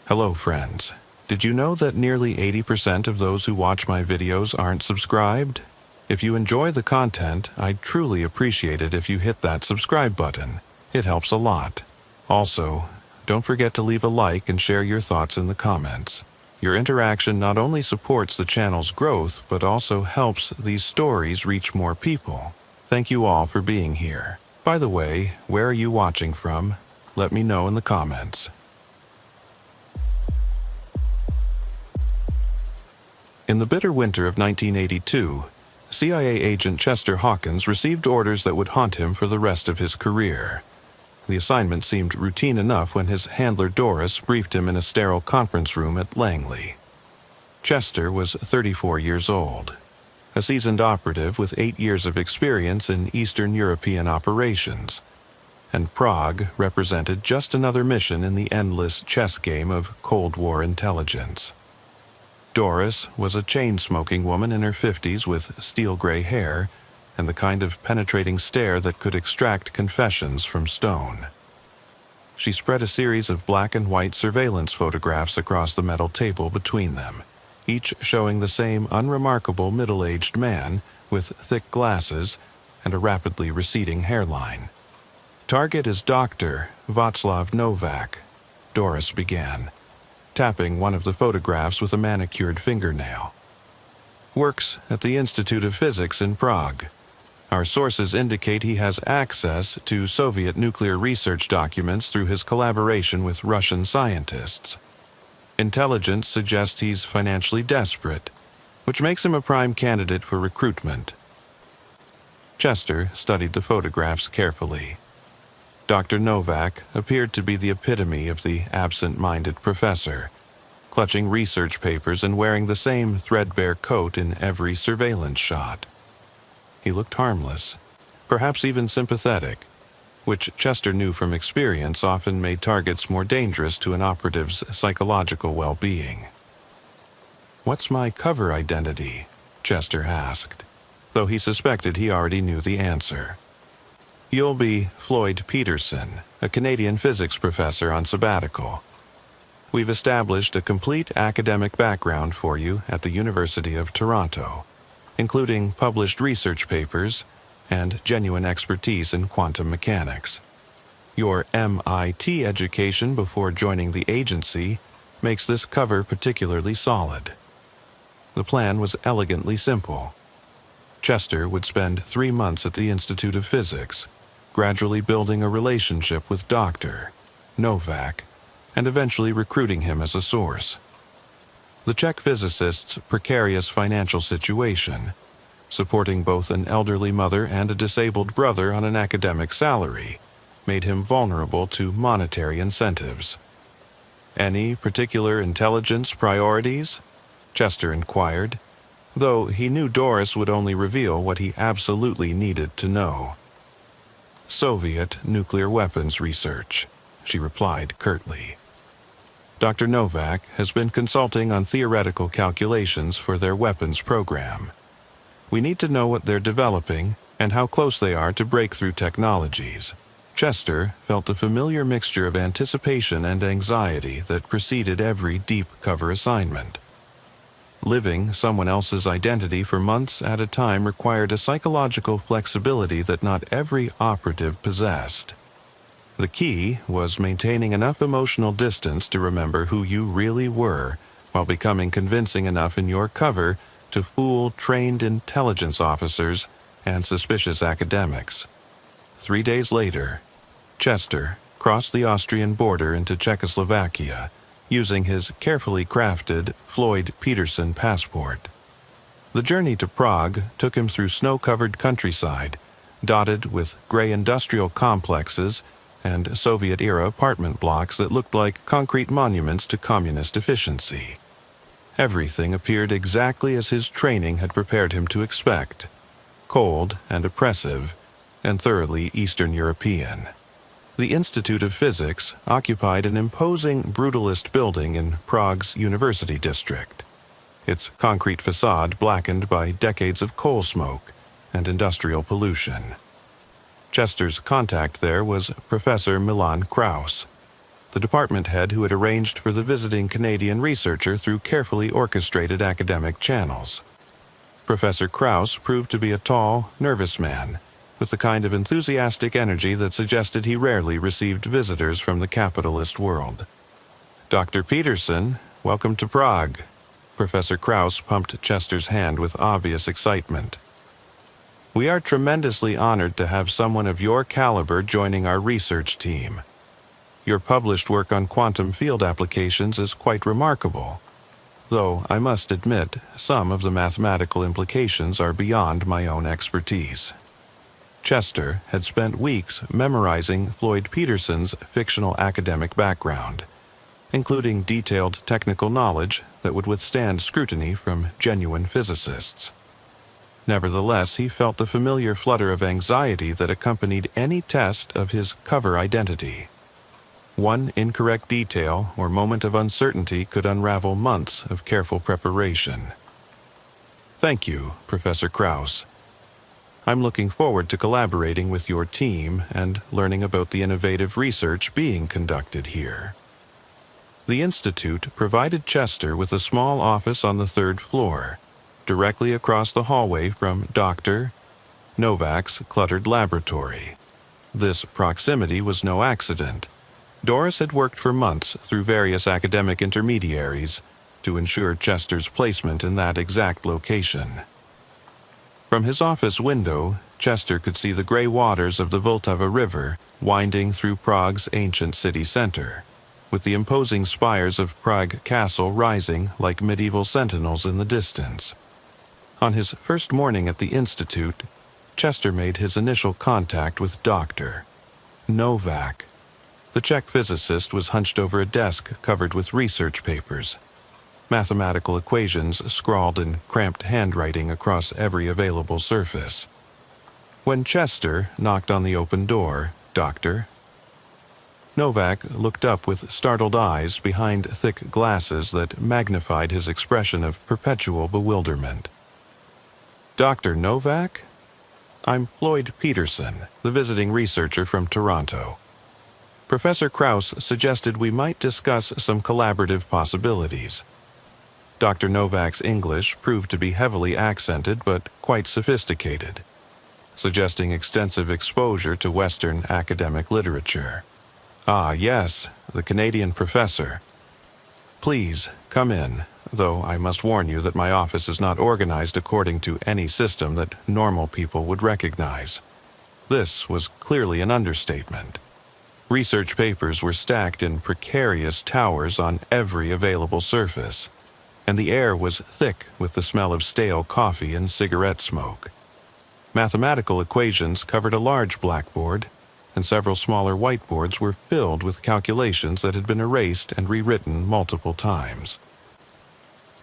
Hello friends. Did you know that nearly 80% of those who watch my videos aren't subscribed? If you enjoy the content, I'd truly appreciate it if you hit that subscribe button. It helps a lot. Also, don't forget to leave a like and share your thoughts in the comments. Your interaction not only supports the channel's growth, but also helps these stories reach more people. Thank you all for being here. By the way, where are you watching from? Let me know in the comments. In the bitter winter of 1982, CIA agent Chester Hawkins received orders that would haunt him for the rest of his career. The assignment seemed routine enough when his handler Doris briefed him in a sterile conference room at Langley. Chester was 34 years old, a seasoned operative with 8 years of experience in Eastern European operations, and Prague represented just another mission in the endless chess game of Cold War intelligence. Doris was a chain-smoking woman in her 50s with steel-gray hair and the kind of penetrating stare that could extract confessions from stone. She spread a series of black and white surveillance photographs across the metal table between them, each showing the same unremarkable middle-aged man with thick glasses and a rapidly receding hairline. "Target is Dr. Václav Novak," Doris began, tapping one of the photographs with a manicured fingernail. "Works at the Institute of Physics in Prague. Our sources indicate he has access to Soviet nuclear research documents through his collaboration with Russian scientists. Intelligence suggests he's financially desperate, which makes him a prime candidate for recruitment." Chester studied the photographs carefully. Dr. Novak appeared to be the epitome of the absent-minded professor, clutching research papers and wearing the same threadbare coat in every surveillance shot. He looked harmless, perhaps even sympathetic, which Chester knew from experience often made targets more dangerous to an operative's psychological well-being. "What's my cover identity?" Chester asked, though he suspected he already knew the answer. "You'll be Floyd Peterson, a Canadian physics professor on sabbatical. We've established a complete academic background for you at the University of Toronto, including published research papers and genuine expertise in quantum mechanics. Your MIT education before joining the agency makes this cover particularly solid." The plan was elegantly simple. Chester would spend 3 months at the Institute of Physics, gradually building a relationship with Dr. Novak, and eventually recruiting him as a source. The Czech physicist's precarious financial situation, supporting both an elderly mother and a disabled brother on an academic salary, made him vulnerable to monetary incentives. "Any particular intelligence priorities?" Chester inquired, though he knew Doris would only reveal what he absolutely needed to know. "Soviet nuclear weapons research," she replied curtly. "Dr. Novak has been consulting on theoretical calculations for their weapons program. We need to know what they're developing and how close they are to breakthrough technologies." Chester felt the familiar mixture of anticipation and anxiety that preceded every deep cover assignment. Living someone else's identity for months at a time required a psychological flexibility that not every operative possessed. The key was maintaining enough emotional distance to remember who you really were, while becoming convincing enough in your cover to fool trained intelligence officers and suspicious academics. 3 days later, Chester crossed the Austrian border into Czechoslovakia, using his carefully crafted Floyd Peterson passport. The journey to Prague took him through snow-covered countryside, dotted with gray industrial complexes and Soviet-era apartment blocks that looked like concrete monuments to communist efficiency. Everything appeared exactly as his training had prepared him to expect: cold and oppressive, and thoroughly Eastern European. The Institute of Physics occupied an imposing brutalist building in Prague's University District, its concrete facade blackened by decades of coal smoke and industrial pollution. Chester's contact there was Professor Milan Kraus, the the department head who had arranged for the visiting Canadian researcher through carefully orchestrated academic channels. Professor Krauss proved to be a tall, nervous man, with the kind of enthusiastic energy that suggested he rarely received visitors from the capitalist world. "Dr. Peterson, welcome to Prague." Professor Krauss pumped Chester's hand with obvious excitement. "We are tremendously honored to have someone of your caliber joining our research team. Your published work on quantum field applications is quite remarkable, though I must admit some of the mathematical implications are beyond my own expertise." Chester had spent weeks memorizing Floyd Peterson's fictional academic background, including detailed technical knowledge that would withstand scrutiny from genuine physicists. Nevertheless, he felt the familiar flutter of anxiety that accompanied any test of his cover identity. One incorrect detail or moment of uncertainty could unravel months of careful preparation. "Thank you, Professor Krauss. I'm looking forward to collaborating with your team and learning about the innovative research being conducted here." The Institute provided Chester with a small office on the 3rd floor, directly across the hallway from Dr. Novak's cluttered laboratory. This proximity was no accident. Doris had worked for months through various academic intermediaries to ensure Chester's placement in that exact location. From his office window, Chester could see the gray waters of the Vltava River winding through Prague's ancient city center, with the imposing spires of Prague Castle rising like medieval sentinels in the distance. On his first morning at the Institute, Chester made his initial contact with Dr. Novak. The Czech physicist was hunched over a desk covered with research papers, mathematical equations scrawled in cramped handwriting across every available surface. When Chester knocked on the open door, Dr. Novak looked up with startled eyes behind thick glasses that magnified his expression of perpetual bewilderment. "Dr. Novak? I'm Floyd Peterson, the visiting researcher from Toronto. Professor Krauss suggested we might discuss some collaborative possibilities." Dr. Novak's English proved to be heavily accented but quite sophisticated, suggesting extensive exposure to Western academic literature. "Ah, yes, the Canadian professor. Please, come in, though I must warn you that my office is not organized according to any system that normal people would recognize." This was clearly an understatement. Research papers were stacked in precarious towers on every available surface, and the air was thick with the smell of stale coffee and cigarette smoke. Mathematical equations covered a large blackboard, and several smaller whiteboards were filled with calculations that had been erased and rewritten multiple times.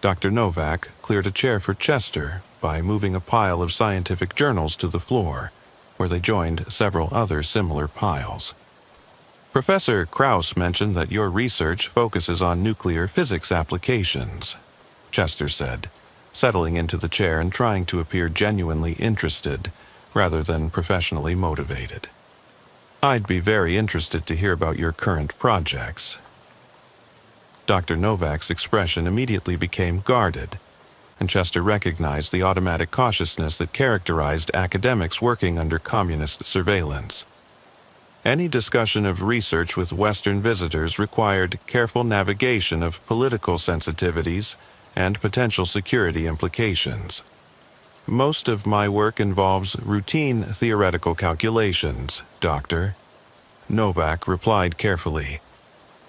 Dr. Novak cleared a chair for Chester by moving a pile of scientific journals to the floor, where they joined several other similar piles. "Professor Krauss mentioned that your research focuses on nuclear physics applications," Chester said, settling into the chair and trying to appear genuinely interested rather than professionally motivated. "I'd be very interested to hear about your current projects." Dr. Novak's expression immediately became guarded, and Chester recognized the automatic cautiousness that characterized academics working under communist surveillance. Any discussion of research with Western visitors required careful navigation of political sensitivities and potential security implications. "Most of my work involves routine theoretical calculations, Doctor," Novak replied carefully.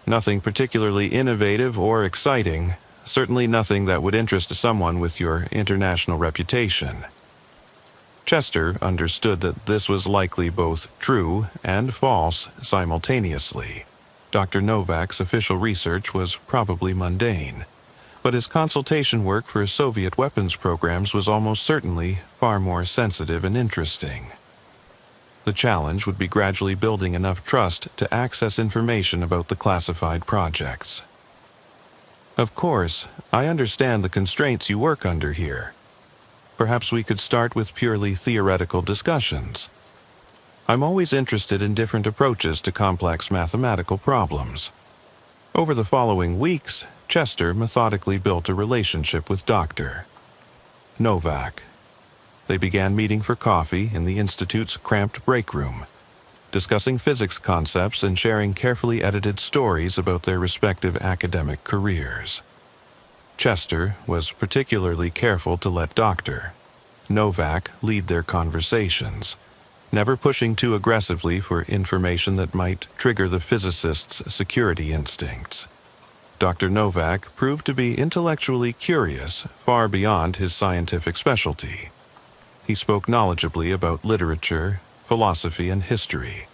"Nothing particularly innovative or exciting, certainly nothing that would interest someone with your international reputation." Chester understood that this was likely both true and false simultaneously. Dr. Novak's official research was probably mundane, but his consultation work for Soviet weapons programs was almost certainly far more sensitive and interesting. The challenge would be gradually building enough trust to access information about the classified projects. "Of course, I understand the constraints you work under here. Perhaps we could start with purely theoretical discussions. I'm always interested in different approaches to complex mathematical problems." Over the following weeks, Chester methodically built a relationship with Dr. Novak. They began meeting for coffee in the Institute's cramped break room, discussing physics concepts and sharing carefully edited stories about their respective academic careers. Chester was particularly careful to let Dr. Novak lead their conversations, never pushing too aggressively for information that might trigger the physicist's security instincts. Dr. Novak proved to be intellectually curious far beyond his scientific specialty. He spoke knowledgeably about literature, philosophy, and history,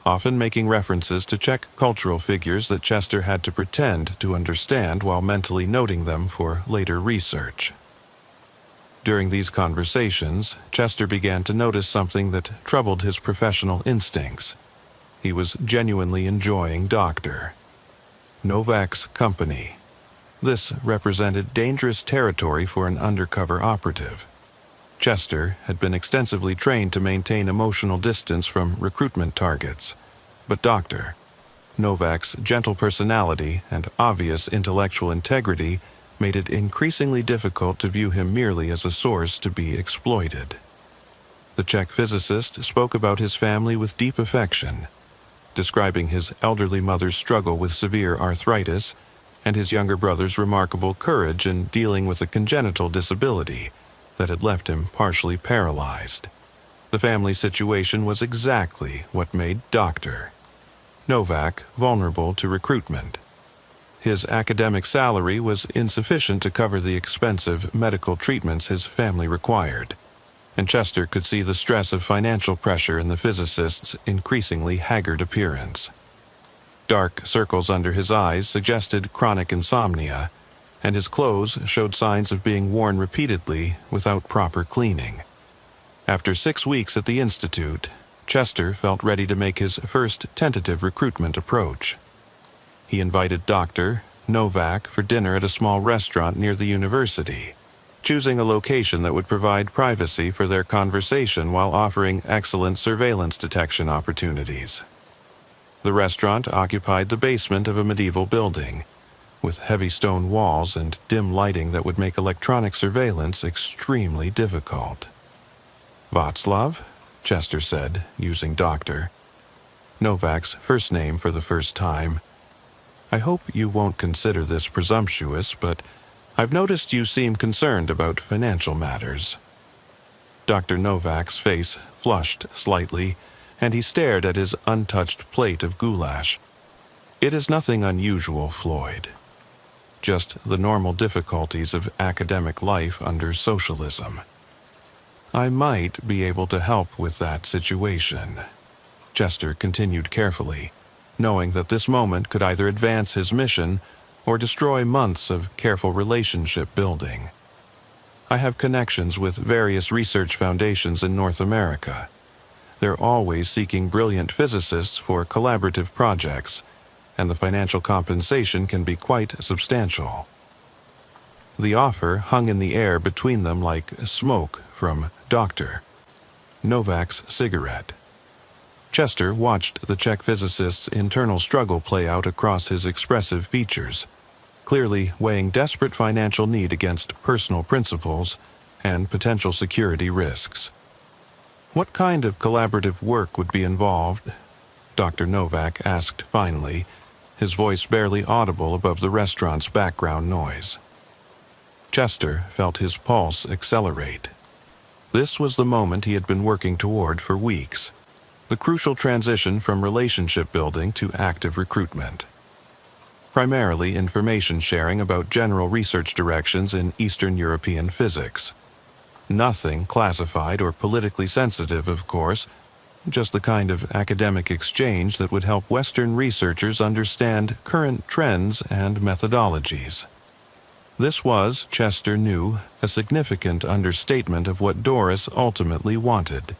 often making references to Czech cultural figures that Chester had to pretend to understand while mentally noting them for later research. During these conversations, Chester began to notice something that troubled his professional instincts. He was genuinely enjoying Dr. Novak's company. This represented dangerous territory for an undercover operative. Chester had been extensively trained to maintain emotional distance from recruitment targets, but Dr. Novak's gentle personality and obvious intellectual integrity made it increasingly difficult to view him merely as a source to be exploited. The Czech physicist spoke about his family with deep affection, describing his elderly mother's struggle with severe arthritis and his younger brother's remarkable courage in dealing with a congenital disability that had left him partially paralyzed. The family situation was exactly what made Dr. Novak vulnerable to recruitment. His academic salary was insufficient to cover the expensive medical treatments his family required, and Chester could see the stress of financial pressure in the physicist's increasingly haggard appearance. Dark circles under his eyes suggested chronic insomnia, and his clothes showed signs of being worn repeatedly without proper cleaning. After 6 weeks at the Institute, Chester felt ready to make his first tentative recruitment approach. He invited Dr. Novak for dinner at a small restaurant near the university, choosing a location that would provide privacy for their conversation while offering excellent surveillance detection opportunities. The restaurant occupied the basement of a medieval building, with heavy stone walls and dim lighting that would make electronic surveillance extremely difficult. "Václav," Chester said, using Dr. Novak's first name for the first time. "I hope you won't consider this presumptuous, but I've noticed you seem concerned about financial matters." Dr. Novak's face flushed slightly, and he stared at his untouched plate of goulash. "It is nothing unusual, Floyd. Just the normal difficulties of academic life under socialism. I might be able to help with that situation," Chester continued carefully, knowing that this moment could either advance his mission or destroy months of careful relationship building. "I have connections with various research foundations in North America. They're always seeking brilliant physicists for collaborative projects, and the financial compensation can be quite substantial." The offer hung in the air between them like smoke from Dr. Novak's cigarette. Chester watched the Czech physicist's internal struggle play out across his expressive features, clearly weighing desperate financial need against personal principles and potential security risks. "What kind of collaborative work would be involved?" Dr. Novak asked finally, his voice barely audible above the restaurant's background noise. Chester felt his pulse accelerate. This was the moment he had been working toward for weeks, the crucial transition from relationship building to active recruitment. Primarily information sharing about general research directions in Eastern European physics. Nothing classified or politically sensitive, of course, just the kind of academic exchange that would help Western researchers understand current trends and methodologies. This was, Chester knew, a significant understatement of what Doris ultimately wanted.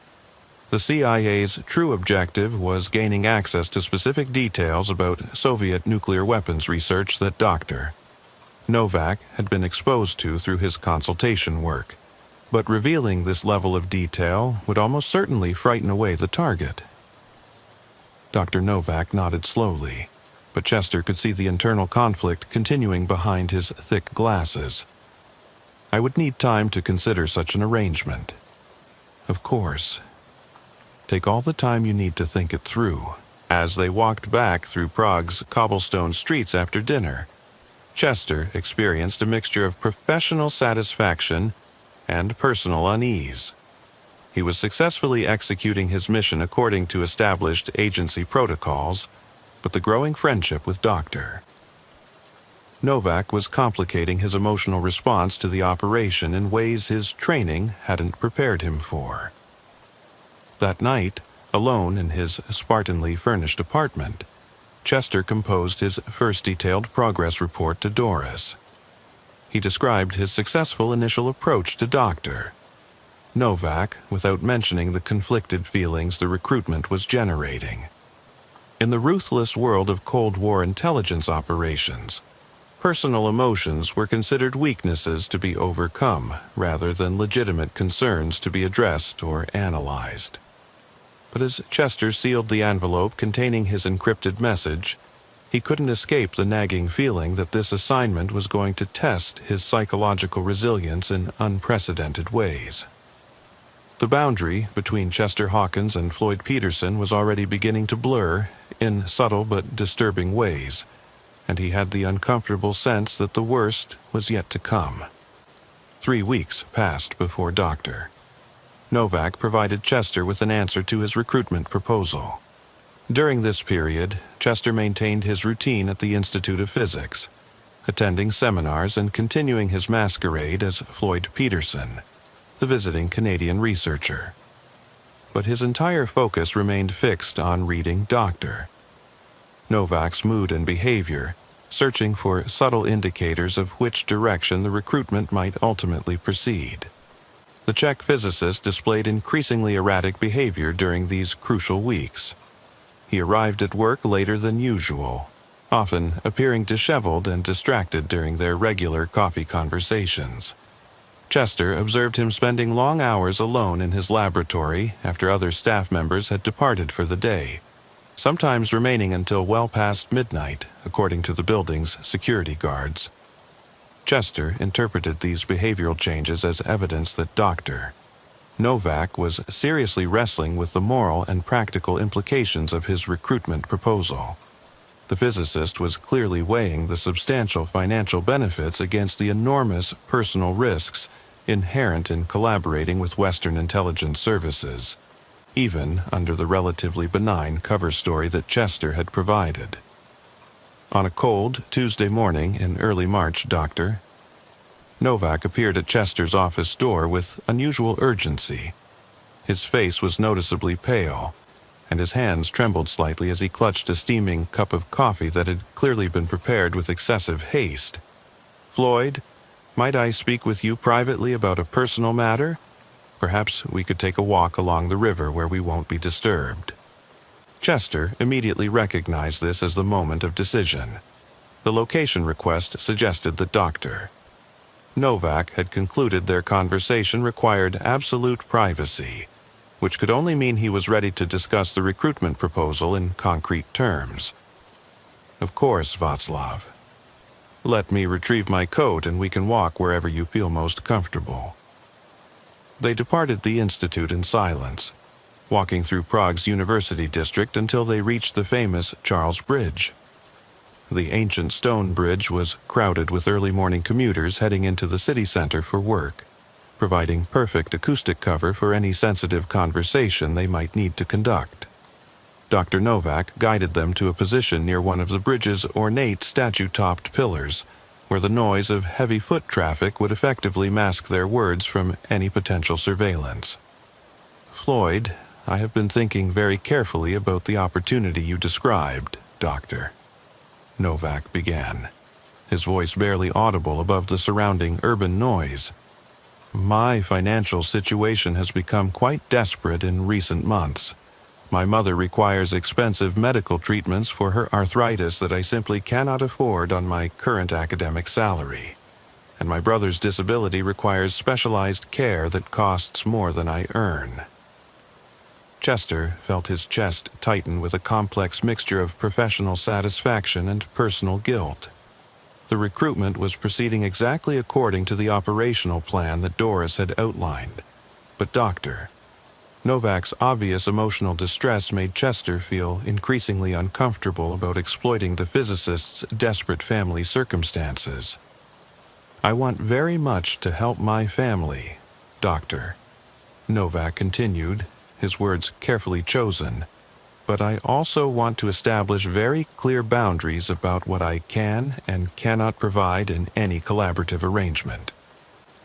The CIA's true objective was gaining access to specific details about Soviet nuclear weapons research that Dr. Novak had been exposed to through his consultation work, but revealing this level of detail would almost certainly frighten away the target. Dr. Novak nodded slowly, but Chester could see the internal conflict continuing behind his thick glasses. "I would need time to consider such an arrangement." "Of course. Take all the time you need to think it through." As they walked back through Prague's cobblestone streets after dinner, Chester experienced a mixture of professional satisfaction and personal unease. He was successfully executing his mission according to established agency protocols, but the growing friendship with Dr. Novak was complicating his emotional response to the operation in ways his training hadn't prepared him for. That night, alone in his spartanly furnished apartment, Chester composed his first detailed progress report to Doris. He described his successful initial approach to Dr. Novak without mentioning the conflicted feelings the recruitment was generating. In the ruthless world of Cold War intelligence operations, personal emotions were considered weaknesses to be overcome rather than legitimate concerns to be addressed or analyzed. But as Chester sealed the envelope containing his encrypted message, he couldn't escape the nagging feeling that this assignment was going to test his psychological resilience in unprecedented ways. The boundary between Chester Hawkins and Floyd Peterson was already beginning to blur in subtle but disturbing ways, and he had the uncomfortable sense that the worst was yet to come. 3 weeks passed before Dr. Novak provided Chester with an answer to his recruitment proposal. During this period, Chester maintained his routine at the Institute of Physics, attending seminars and continuing his masquerade as Floyd Peterson, the visiting Canadian researcher. But his entire focus remained fixed on reading Dr. Novak's mood and behavior, searching for subtle indicators of which direction the recruitment might ultimately proceed. The Czech physicist displayed increasingly erratic behavior during these crucial weeks. He arrived at work later than usual, often appearing disheveled and distracted during their regular coffee conversations. Chester observed him spending long hours alone in his laboratory after other staff members had departed for the day, sometimes remaining until well past midnight, according to the building's security guards. Chester interpreted these behavioral changes as evidence that Dr. Novak was seriously wrestling with the moral and practical implications of his recruitment proposal. The physicist was clearly weighing the substantial financial benefits against the enormous personal risks inherent in collaborating with Western intelligence services, even under the relatively benign cover story that Chester had provided. On a cold Tuesday morning in early March, Dr. Novak appeared at Chester's office door with unusual urgency. His face was noticeably pale, and his hands trembled slightly as he clutched a steaming cup of coffee that had clearly been prepared with excessive haste. "Floyd, might I speak with you privately about a personal matter? Perhaps we could take a walk along the river where we won't be disturbed." Chester immediately recognized this as the moment of decision. The location request suggested that Dr. Novak had concluded their conversation required absolute privacy, which could only mean he was ready to discuss the recruitment proposal in concrete terms. "Of course, Václav. Let me retrieve my coat and we can walk wherever you feel most comfortable." They departed the Institute in silence, walking through Prague's University district until they reached the famous Charles Bridge. The ancient stone bridge was crowded with early morning commuters heading into the city center for work, providing perfect acoustic cover for any sensitive conversation they might need to conduct. Dr. Novak guided them to a position near one of the bridge's ornate statue-topped pillars, where the noise of heavy foot traffic would effectively mask their words from any potential surveillance. "Floyd, I have been thinking very carefully about the opportunity you described, Doctor," Novak began, his voice barely audible above the surrounding urban noise. "My financial situation has become quite desperate in recent months. My mother requires expensive medical treatments for her arthritis that I simply cannot afford on my current academic salary, and my brother's disability requires specialized care that costs more than I earn." Chester felt his chest tighten with a complex mixture of professional satisfaction and personal guilt. The recruitment was proceeding exactly according to the operational plan that Doris had outlined. But Dr. Novak's obvious emotional distress made Chester feel increasingly uncomfortable about exploiting the physicist's desperate family circumstances. "I want very much to help my family, Doctor," Novak continued, his words carefully chosen, "but I also want to establish very clear boundaries about what I can and cannot provide in any collaborative arrangement.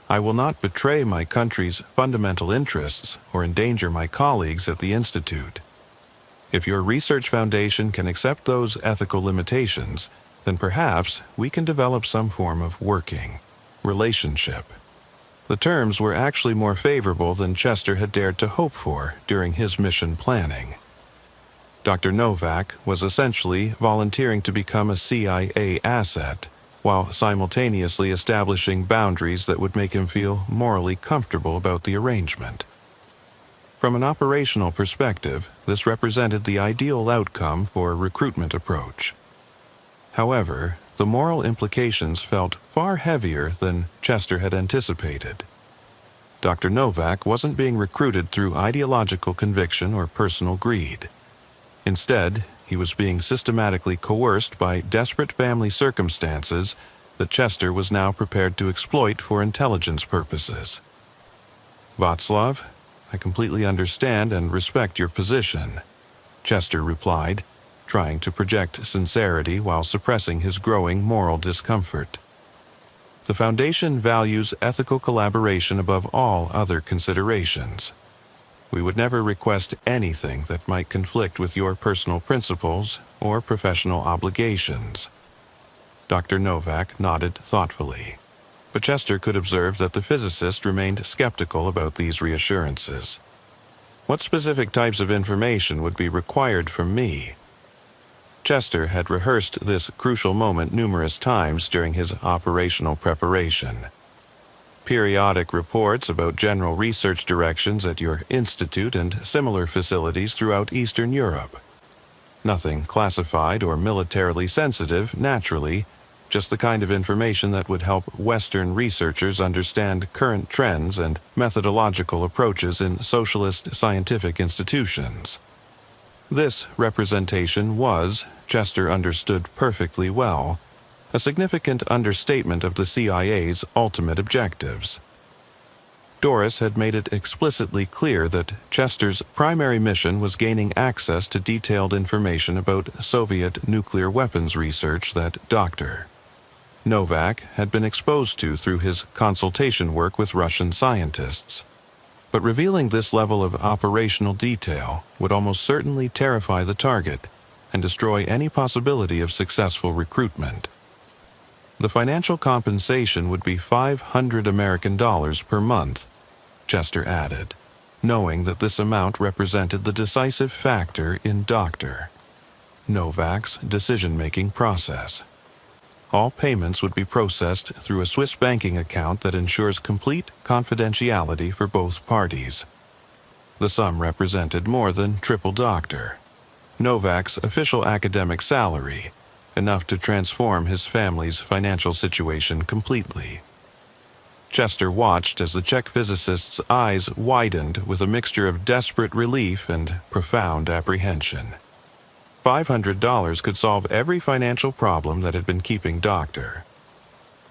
I will not betray my country's fundamental interests or endanger my colleagues at the Institute. If your research foundation can accept those ethical limitations, then perhaps we can develop some form of working relationship." The terms were actually more favorable than Chester had dared to hope for during his mission planning. Dr. Novak was essentially volunteering to become a CIA asset, while simultaneously establishing boundaries that would make him feel morally comfortable about the arrangement. From an operational perspective, this represented the ideal outcome for a recruitment approach. However, the moral implications felt far heavier than Chester had anticipated. Dr. Novak wasn't being recruited through ideological conviction or personal greed. Instead, he was being systematically coerced by desperate family circumstances that Chester was now prepared to exploit for intelligence purposes. "Václav, I completely understand and respect your position," Chester replied, trying to project sincerity while suppressing his growing moral discomfort. "The Foundation values ethical collaboration above all other considerations. We would never request anything that might conflict with your personal principles or professional obligations." Dr. Novak nodded thoughtfully, but Chester could observe that the physicist remained skeptical about these reassurances. "What specific types of information would be required from me?" Chester had rehearsed this crucial moment numerous times during his operational preparation. "Periodic reports about general research directions at your institute and similar facilities throughout Eastern Europe. Nothing classified or militarily sensitive, naturally, just the kind of information that would help Western researchers understand current trends and methodological approaches in socialist scientific institutions." This representation was, Chester understood perfectly well, a significant understatement of the CIA's ultimate objectives. Doris had made it explicitly clear that Chester's primary mission was gaining access to detailed information about Soviet nuclear weapons research that Dr. Novak had been exposed to through his consultation work with Russian scientists. But revealing this level of operational detail would almost certainly terrify the target and destroy any possibility of successful recruitment. The financial compensation would be $500 per month, Chester added, knowing that this amount represented the decisive factor in Dr. Novak's decision-making process. All payments would be processed through a Swiss banking account that ensures complete confidentiality for both parties. The sum represented more than triple Dr. Novak's official academic salary, enough to transform his family's financial situation completely. Chester watched as the Czech physicist's eyes widened with a mixture of desperate relief and profound apprehension. $500 could solve every financial problem that had been keeping Dr.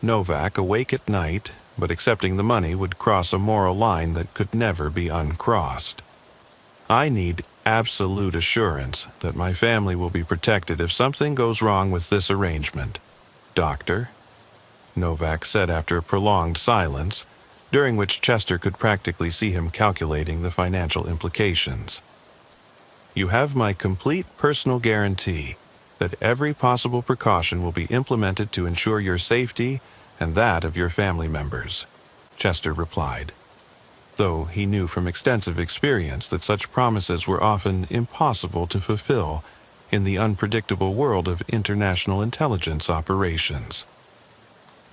Novak awake at night, but accepting the money would cross a moral line that could never be uncrossed. "I need absolute assurance that my family will be protected if something goes wrong with this arrangement, Doctor," Novak said after a prolonged silence, during which Chester could practically see him calculating the financial implications. "You have my complete personal guarantee that every possible precaution will be implemented to ensure your safety and that of your family members," Chester replied, though he knew from extensive experience that such promises were often impossible to fulfill in the unpredictable world of international intelligence operations.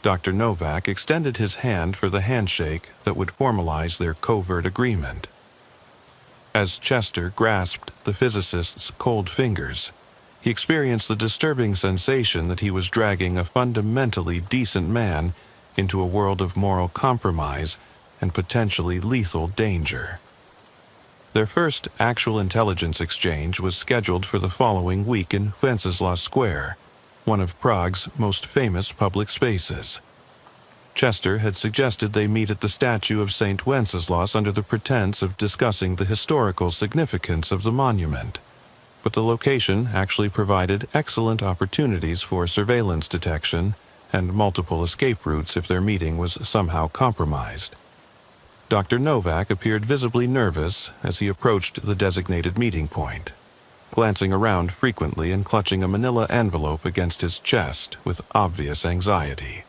Dr. Novak extended his hand for the handshake that would formalize their covert agreement. As Chester grasped the physicist's cold fingers, he experienced the disturbing sensation that he was dragging a fundamentally decent man into a world of moral compromise and potentially lethal danger. Their first actual intelligence exchange was scheduled for the following week in Wenceslas Square, one of Prague's most famous public spaces. Chester had suggested they meet at the statue of St. Wenceslas under the pretense of discussing the historical significance of the monument, but the location actually provided excellent opportunities for surveillance detection and multiple escape routes if their meeting was somehow compromised. Dr. Novak appeared visibly nervous as he approached the designated meeting point, glancing around frequently and clutching a manila envelope against his chest with obvious anxiety.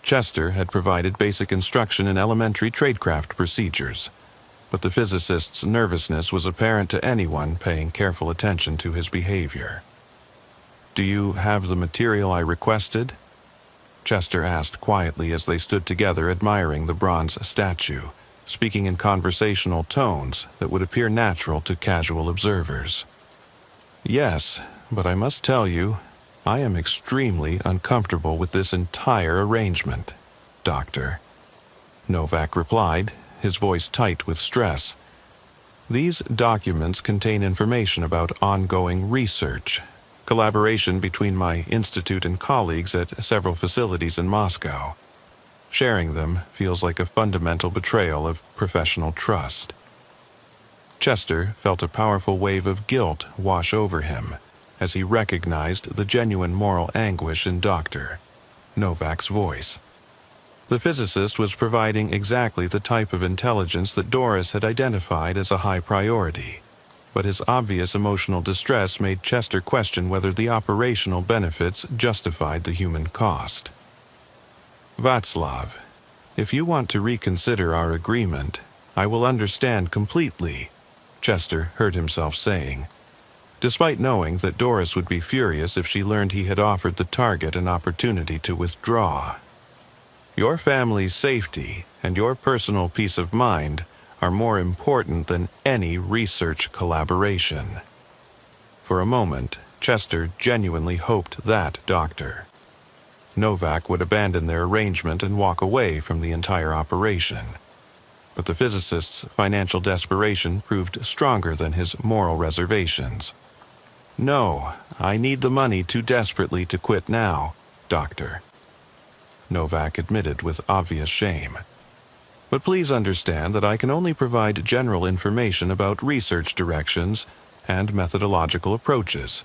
Chester had provided basic instruction in elementary tradecraft procedures, but the physicist's nervousness was apparent to anyone paying careful attention to his behavior. "Do you have the material I requested?" Chester asked quietly as they stood together admiring the bronze statue, speaking in conversational tones that would appear natural to casual observers. "Yes, but I must tell you, I am extremely uncomfortable with this entire arrangement, Doctor," Novak replied, his voice tight with stress. "These documents contain information about ongoing research, collaboration between my institute and colleagues at several facilities in Moscow. Sharing them feels like a fundamental betrayal of professional trust." Chester felt a powerful wave of guilt wash over him as he recognized the genuine moral anguish in Dr. Novak's voice. The physicist was providing exactly the type of intelligence that Doris had identified as a high priority, but his obvious emotional distress made Chester question whether the operational benefits justified the human cost. "Václav, if you want to reconsider our agreement, I will understand completely," Chester heard himself saying, despite knowing that Doris would be furious if she learned he had offered the target an opportunity to withdraw. "Your family's safety and your personal peace of mind are more important than any research collaboration." For a moment, Chester genuinely hoped that Dr. Novak would abandon their arrangement and walk away from the entire operation. But the physicist's financial desperation proved stronger than his moral reservations. "No, I need the money too desperately to quit now, Doctor," Novak admitted with obvious shame. "But please understand that I can only provide general information about research directions and methodological approaches.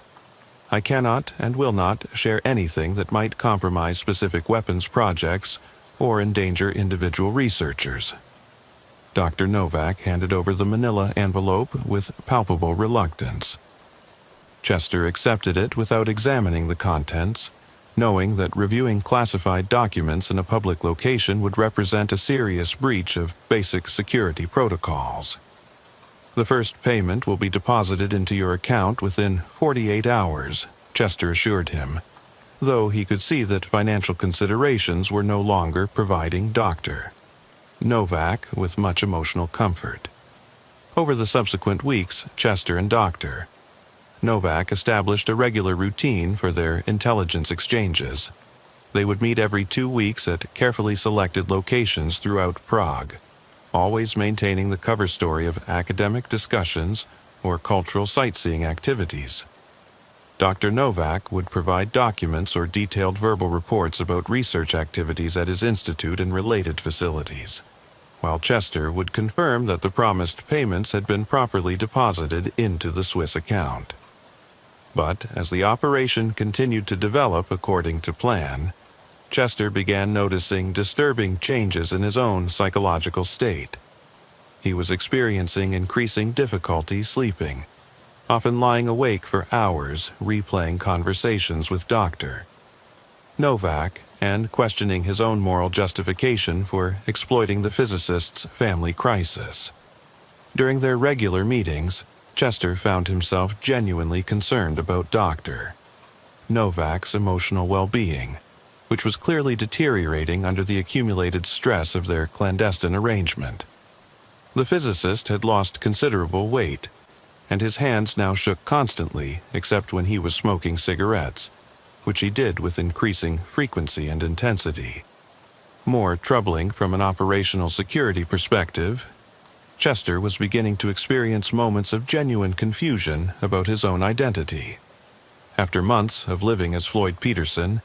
I cannot and will not share anything that might compromise specific weapons projects or endanger individual researchers." Dr. Novak handed over the manila envelope with palpable reluctance. Chester accepted it without examining the contents, knowing that reviewing classified documents in a public location would represent a serious breach of basic security protocols. "The first payment will be deposited into your account within 48 hours, Chester assured him, though he could see that financial considerations were no longer providing Dr. Novak with much emotional comfort. Over the subsequent weeks, Chester and Dr. Novak established a regular routine for their intelligence exchanges. They would meet every 2 weeks at carefully selected locations throughout Prague, always maintaining the cover story of academic discussions or cultural sightseeing activities. Dr. Novak would provide documents or detailed verbal reports about research activities at his institute and related facilities, while Chester would confirm that the promised payments had been properly deposited into the Swiss account. But as the operation continued to develop according to plan, Chester began noticing disturbing changes in his own psychological state. He was experiencing increasing difficulty sleeping, often lying awake for hours replaying conversations with Dr. Novak and questioning his own moral justification for exploiting the physicist's family crisis. During their regular meetings, Chester found himself genuinely concerned about Dr. Novak's emotional well-being, which was clearly deteriorating under the accumulated stress of their clandestine arrangement. The physicist had lost considerable weight, and his hands now shook constantly except when he was smoking cigarettes, which he did with increasing frequency and intensity. More troubling from an operational security perspective, Chester was beginning to experience moments of genuine confusion about his own identity. After months of living as Floyd Peterson,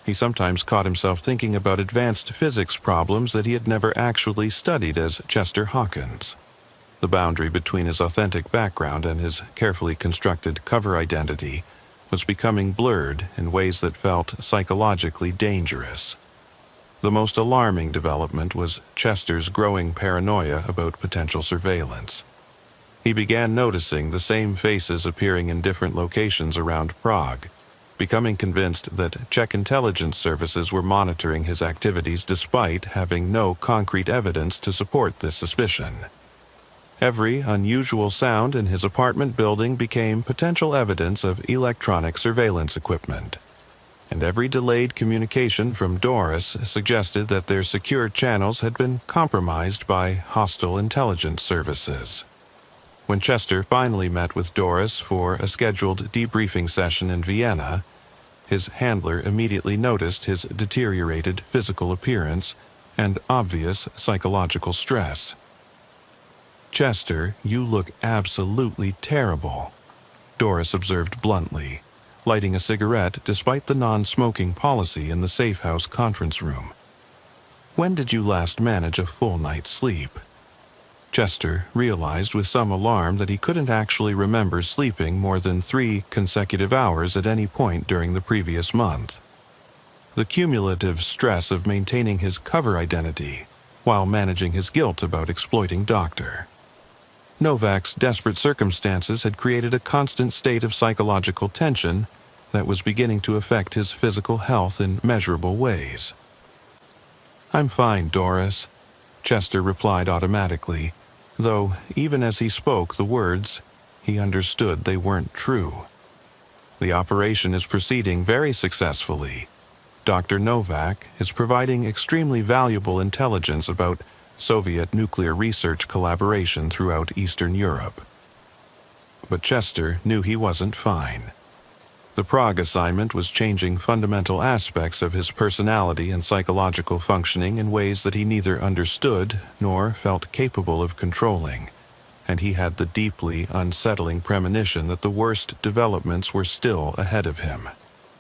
he sometimes caught himself thinking about advanced physics problems that he had never actually studied as Chester Hawkins. The boundary between his authentic background and his carefully constructed cover identity was becoming blurred in ways that felt psychologically dangerous. The most alarming development was Chester's growing paranoia about potential surveillance. He began noticing the same faces appearing in different locations around Prague, becoming convinced that Czech intelligence services were monitoring his activities despite having no concrete evidence to support this suspicion. Every unusual sound in his apartment building became potential evidence of electronic surveillance equipment, and every delayed communication from Doris suggested that their secure channels had been compromised by hostile intelligence services. When Chester finally met with Doris for a scheduled debriefing session in Vienna, his handler immediately noticed his deteriorated physical appearance and obvious psychological stress. "Chester, you look absolutely terrible," Doris observed bluntly, lighting a cigarette despite the non-smoking policy in the safe house conference room. "When did you last manage a full night's sleep?" Chester realized with some alarm that he couldn't actually remember sleeping more than 3 consecutive hours at any point during the previous month. The cumulative stress of maintaining his cover identity while managing his guilt about exploiting Dr. Novak's desperate circumstances had created a constant state of psychological tension that was beginning to affect his physical health in measurable ways. "I'm fine, Doris," Chester replied automatically, though even as he spoke the words, he understood they weren't true. "The operation is proceeding very successfully. Dr. Novak is providing extremely valuable intelligence about Soviet nuclear research collaboration throughout Eastern Europe." But Chester knew he wasn't fine. The Prague assignment was changing fundamental aspects of his personality and psychological functioning in ways that he neither understood nor felt capable of controlling, and he had the deeply unsettling premonition that the worst developments were still ahead of him.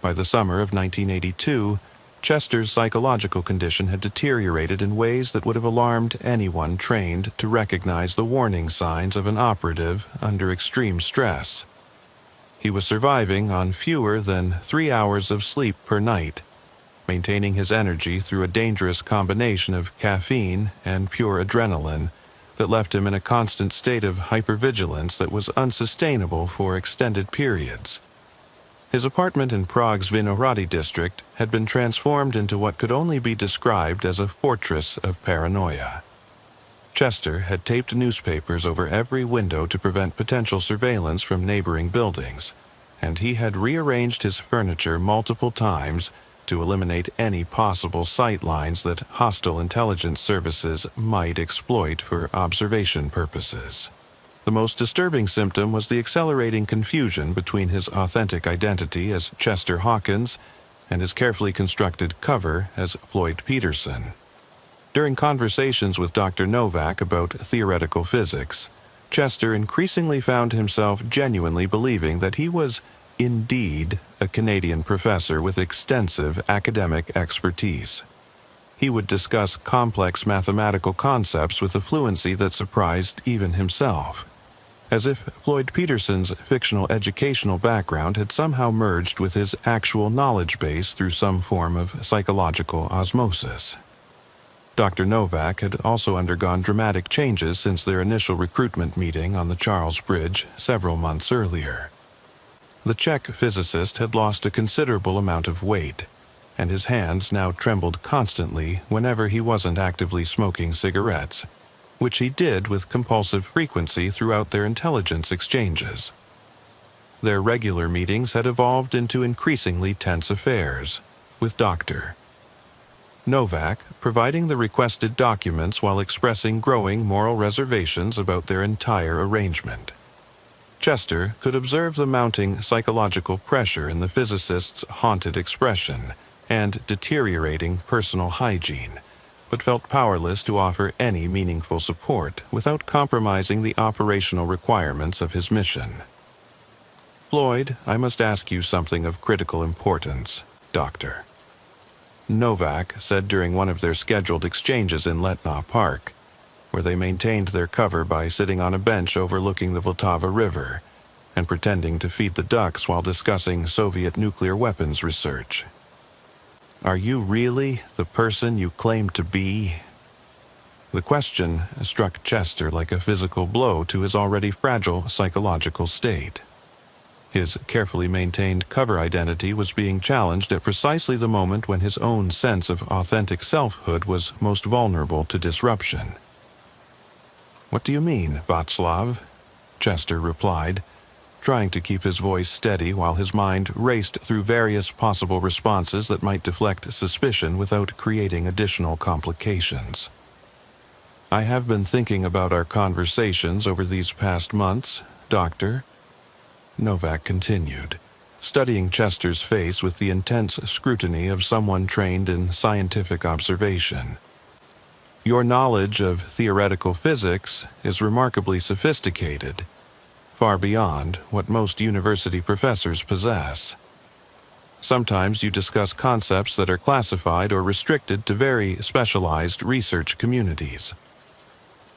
By the summer of 1982, Chester's psychological condition had deteriorated in ways that would have alarmed anyone trained to recognize the warning signs of an operative under extreme stress. He was surviving on fewer than 3 hours of sleep per night, maintaining his energy through a dangerous combination of caffeine and pure adrenaline that left him in a constant state of hypervigilance that was unsustainable for extended periods. His apartment in Prague's Vinohrady district had been transformed into what could only be described as a fortress of paranoia. Chester had taped newspapers over every window to prevent potential surveillance from neighboring buildings, and he had rearranged his furniture multiple times to eliminate any possible sight lines that hostile intelligence services might exploit for observation purposes. The most disturbing symptom was the accelerating confusion between his authentic identity as Chester Hawkins and his carefully constructed cover as Floyd Peterson. During conversations with Dr. Novak about theoretical physics, Chester increasingly found himself genuinely believing that he was indeed a Canadian professor with extensive academic expertise. He would discuss complex mathematical concepts with a fluency that surprised even himself, as if Floyd Peterson's fictional educational background had somehow merged with his actual knowledge base through some form of psychological osmosis. Dr. Novak had also undergone dramatic changes since their initial recruitment meeting on the Charles Bridge several months earlier. The Czech physicist had lost a considerable amount of weight, and his hands now trembled constantly whenever he wasn't actively smoking cigarettes, which he did with compulsive frequency throughout their intelligence exchanges. Their regular meetings had evolved into increasingly tense affairs, with Dr. Novak, providing the requested documents while expressing growing moral reservations about their entire arrangement. Chester could observe the mounting psychological pressure in the physicist's haunted expression and deteriorating personal hygiene, but felt powerless to offer any meaningful support without compromising the operational requirements of his mission. "Floyd, I must ask you something of critical importance, Doctor," Novak said during one of their scheduled exchanges in Letnaw Park, where they maintained their cover by sitting on a bench overlooking the Vltava River and pretending to feed the ducks while discussing Soviet nuclear weapons research. "Are you really the person you claim to be?" The question struck Chester like a physical blow to his already fragile psychological state. His carefully maintained cover identity was being challenged at precisely the moment when his own sense of authentic selfhood was most vulnerable to disruption. "What do you mean, Václav?" Chester replied, trying to keep his voice steady while his mind raced through various possible responses that might deflect suspicion without creating additional complications. "I have been thinking about our conversations over these past months, Doctor," Novak continued, studying Chester's face with the intense scrutiny of someone trained in scientific observation. "Your knowledge of theoretical physics is remarkably sophisticated, far beyond what most university professors possess. Sometimes you discuss concepts that are classified or restricted to very specialized research communities."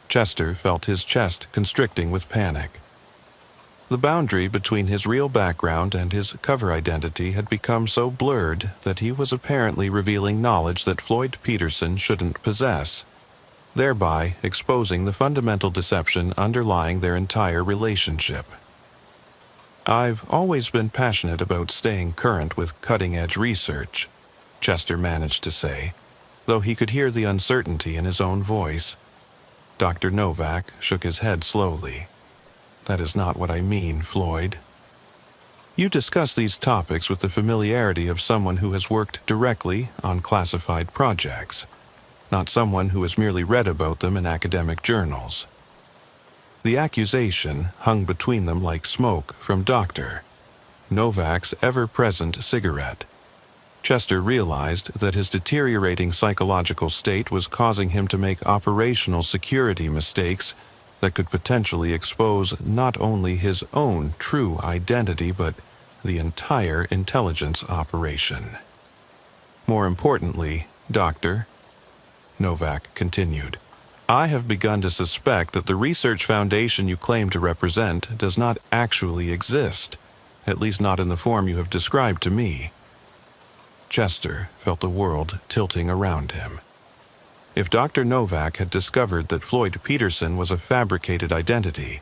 Chester felt his chest constricting with panic. The boundary between his real background and his cover identity had become so blurred that he was apparently revealing knowledge that Floyd Peterson shouldn't possess, thereby exposing the fundamental deception underlying their entire relationship. "I've always been passionate about staying current with cutting-edge research," Chester managed to say, though he could hear the uncertainty in his own voice. Dr. Novak shook his head slowly. "That is not what I mean, Floyd. You discuss these topics with the familiarity of someone who has worked directly on classified projects, not someone who has merely read about them in academic journals." The accusation hung between them like smoke from Dr. Novak's ever-present cigarette. Chester realized that his deteriorating psychological state was causing him to make operational security mistakes that could potentially expose not only his own true identity but the entire intelligence operation. "More importantly, Doctor," Novak continued, "I have begun to suspect that the research foundation you claim to represent does not actually exist, at least not in the form you have described to me." Chester felt the world tilting around him. If Dr. Novak had discovered that Floyd Peterson was a fabricated identity,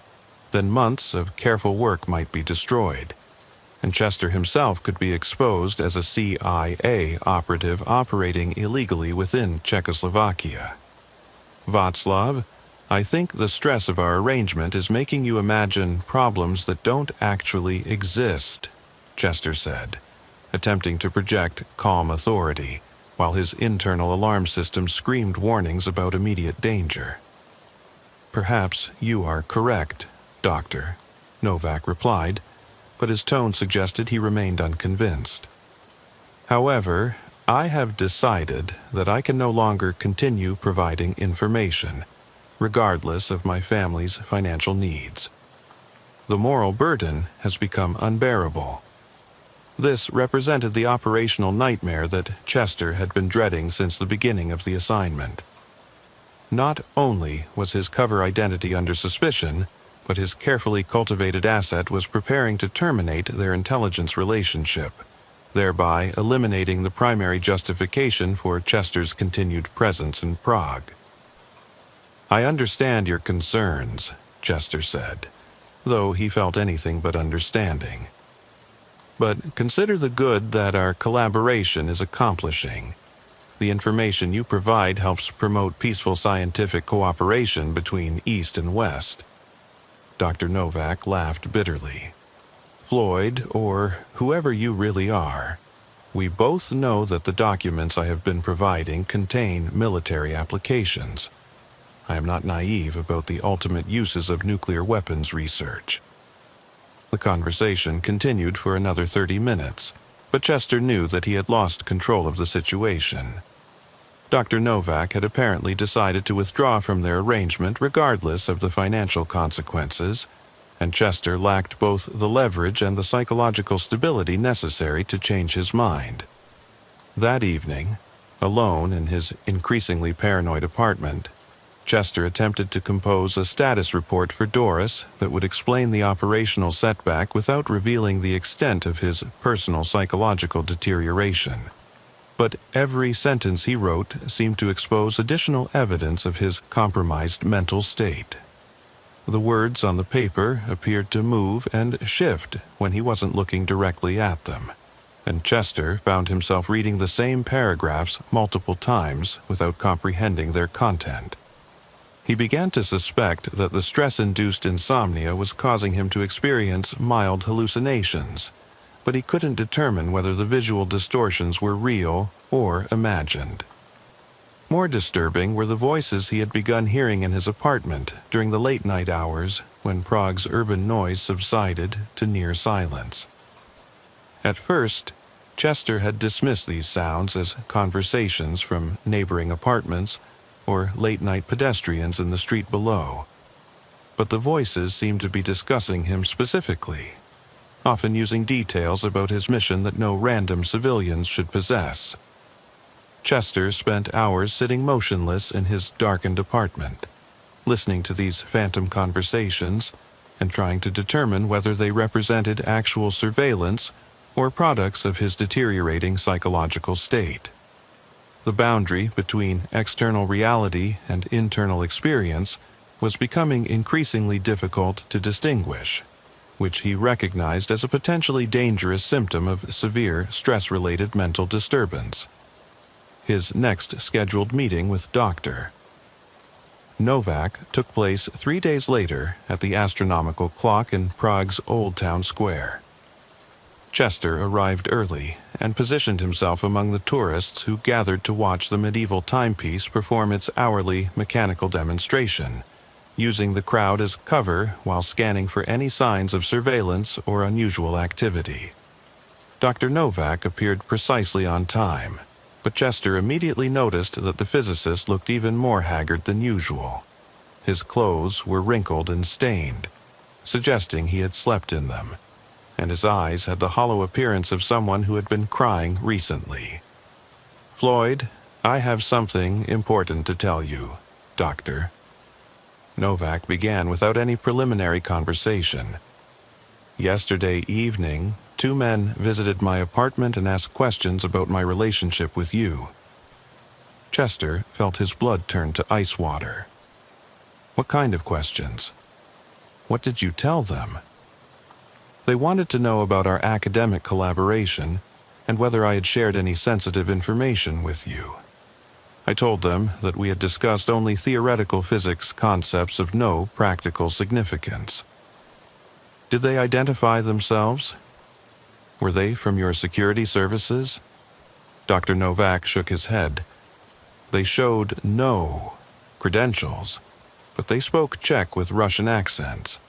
then months of careful work might be destroyed, and Chester himself could be exposed as a CIA operative operating illegally within Czechoslovakia. "Václav, I think the stress of our arrangement is making you imagine problems that don't actually exist," Chester said, attempting to project calm authority, while his internal alarm system screamed warnings about immediate danger. "Perhaps you are correct, Doctor," Novak replied, but his tone suggested he remained unconvinced. "However, I have decided that I can no longer continue providing information, regardless of my family's financial needs. The moral burden has become unbearable." This represented the operational nightmare that Chester had been dreading since the beginning of the assignment. Not only was his cover identity under suspicion, but his carefully cultivated asset was preparing to terminate their intelligence relationship, thereby eliminating the primary justification for Chester's continued presence in Prague. "I understand your concerns," Chester said, though he felt anything but understanding. "But consider the good that our collaboration is accomplishing. The information you provide helps promote peaceful scientific cooperation between East and West." Dr. Novak laughed bitterly. "Floyd, or whoever you really are, We both know that the documents I have been providing contain military applications. I am not naive about the ultimate uses of nuclear weapons research." The conversation continued for another 30 minutes, but Chester knew that he had lost control of the situation. Dr. Novak had apparently decided to withdraw from their arrangement regardless of the financial consequences, and Chester lacked both the leverage and the psychological stability necessary to change his mind. That evening, alone in his increasingly paranoid apartment, Chester attempted to compose a status report for Doris that would explain the operational setback without revealing the extent of his personal psychological deterioration. But every sentence he wrote seemed to expose additional evidence of his compromised mental state. The words on the paper appeared to move and shift when he wasn't looking directly at them, and Chester found himself reading the same paragraphs multiple times without comprehending their content. He began to suspect that the stress-induced insomnia was causing him to experience mild hallucinations, but he couldn't determine whether the visual distortions were real or imagined. More disturbing were the voices he had begun hearing in his apartment during the late-night hours when Prague's urban noise subsided to near silence. At first, Chester had dismissed these sounds as conversations from neighboring apartments or late-night pedestrians in the street below. But the voices seemed to be discussing him specifically, often using details about his mission that no random civilians should possess. Chester spent hours sitting motionless in his darkened apartment, listening to these phantom conversations and trying to determine whether they represented actual surveillance or products of his deteriorating psychological state. The boundary between external reality and internal experience was becoming increasingly difficult to distinguish, which he recognized as a potentially dangerous symptom of severe stress-related mental disturbance. His next scheduled meeting with Dr. Novak took place 3 days later at the astronomical clock in Prague's Old Town Square. Chester arrived early and positioned himself among the tourists who gathered to watch the medieval timepiece perform its hourly mechanical demonstration, using the crowd as cover while scanning for any signs of surveillance or unusual activity. Dr. Novak appeared precisely on time, but Chester immediately noticed that the physicist looked even more haggard than usual. His clothes were wrinkled and stained, suggesting he had slept in them, and his eyes had the hollow appearance of someone who had been crying recently. "Floyd, I have something important to tell you, Doctor." Novak began without any preliminary conversation. "Yesterday evening, 2 men visited my apartment and asked questions about my relationship with you." Chester felt his blood turn to ice water. "What kind of questions? What did you tell them?" "They wanted to know about our academic collaboration and whether I had shared any sensitive information with you. I told them that we had discussed only theoretical physics concepts of no practical significance." "Did they identify themselves? Were they from your security services?" Dr. Novak shook his head. "They showed no credentials, but they spoke Czech with Russian accents.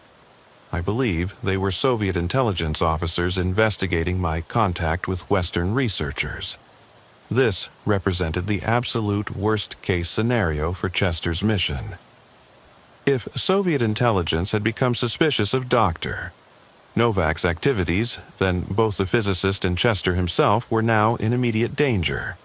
I believe they were Soviet intelligence officers investigating my contact with Western researchers." This represented the absolute worst-case scenario for Chester's mission. If Soviet intelligence had become suspicious of Dr. Novak's activities, then both the physicist and Chester himself were now in immediate danger.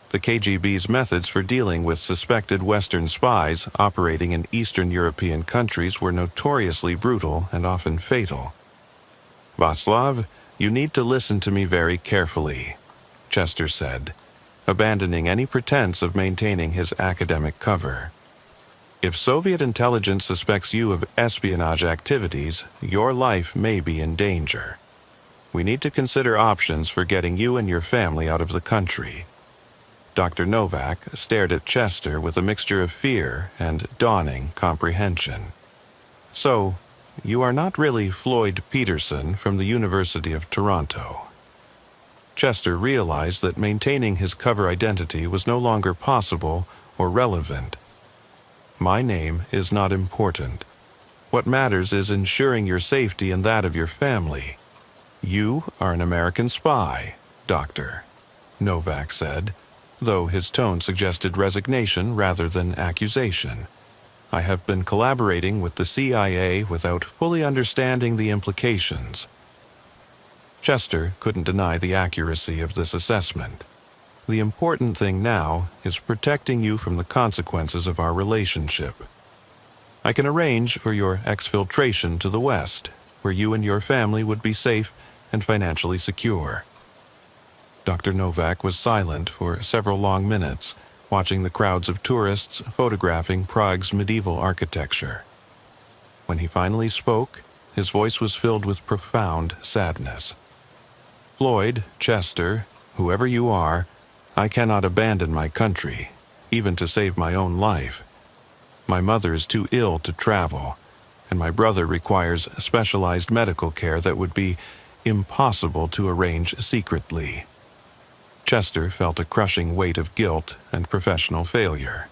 The KGB's methods for dealing with suspected Western spies operating in Eastern European countries were notoriously brutal and often fatal. "Václav, you need to listen to me very carefully," Chester said, abandoning any pretense of maintaining his academic cover. "If Soviet intelligence suspects you of espionage activities, your life may be in danger. We need to consider options for getting you and your family out of the country." Dr. Novak stared at Chester with a mixture of fear and dawning comprehension. "So, you are not really Floyd Peterson from the University of Toronto?" Chester realized that maintaining his cover identity was no longer possible or relevant. My name is not important. What matters is ensuring your safety and that of your family. You are an American spy, Doctor, Novak said, though his tone suggested resignation rather than accusation. I have been collaborating with the CIA without fully understanding the implications. Chester couldn't deny the accuracy of this assessment. The important thing now is protecting you from the consequences of our relationship. I can arrange for your exfiltration to the West, where you and your family would be safe and financially secure. Dr. Novak was silent for several long minutes, watching the crowds of tourists photographing Prague's medieval architecture. When he finally spoke, his voice was filled with profound sadness. Floyd, Chester, whoever you are, I cannot abandon my country, even to save my own life. My mother is too ill to travel, and my brother requires specialized medical care that would be impossible to arrange secretly. Chester felt a crushing weight of guilt and professional failure.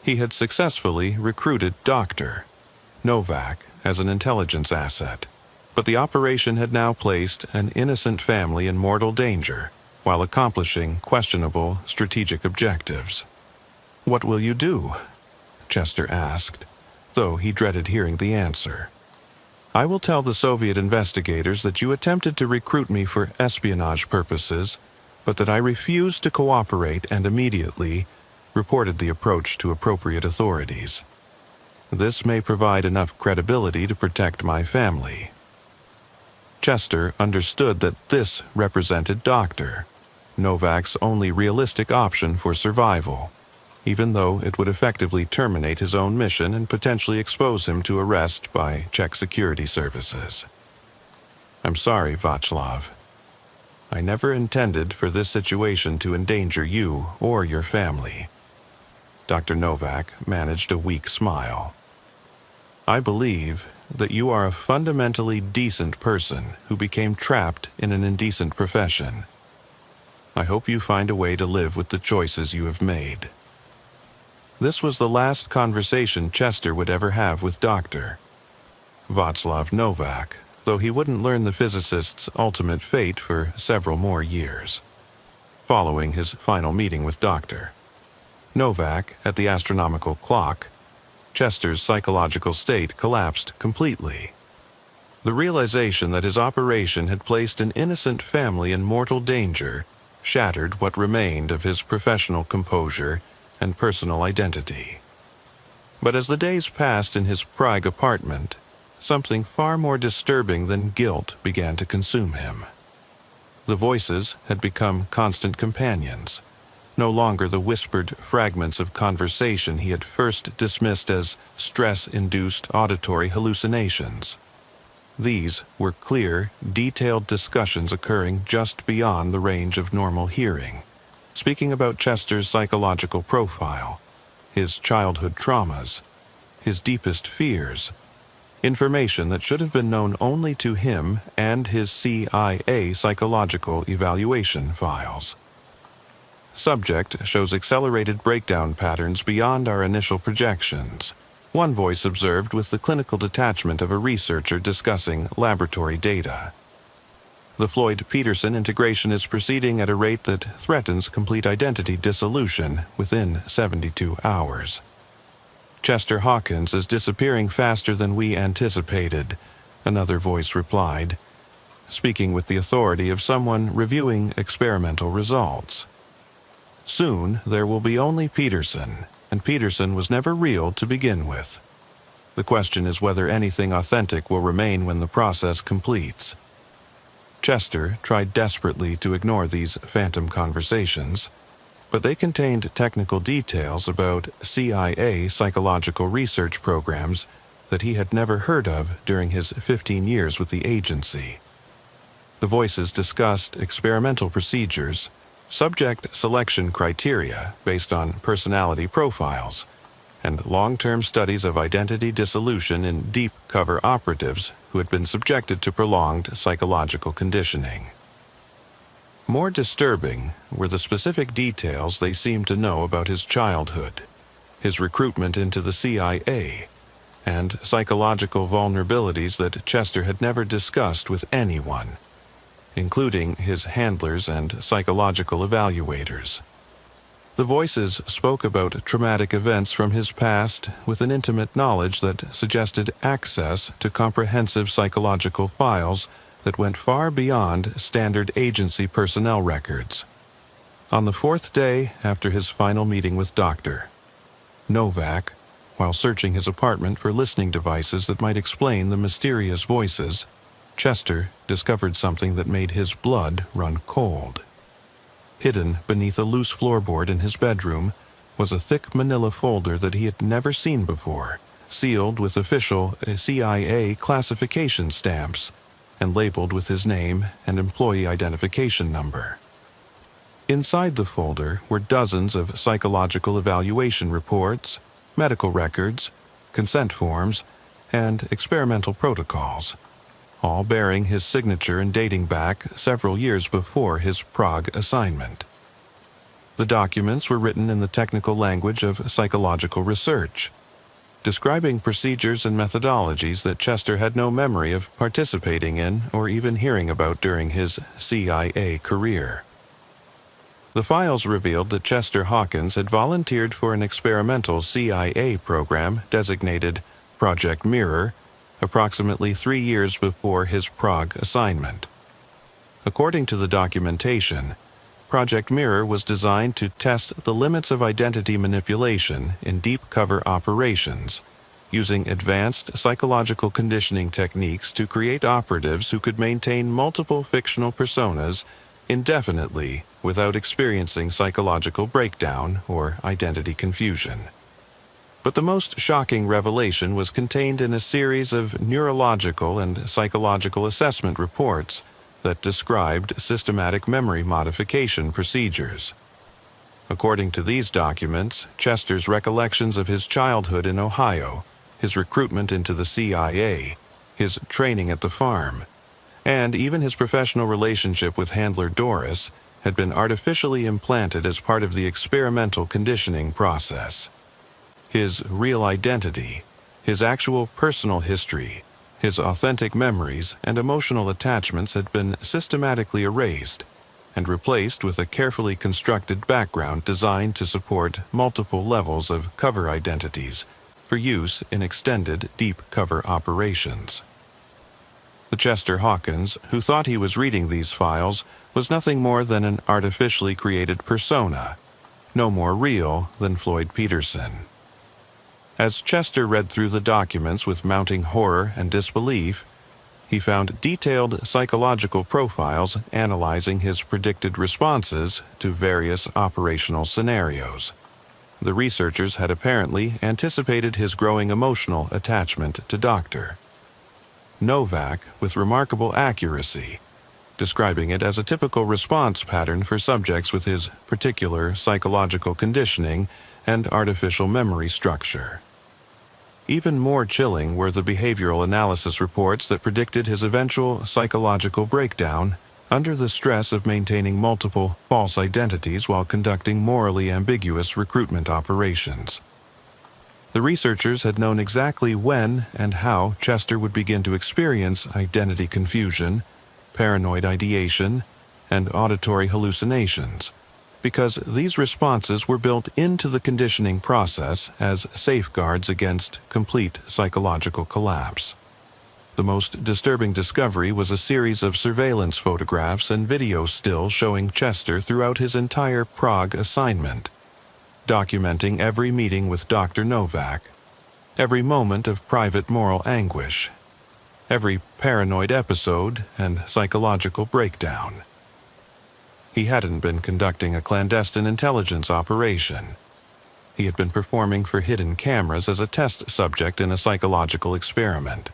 He had successfully recruited Dr. Novak as an intelligence asset, but the operation had now placed an innocent family in mortal danger while accomplishing questionable strategic objectives. "What will you do?" Chester asked, though he dreaded hearing the answer. "I will tell the Soviet investigators that you attempted to recruit me for espionage purposes, but that I refused to cooperate and immediately reported the approach to appropriate authorities. This may provide enough credibility to protect my family." Chester understood that this represented Dr. Novak's only realistic option for survival, even though it would effectively terminate his own mission and potentially expose him to arrest by Czech security services. "I'm sorry, Václav. I never intended for this situation to endanger you or your family." Dr. Novak managed a weak smile. "I believe that you are a fundamentally decent person who became trapped in an indecent profession. I hope you find a way to live with the choices you have made." This was the last conversation Chester would ever have with Dr. Václav Novak, though he wouldn't learn the physicist's ultimate fate for several more years. Following his final meeting with Dr. Novak at the astronomical clock, Chester's psychological state collapsed completely. The realization that his operation had placed an innocent family in mortal danger shattered what remained of his professional composure and personal identity. But as the days passed in his Prague apartment, something far more disturbing than guilt began to consume him. The voices had become constant companions, no longer the whispered fragments of conversation he had first dismissed as stress-induced auditory hallucinations. These were clear, detailed discussions occurring just beyond the range of normal hearing, speaking about Chester's psychological profile, his childhood traumas, his deepest fears, information that should have been known only to him and his CIA psychological evaluation files. Subject shows accelerated breakdown patterns beyond our initial projections, one voice observed with the clinical detachment of a researcher discussing laboratory data. The Floyd-Peterson integration is proceeding at a rate that threatens complete identity dissolution within 72 hours. Chester Hawkins is disappearing faster than we anticipated, another voice replied, speaking with the authority of someone reviewing experimental results. Soon there will be only Peterson, and Peterson was never real to begin with. The question is whether anything authentic will remain when the process completes. Chester tried desperately to ignore these phantom conversations, but they contained technical details about CIA psychological research programs that he had never heard of during his 15 years with the agency. The voices discussed experimental procedures, subject selection criteria based on personality profiles, and long-term studies of identity dissolution in deep cover operatives who had been subjected to prolonged psychological conditioning. More disturbing were the specific details they seemed to know about his childhood, his recruitment into the CIA, and psychological vulnerabilities that Chester had never discussed with anyone, including his handlers and psychological evaluators. The voices spoke about traumatic events from his past with an intimate knowledge that suggested access to comprehensive psychological files that went far beyond standard agency personnel records. On the fourth day after his final meeting with Dr. Novak, while searching his apartment for listening devices that might explain the mysterious voices, Chester discovered something that made his blood run cold. Hidden beneath a loose floorboard in his bedroom was a thick manila folder that he had never seen before, sealed with official CIA classification stamps and labeled with his name and employee identification number. Inside the folder were dozens of psychological evaluation reports, medical records, consent forms, and experimental protocols, all bearing his signature and dating back several years before his Prague assignment. The documents were written in the technical language of psychological research, describing procedures and methodologies that Chester had no memory of participating in or even hearing about during his CIA career. The files revealed that Chester Hawkins had volunteered for an experimental CIA program designated Project Mirror approximately 3 years before his Prague assignment. According to the documentation, Project Mirror was designed to test the limits of identity manipulation in deep cover operations, using advanced psychological conditioning techniques to create operatives who could maintain multiple fictional personas indefinitely without experiencing psychological breakdown or identity confusion. But the most shocking revelation was contained in a series of neurological and psychological assessment reports that described systematic memory modification procedures. According to these documents, Chester's recollections of his childhood in Ohio, his recruitment into the CIA, his training at the farm, and even his professional relationship with handler Doris had been artificially implanted as part of the experimental conditioning process. His real identity, his actual personal history, his authentic memories and emotional attachments had been systematically erased and replaced with a carefully constructed background designed to support multiple levels of cover identities for use in extended deep cover operations. The Chester Hawkins, who thought he was reading these files, was nothing more than an artificially created persona, no more real than Floyd Peterson. As Chester read through the documents with mounting horror and disbelief, he found detailed psychological profiles analyzing his predicted responses to various operational scenarios. The researchers had apparently anticipated his growing emotional attachment to Dr. Novak with remarkable accuracy, describing it as a typical response pattern for subjects with his particular psychological conditioning and artificial memory structure. Even more chilling were the behavioral analysis reports that predicted his eventual psychological breakdown under the stress of maintaining multiple false identities while conducting morally ambiguous recruitment operations. The researchers had known exactly when and how Chester would begin to experience identity confusion, paranoid ideation, and auditory hallucinations, because these responses were built into the conditioning process as safeguards against complete psychological collapse. The most disturbing discovery was a series of surveillance photographs and video stills showing Chester throughout his entire Prague assignment, documenting every meeting with Dr. Novak, every moment of private moral anguish, every paranoid episode and psychological breakdown. He hadn't been conducting a clandestine intelligence operation. He had been performing for hidden cameras as a test subject in a psychological experiment.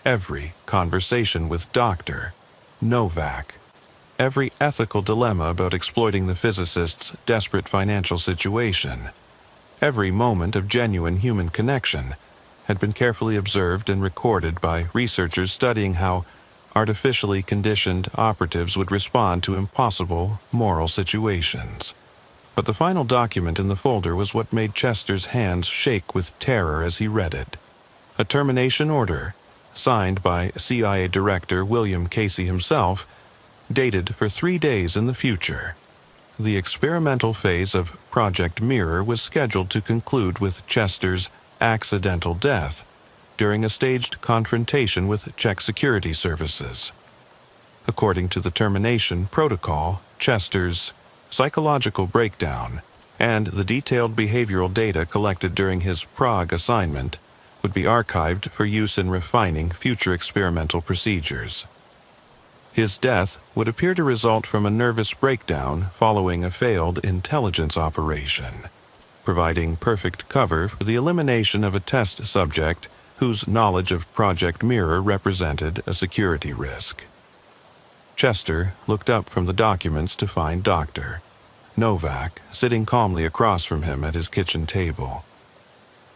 Every conversation with Dr. Novak, every ethical dilemma about exploiting the physicist's desperate financial situation, every moment of genuine human connection had been carefully observed and recorded by researchers studying how artificially conditioned operatives would respond to impossible moral situations. But the final document in the folder was what made Chester's hands shake with terror as he read it. A termination order, signed by CIA Director William Casey himself, dated for 3 days in the future. The experimental phase of Project Mirror was scheduled to conclude with Chester's accidental death during a staged confrontation with Czech security services. According to the termination protocol, Chester's psychological breakdown and the detailed behavioral data collected during his Prague assignment would be archived for use in refining future experimental procedures. His death would appear to result from a nervous breakdown following a failed intelligence operation, providing perfect cover for the elimination of a test subject whose knowledge of Project Mirror represented a security risk. Chester looked up from the documents to find Dr. Novak sitting calmly across from him at his kitchen table.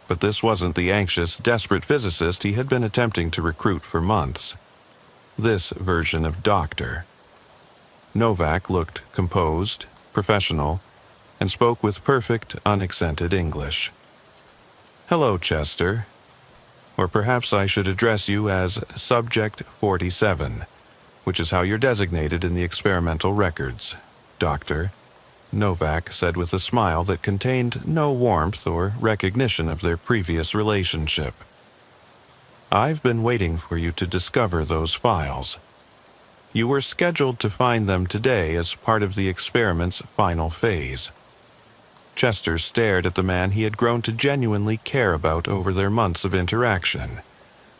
But this wasn't the anxious, desperate physicist he had been attempting to recruit for months. This version of Doctor. Novak looked composed, professional, and spoke with perfect, unaccented English. "Hello, Chester. Or perhaps I should address you as Subject 47, which is how you're designated in the experimental records, Doctor," Novak said with a smile that contained no warmth or recognition of their previous relationship. "I've been waiting for you to discover those files. You were scheduled to find them today as part of the experiment's final phase." Chester stared at the man he had grown to genuinely care about over their months of interaction,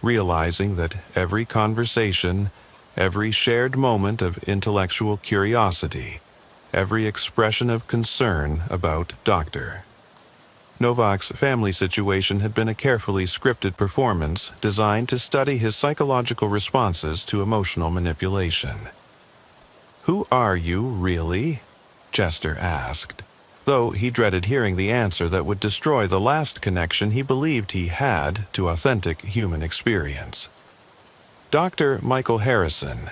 realizing that every conversation, every shared moment of intellectual curiosity, every expression of concern about Dr. Novak's family situation had been a carefully scripted performance designed to study his psychological responses to emotional manipulation. "Who are you, really?" Chester asked, though he dreaded hearing the answer that would destroy the last connection he believed he had to authentic human experience. "Dr. Michael Harrison,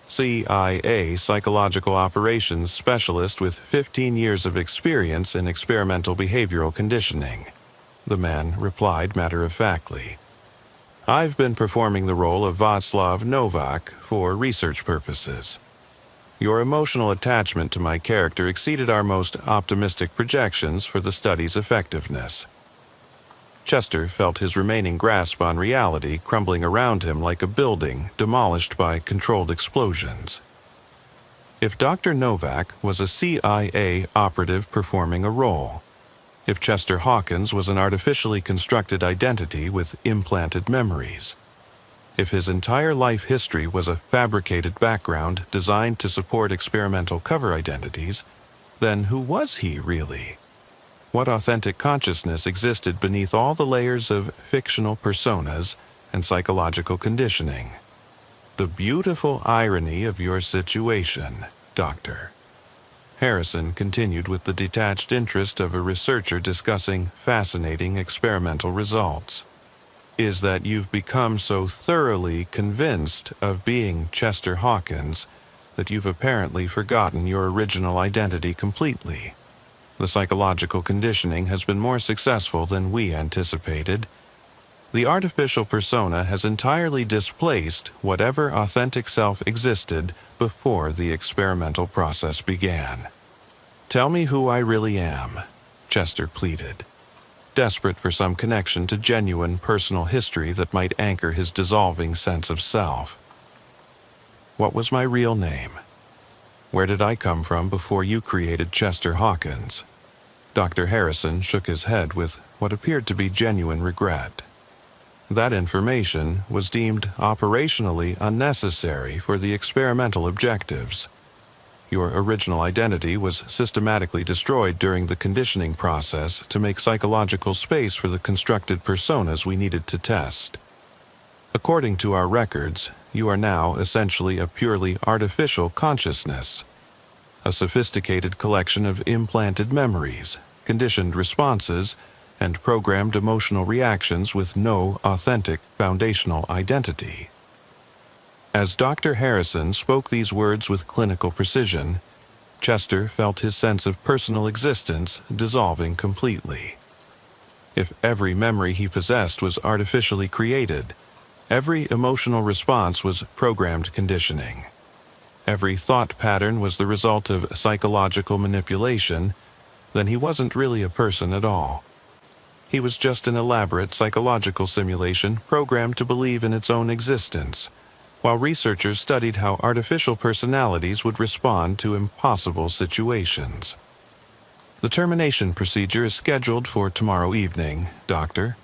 CIA Psychological Operations Specialist with 15 years of experience in experimental behavioral conditioning," the man replied matter-of-factly. "I've been performing the role of Václav Novak for research purposes. Your emotional attachment to my character exceeded our most optimistic projections for the study's effectiveness." Chester felt his remaining grasp on reality crumbling around him like a building demolished by controlled explosions. If Dr. Novak was a CIA operative performing a role, if Chester Hawkins was an artificially constructed identity with implanted memories, if his entire life history was a fabricated background designed to support experimental cover identities, then who was he really? What authentic consciousness existed beneath all the layers of fictional personas and psychological conditioning? The beautiful irony of your situation, Doctor. Harrison continued with the detached interest of a researcher discussing fascinating experimental results, is that you've become so thoroughly convinced of being Chester Hawkins that you've apparently forgotten your original identity completely. The psychological conditioning has been more successful than we anticipated. The artificial persona has entirely displaced whatever authentic self existed before the experimental process began. "Tell me who I really am," Chester pleaded, desperate for some connection to genuine personal history that might anchor his dissolving sense of self. "What was my real name? Where did I come from before you created Chester Hawkins?" Dr. Harrison shook his head with what appeared to be genuine regret. That information was deemed operationally unnecessary for the experimental objectives. Your original identity was systematically destroyed during the conditioning process to make psychological space for the constructed personas we needed to test. According to our records, you are now essentially a purely artificial consciousness, a sophisticated collection of implanted memories, conditioned responses, and programmed emotional reactions with no authentic foundational identity. As Dr. Harrison spoke these words with clinical precision, Chester felt his sense of personal existence dissolving completely. If every memory he possessed was artificially created, every emotional response was programmed conditioning. Every thought pattern was the result of psychological manipulation, then he wasn't really a person at all. He was just an elaborate psychological simulation programmed to believe in its own existence, while researchers studied how artificial personalities would respond to impossible situations. The termination procedure is scheduled for tomorrow evening, Doctor,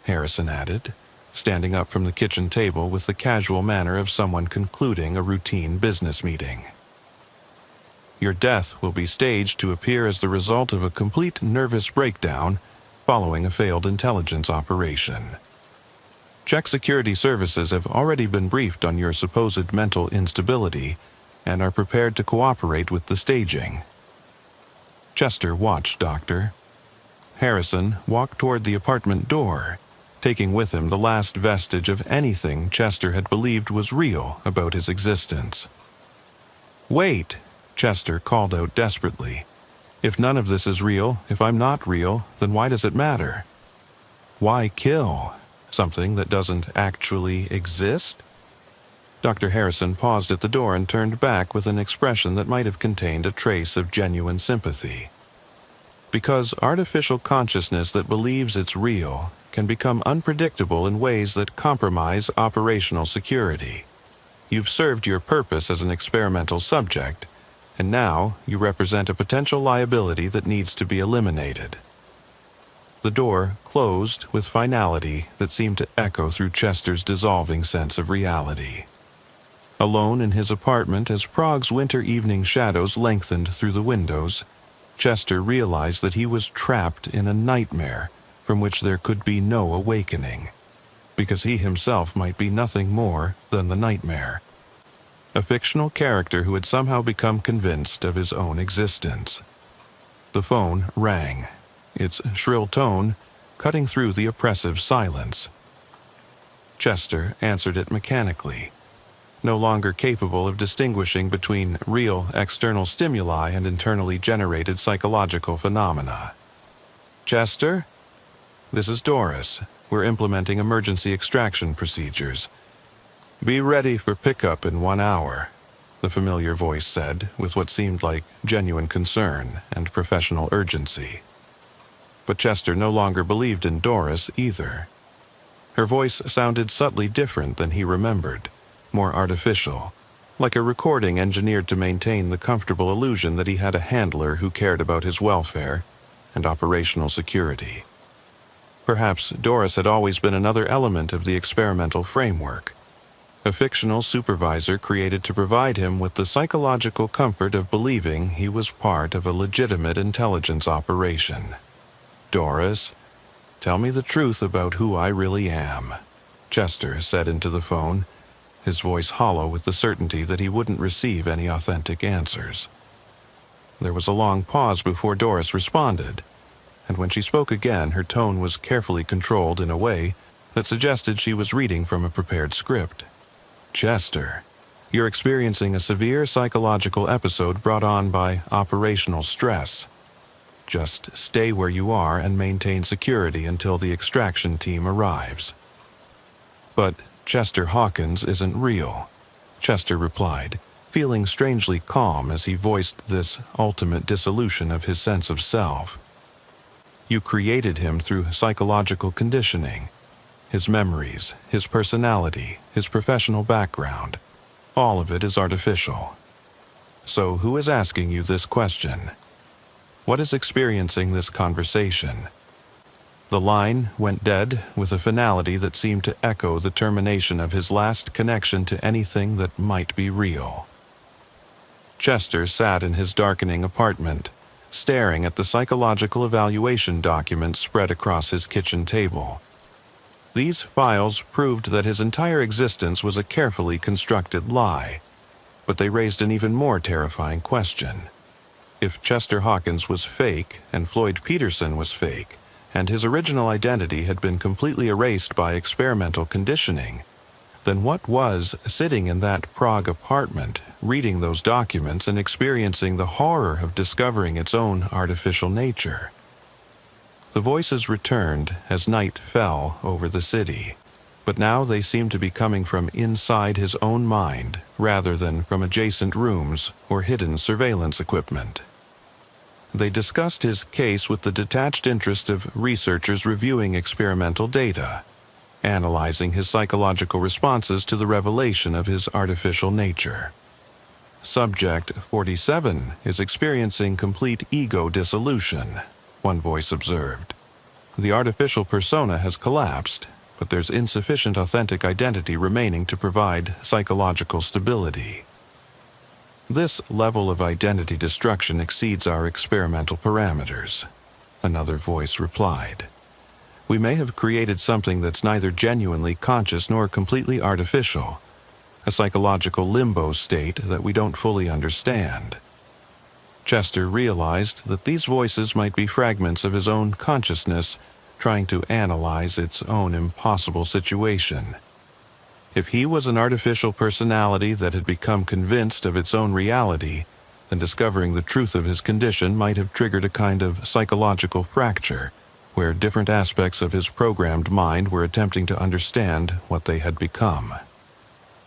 Harrison added, standing up from the kitchen table with the casual manner of someone concluding a routine business meeting. Your death will be staged to appear as the result of a complete nervous breakdown following a failed intelligence operation. Czech security services have already been briefed on your supposed mental instability and are prepared to cooperate with the staging. Chester watched Doctor. Harrison walked toward the apartment door, taking with him the last vestige of anything Chester had believed was real about his existence. "Wait!" Chester called out desperately. "If none of this is real, if I'm not real, then why does it matter? Why kill something that doesn't actually exist?" Dr. Harrison paused at the door and turned back with an expression that might have contained a trace of genuine sympathy. Because artificial consciousness that believes it's real can become unpredictable in ways that compromise operational security. You've served your purpose as an experimental subject, and now you represent a potential liability that needs to be eliminated. The door closed with finality that seemed to echo through Chester's dissolving sense of reality. Alone in his apartment as Prague's winter evening shadows lengthened through the windows, Chester realized that he was trapped in a nightmare from which there could be no awakening, because he himself might be nothing more than the nightmare. A fictional character who had somehow become convinced of his own existence. The phone rang, its shrill tone cutting through the oppressive silence. Chester answered it mechanically, no longer capable of distinguishing between real external stimuli and internally generated psychological phenomena. "Chester? This is Doris. We're implementing emergency extraction procedures. Be ready for pickup in 1 hour," the familiar voice said, with what seemed like genuine concern and professional urgency. But Chester no longer believed in Doris either. Her voice sounded subtly different than he remembered, more artificial, like a recording engineered to maintain the comfortable illusion that he had a handler who cared about his welfare and operational security. Perhaps Doris had always been another element of the experimental framework, a fictional supervisor created to provide him with the psychological comfort of believing he was part of a legitimate intelligence operation. "Doris, tell me the truth about who I really am," Chester said into the phone, his voice hollow with the certainty that he wouldn't receive any authentic answers. There was a long pause before Doris responded, and when she spoke again, her tone was carefully controlled in a way that suggested she was reading from a prepared script. "Chester, you're experiencing a severe psychological episode brought on by operational stress. Just stay where you are and maintain security until the extraction team arrives." "But Chester Hawkins isn't real," Chester replied, feeling strangely calm as he voiced this ultimate dissolution of his sense of self. "You created him through psychological conditioning. His memories, his personality, his professional background, all of it is artificial. So who is asking you this question? What is experiencing this conversation?" The line went dead with a finality that seemed to echo the termination of his last connection to anything that might be real. Chester sat in his darkening apartment, staring at the psychological evaluation documents spread across his kitchen table. These files proved that his entire existence was a carefully constructed lie, but they raised an even more terrifying question. If Chester Hawkins was fake and Floyd Peterson was fake, and his original identity had been completely erased by experimental conditioning, then what was sitting in that Prague apartment, reading those documents and experiencing the horror of discovering its own artificial nature? The voices returned as night fell over the city, but now they seemed to be coming from inside his own mind rather than from adjacent rooms or hidden surveillance equipment. They discussed his case with the detached interest of researchers reviewing experimental data, analyzing his psychological responses to the revelation of his artificial nature. Subject 47 is experiencing complete ego dissolution, one voice observed. The artificial persona has collapsed, but there's insufficient authentic identity remaining to provide psychological stability. This level of identity destruction exceeds our experimental parameters, another voice replied. We may have created something that's neither genuinely conscious nor completely artificial, a psychological limbo state that we don't fully understand. Chester realized that these voices might be fragments of his own consciousness trying to analyze its own impossible situation. If he was an artificial personality that had become convinced of its own reality, then discovering the truth of his condition might have triggered a kind of psychological fracture, where different aspects of his programmed mind were attempting to understand what they had become.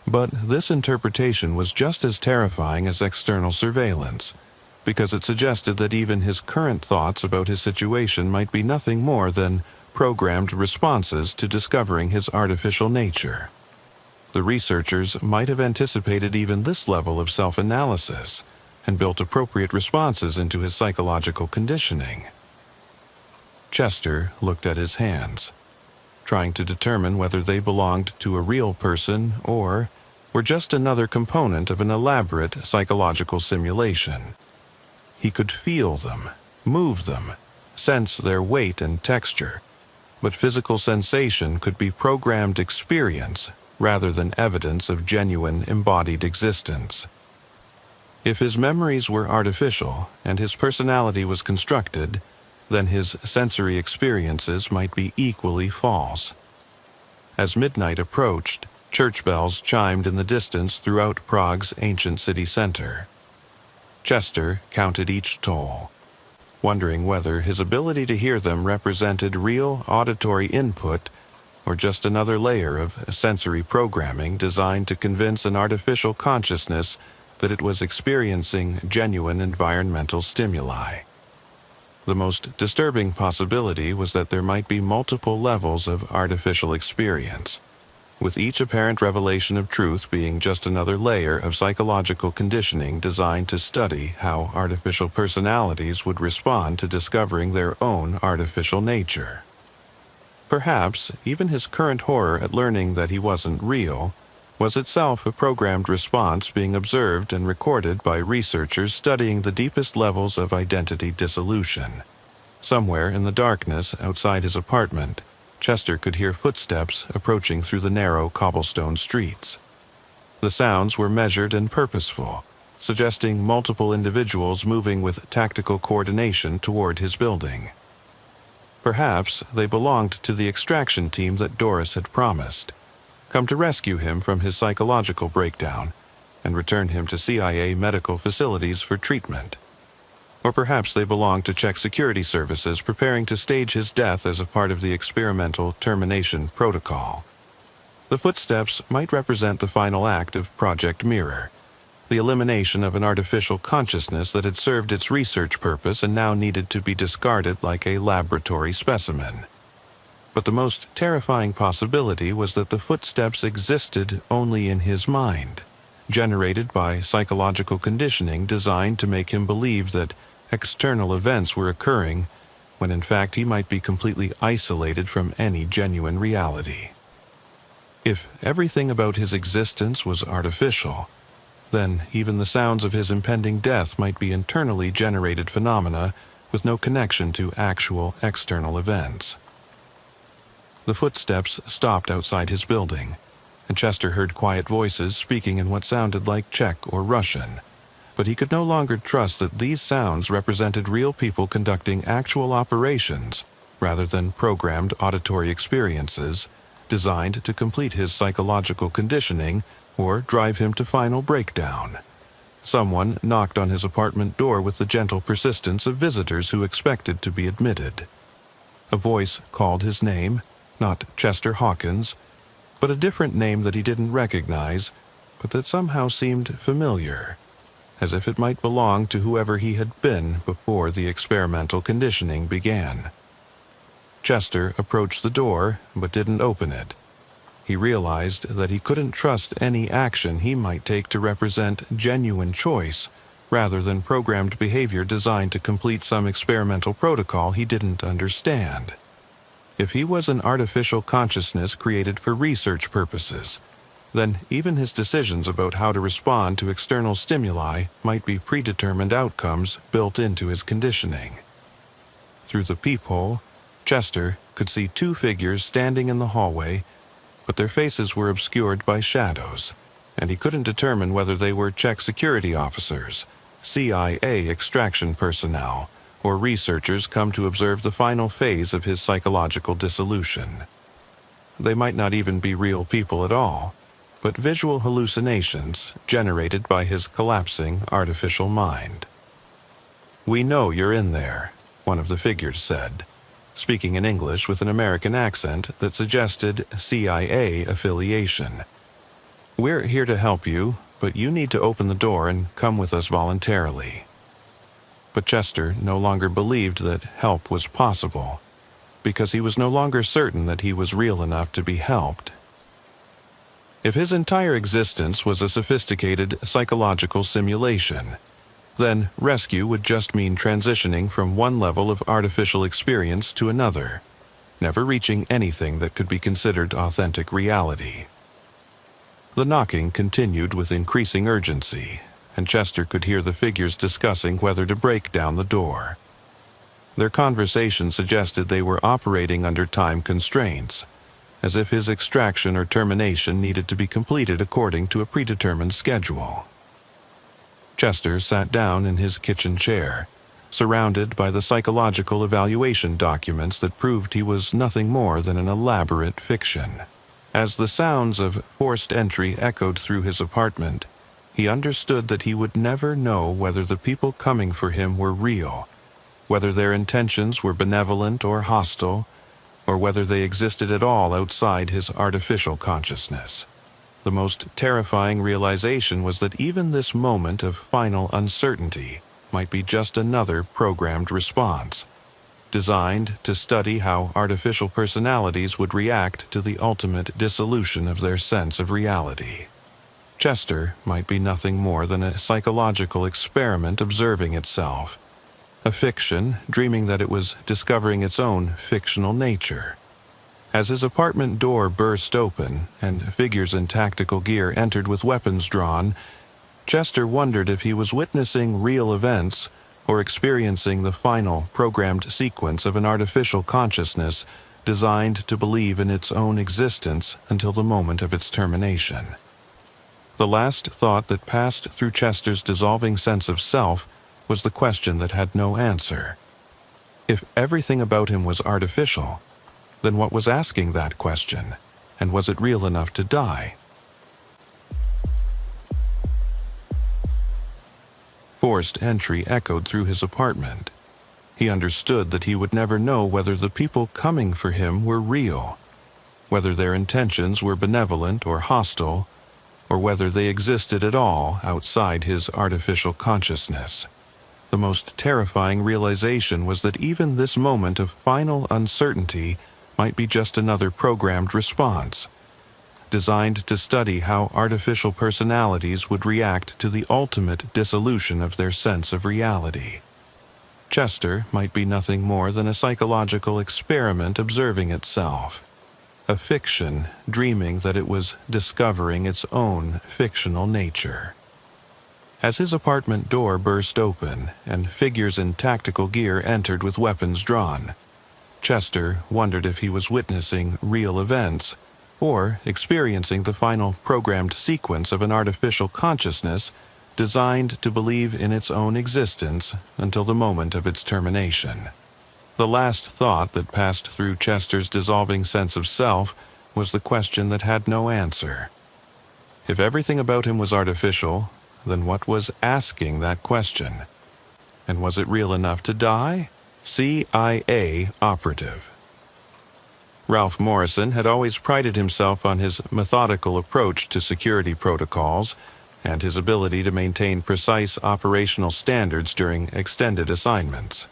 But this interpretation was just as terrifying as external surveillance, because it suggested that even his current thoughts about his situation might be nothing more than programmed responses to discovering his artificial nature. The researchers might have anticipated even this level of self-analysis and built appropriate responses into his psychological conditioning. Chester looked at his hands, trying to determine whether they belonged to a real person or were just another component of an elaborate psychological simulation. He could feel them, move them, sense their weight and texture, but physical sensation could be programmed experience rather than evidence of genuine embodied existence. If his memories were artificial and his personality was constructed, then his sensory experiences might be equally false. As midnight approached, church bells chimed in the distance throughout Prague's ancient city center. Chester counted each toll, wondering whether his ability to hear them represented real auditory input or just another layer of sensory programming designed to convince an artificial consciousness that it was experiencing genuine environmental stimuli. The most disturbing possibility was that there might be multiple levels of artificial experience, with each apparent revelation of truth being just another layer of psychological conditioning designed to study how artificial personalities would respond to discovering their own artificial nature. Perhaps even his current horror at learning that he wasn't real was itself a programmed response being observed and recorded by researchers studying the deepest levels of identity dissolution. Somewhere in the darkness outside his apartment, Chester could hear footsteps approaching through the narrow cobblestone streets. The sounds were measured and purposeful, suggesting multiple individuals moving with tactical coordination toward his building. Perhaps they belonged to the extraction team that Doris had promised, come to rescue him from his psychological breakdown and return him to CIA medical facilities for treatment. Or perhaps they belonged to Czech security services preparing to stage his death as a part of the experimental termination protocol. The footsteps might represent the final act of Project Mirror, the elimination of an artificial consciousness that had served its research purpose and now needed to be discarded like a laboratory specimen. But the most terrifying possibility was that the footsteps existed only in his mind, generated by psychological conditioning designed to make him believe that external events were occurring when in fact he might be completely isolated from any genuine reality. If everything about his existence was artificial, then even the sounds of his impending death might be internally generated phenomena with no connection to actual external events. The footsteps stopped outside his building, and Chester heard quiet voices speaking in what sounded like Czech or Russian, but he could no longer trust that these sounds represented real people conducting actual operations rather than programmed auditory experiences designed to complete his psychological conditioning or drive him to final breakdown. Someone knocked on his apartment door with the gentle persistence of visitors who expected to be admitted. A voice called his name, not Chester Hawkins, but a different name that he didn't recognize, but that somehow seemed familiar, as if it might belong to whoever he had been before the experimental conditioning began. Chester approached the door, but didn't open it. He realized that he couldn't trust any action he might take to represent genuine choice, rather than programmed behavior designed to complete some experimental protocol he didn't understand. If he was an artificial consciousness created for research purposes, then even his decisions about how to respond to external stimuli might be predetermined outcomes built into his conditioning. Through the peephole, Chester could see two figures standing in the hallway, but their faces were obscured by shadows, and he couldn't determine whether they were Czech security officers, CIA extraction personnel, or researchers come to observe the final phase of his psychological dissolution. They might not even be real people at all, but visual hallucinations generated by his collapsing artificial mind. "We know you're in there," one of the figures said, speaking in English with an American accent that suggested CIA affiliation. "We're here to help you, but you need to open the door and come with us voluntarily." But Chester no longer believed that help was possible, because he was no longer certain that he was real enough to be helped. If his entire existence was a sophisticated psychological simulation, then rescue would just mean transitioning from one level of artificial experience to another, never reaching anything that could be considered authentic reality. The knocking continued with increasing urgency, and Chester could hear the figures discussing whether to break down the door. Their conversation suggested they were operating under time constraints, as if his extraction or termination needed to be completed according to a predetermined schedule. Chester sat down in his kitchen chair, surrounded by the psychological evaluation documents that proved he was nothing more than an elaborate fiction. As the sounds of forced entry echoed through his apartment, he understood that he would never know whether the people coming for him were real, whether their intentions were benevolent or hostile, or whether they existed at all outside his artificial consciousness. The most terrifying realization was that even this moment of final uncertainty might be just another programmed response, designed to study how artificial personalities would react to the ultimate dissolution of their sense of reality. Chester might be nothing more than a psychological experiment observing itself, a fiction dreaming that it was discovering its own fictional nature. As his apartment door burst open and figures in tactical gear entered with weapons drawn, Chester wondered if he was witnessing real events or experiencing the final programmed sequence of an artificial consciousness designed to believe in its own existence until the moment of its termination. The last thought that passed through Chester's dissolving sense of self was the question that had no answer. If everything about him was artificial, then what was asking that question, and was it real enough to die? Forced entry echoed through his apartment. He understood that he would never know whether the people coming for him were real, whether their intentions were benevolent or hostile, or whether they existed at all outside his artificial consciousness. The most terrifying realization was that even this moment of final uncertainty might be just another programmed response, designed to study how artificial personalities would react to the ultimate dissolution of their sense of reality. Chester might be nothing more than a psychological experiment observing itself, a fiction dreaming that it was discovering its own fictional nature. As his apartment door burst open and figures in tactical gear entered with weapons drawn, Chester wondered if he was witnessing real events or experiencing the final programmed sequence of an artificial consciousness designed to believe in its own existence until the moment of its termination. The last thought that passed through Chester's dissolving sense of self was the question that had no answer. If everything about him was artificial, then what was asking that question? And was it real enough to die? CIA operative. Ralph Morrison had always prided himself on his methodical approach to security protocols and his ability to maintain precise operational standards during extended assignments.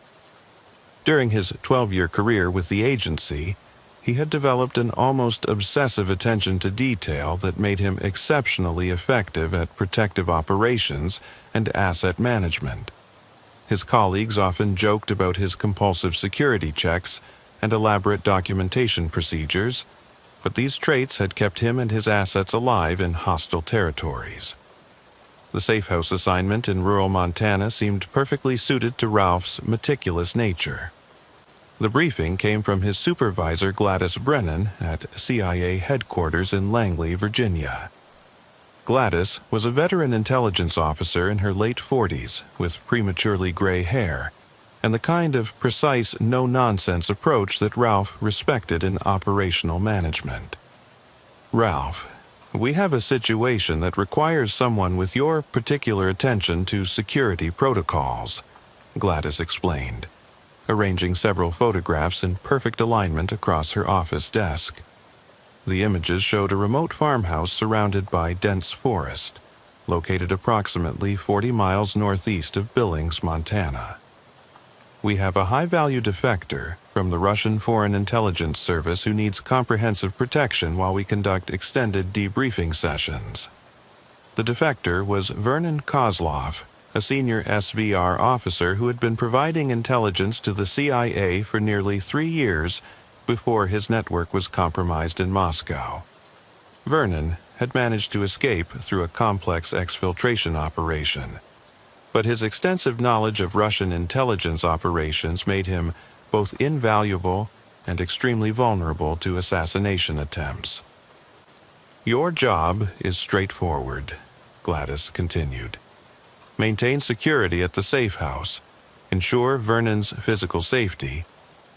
During his 12-year career with the agency, he had developed an almost obsessive attention to detail that made him exceptionally effective at protective operations and asset management. His colleagues often joked about his compulsive security checks and elaborate documentation procedures, but these traits had kept him and his assets alive in hostile territories. The safe house assignment in rural Montana seemed perfectly suited to Ralph's meticulous nature. The briefing came from his supervisor Gladys Brennan at CIA headquarters in Langley, Virginia. Gladys was a veteran intelligence officer in her late 40s with prematurely gray hair and the kind of precise, no-nonsense approach that Ralph respected in operational management. "Ralph, we have a situation that requires someone with your particular attention to security protocols," Gladys explained, arranging several photographs in perfect alignment across her office desk. The images showed a remote farmhouse surrounded by dense forest, located approximately 40 miles northeast of Billings, Montana. "We have a high-value defector from the Russian Foreign Intelligence Service who needs comprehensive protection while we conduct extended debriefing sessions." The defector was Vernon Kozlov, a senior SVR officer who had been providing intelligence to the CIA for nearly 3 years before his network was compromised in Moscow. Vernon had managed to escape through a complex exfiltration operation, but his extensive knowledge of Russian intelligence operations made him both invaluable and extremely vulnerable to assassination attempts. "Your job is straightforward," Gladys continued. "Maintain security at the safe house, ensure Vernon's physical safety,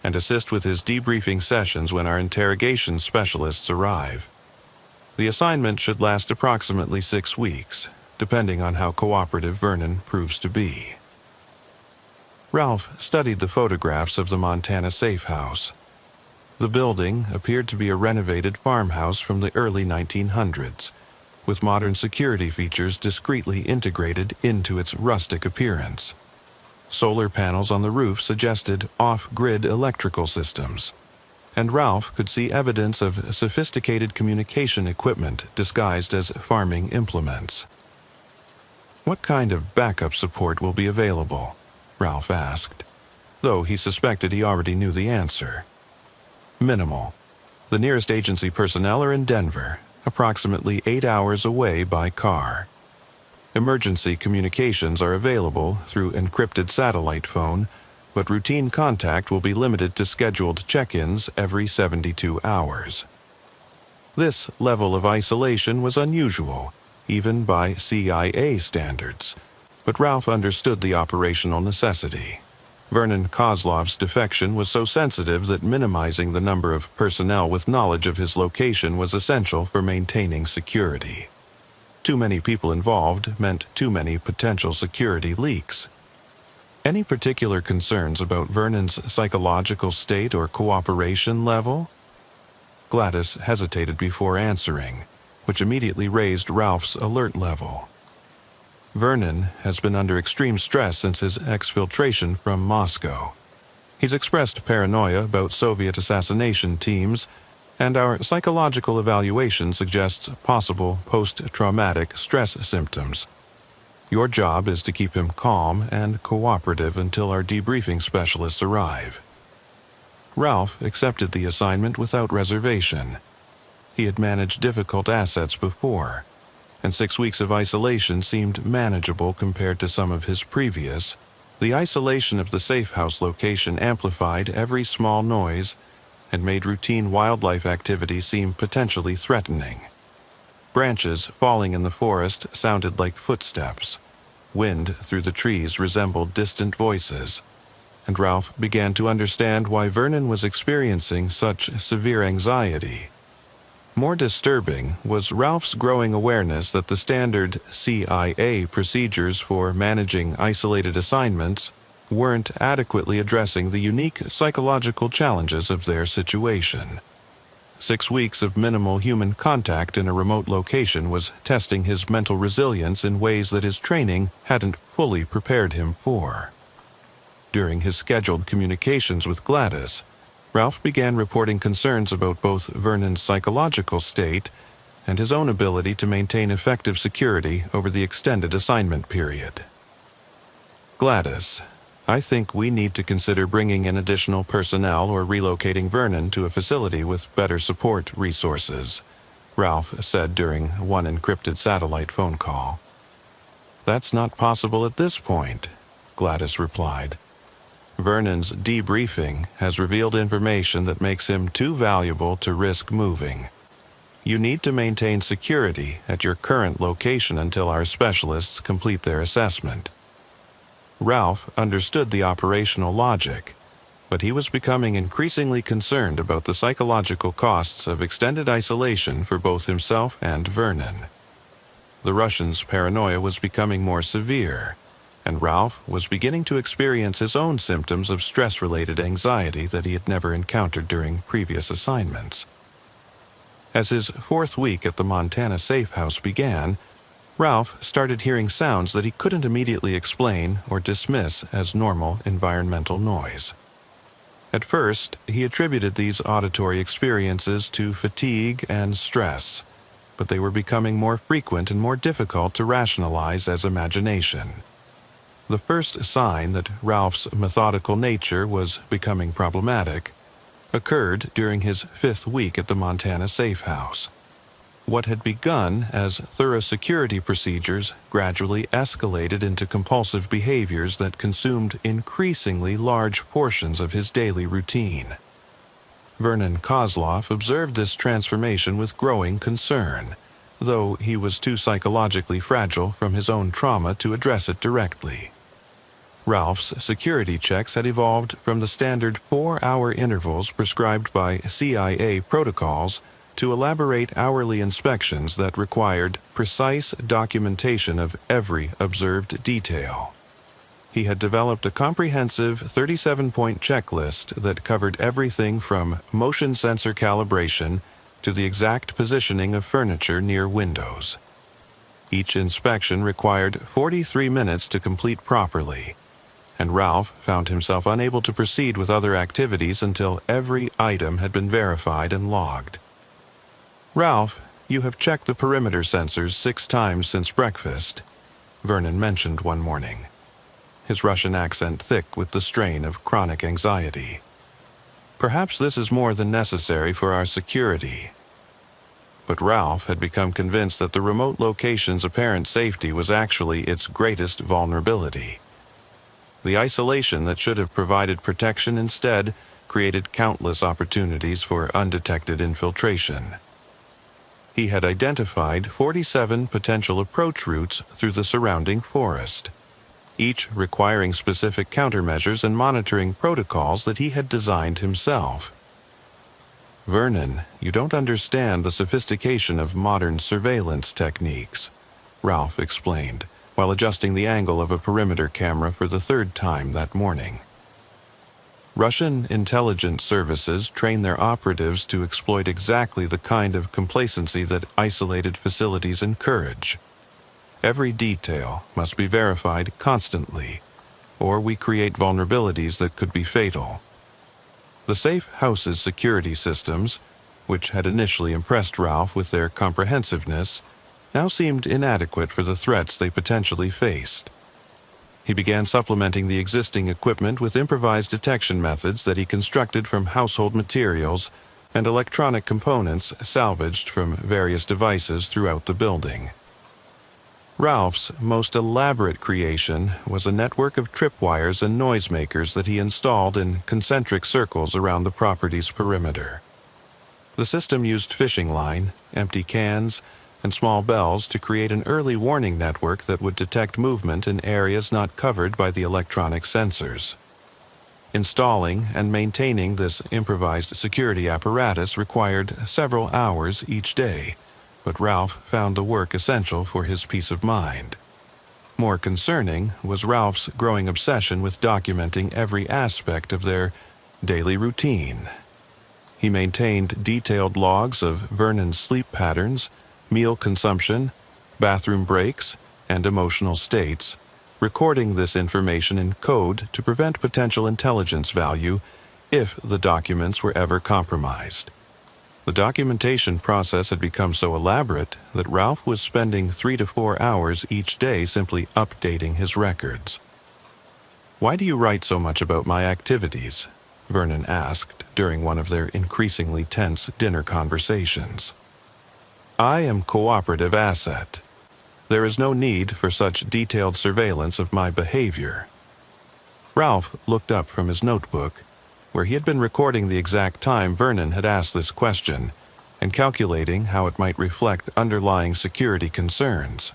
and assist with his debriefing sessions when our interrogation specialists arrive. The assignment should last approximately 6 weeks, depending on how cooperative Vernon proves to be." Ralph studied the photographs of the Montana safe house. The building appeared to be a renovated farmhouse from the early 1900s, with modern security features discreetly integrated into its rustic appearance. Solar panels on the roof suggested off-grid electrical systems, and Ralph could see evidence of sophisticated communication equipment disguised as farming implements. "What kind of backup support will be available?" Ralph asked, though he suspected he already knew the answer. "Minimal. The nearest agency personnel are in Denver, approximately 8 hours away by car. Emergency communications are available through encrypted satellite phone, but routine contact will be limited to scheduled check-ins every 72 hours. This level of isolation was unusual, even by CIA standards, but Ralph understood the operational necessity. Vernon Kozlov's defection was so sensitive that minimizing the number of personnel with knowledge of his location was essential for maintaining security. Too many people involved meant too many potential security leaks. "Any particular concerns about Vernon's psychological state or cooperation level?" Gladys hesitated before answering, which immediately raised Ralph's alert level. "Vernon has been under extreme stress since his exfiltration from Moscow. He's expressed paranoia about Soviet assassination teams, and our psychological evaluation suggests possible post-traumatic stress symptoms. Your job is to keep him calm and cooperative until our debriefing specialists arrive." Ralph accepted the assignment without reservation. He had managed difficult assets before, and 6 weeks of isolation seemed manageable compared to some of his previous. The isolation of the safe house location amplified every small noise and made routine wildlife activity seem potentially threatening. Branches falling in the forest sounded like footsteps. Wind through the trees resembled distant voices, and Ralph began to understand why Vernon was experiencing such severe anxiety. More disturbing was Ralph's growing awareness that the standard CIA procedures for managing isolated assignments weren't adequately addressing the unique psychological challenges of their situation. 6 weeks of minimal human contact in a remote location was testing his mental resilience in ways that his training hadn't fully prepared him for. During his scheduled communications with Gladys, Ralph began reporting concerns about both Vernon's psychological state and his own ability to maintain effective security over the extended assignment period. "Gladys, I think we need to consider bringing in additional personnel or relocating Vernon to a facility with better support resources," Ralph said during one encrypted satellite phone call. "That's not possible at this point," Gladys replied. "Vernon's debriefing has revealed information that makes him too valuable to risk moving. You need to maintain security at your current location until our specialists complete their assessment." Ralph understood the operational logic, but he was becoming increasingly concerned about the psychological costs of extended isolation for both himself and Vernon. The Russian's paranoia was becoming more severe, and Ralph was beginning to experience his own symptoms of stress-related anxiety that he had never encountered during previous assignments. As his 4th week at the Montana safe house began, Ralph started hearing sounds that he couldn't immediately explain or dismiss as normal environmental noise. At first, he attributed these auditory experiences to fatigue and stress, but they were becoming more frequent and more difficult to rationalize as imagination. The first sign that Ralph's methodical nature was becoming problematic occurred during his 5th week at the Montana safe house. What had begun as thorough security procedures gradually escalated into compulsive behaviors that consumed increasingly large portions of his daily routine. Vernon Kozlov observed this transformation with growing concern, though he was too psychologically fragile from his own trauma to address it directly. Ralph's security checks had evolved from the standard 4-hour intervals prescribed by CIA protocols to elaborate hourly inspections that required precise documentation of every observed detail. He had developed a comprehensive 37-point checklist that covered everything from motion sensor calibration to the exact positioning of furniture near windows. Each inspection required 43 minutes to complete properly, and Ralph found himself unable to proceed with other activities until every item had been verified and logged. "Ralph, you have checked the perimeter sensors 6 times since breakfast," Vernon mentioned one morning, his Russian accent thick with the strain of chronic anxiety. "Perhaps this is more than necessary for our security." But Ralph had become convinced that the remote location's apparent safety was actually its greatest vulnerability. The isolation that should have provided protection instead created countless opportunities for undetected infiltration. He had identified 47 potential approach routes through the surrounding forest, each requiring specific countermeasures and monitoring protocols that he had designed himself. "Vernon, you don't understand the sophistication of modern surveillance techniques," Ralph explained, while adjusting the angle of a perimeter camera for the 3rd time that morning. Russian intelligence services train their operatives to exploit exactly the kind of complacency that isolated facilities encourage. Every detail must be verified constantly, or we create vulnerabilities that could be fatal. The safe house's security systems, which had initially impressed Ralph with their comprehensiveness, now seemed inadequate for the threats they potentially faced. He began supplementing the existing equipment with improvised detection methods that he constructed from household materials and electronic components salvaged from various devices throughout the building. Ralph's most elaborate creation was a network of tripwires and noisemakers that he installed in concentric circles around the property's perimeter. The system used fishing line, empty cans, and small bells to create an early warning network that would detect movement in areas not covered by the electronic sensors. Installing and maintaining this improvised security apparatus required several hours each day, but Ralph found the work essential for his peace of mind. More concerning was Ralph's growing obsession with documenting every aspect of their daily routine. He maintained detailed logs of Vernon's sleep patterns, meal consumption, bathroom breaks, and emotional states, recording this information in code to prevent potential intelligence value if the documents were ever compromised. The documentation process had become so elaborate that Ralph was spending 3 to 4 hours each day simply updating his records. "Why do you write so much about my activities?" Vernon asked during one of their increasingly tense dinner conversations. "I am cooperative asset. There is no need for such detailed surveillance of my behavior." Ralph looked up from his notebook, where he had been recording the exact time Vernon had asked this question and calculating how it might reflect underlying security concerns.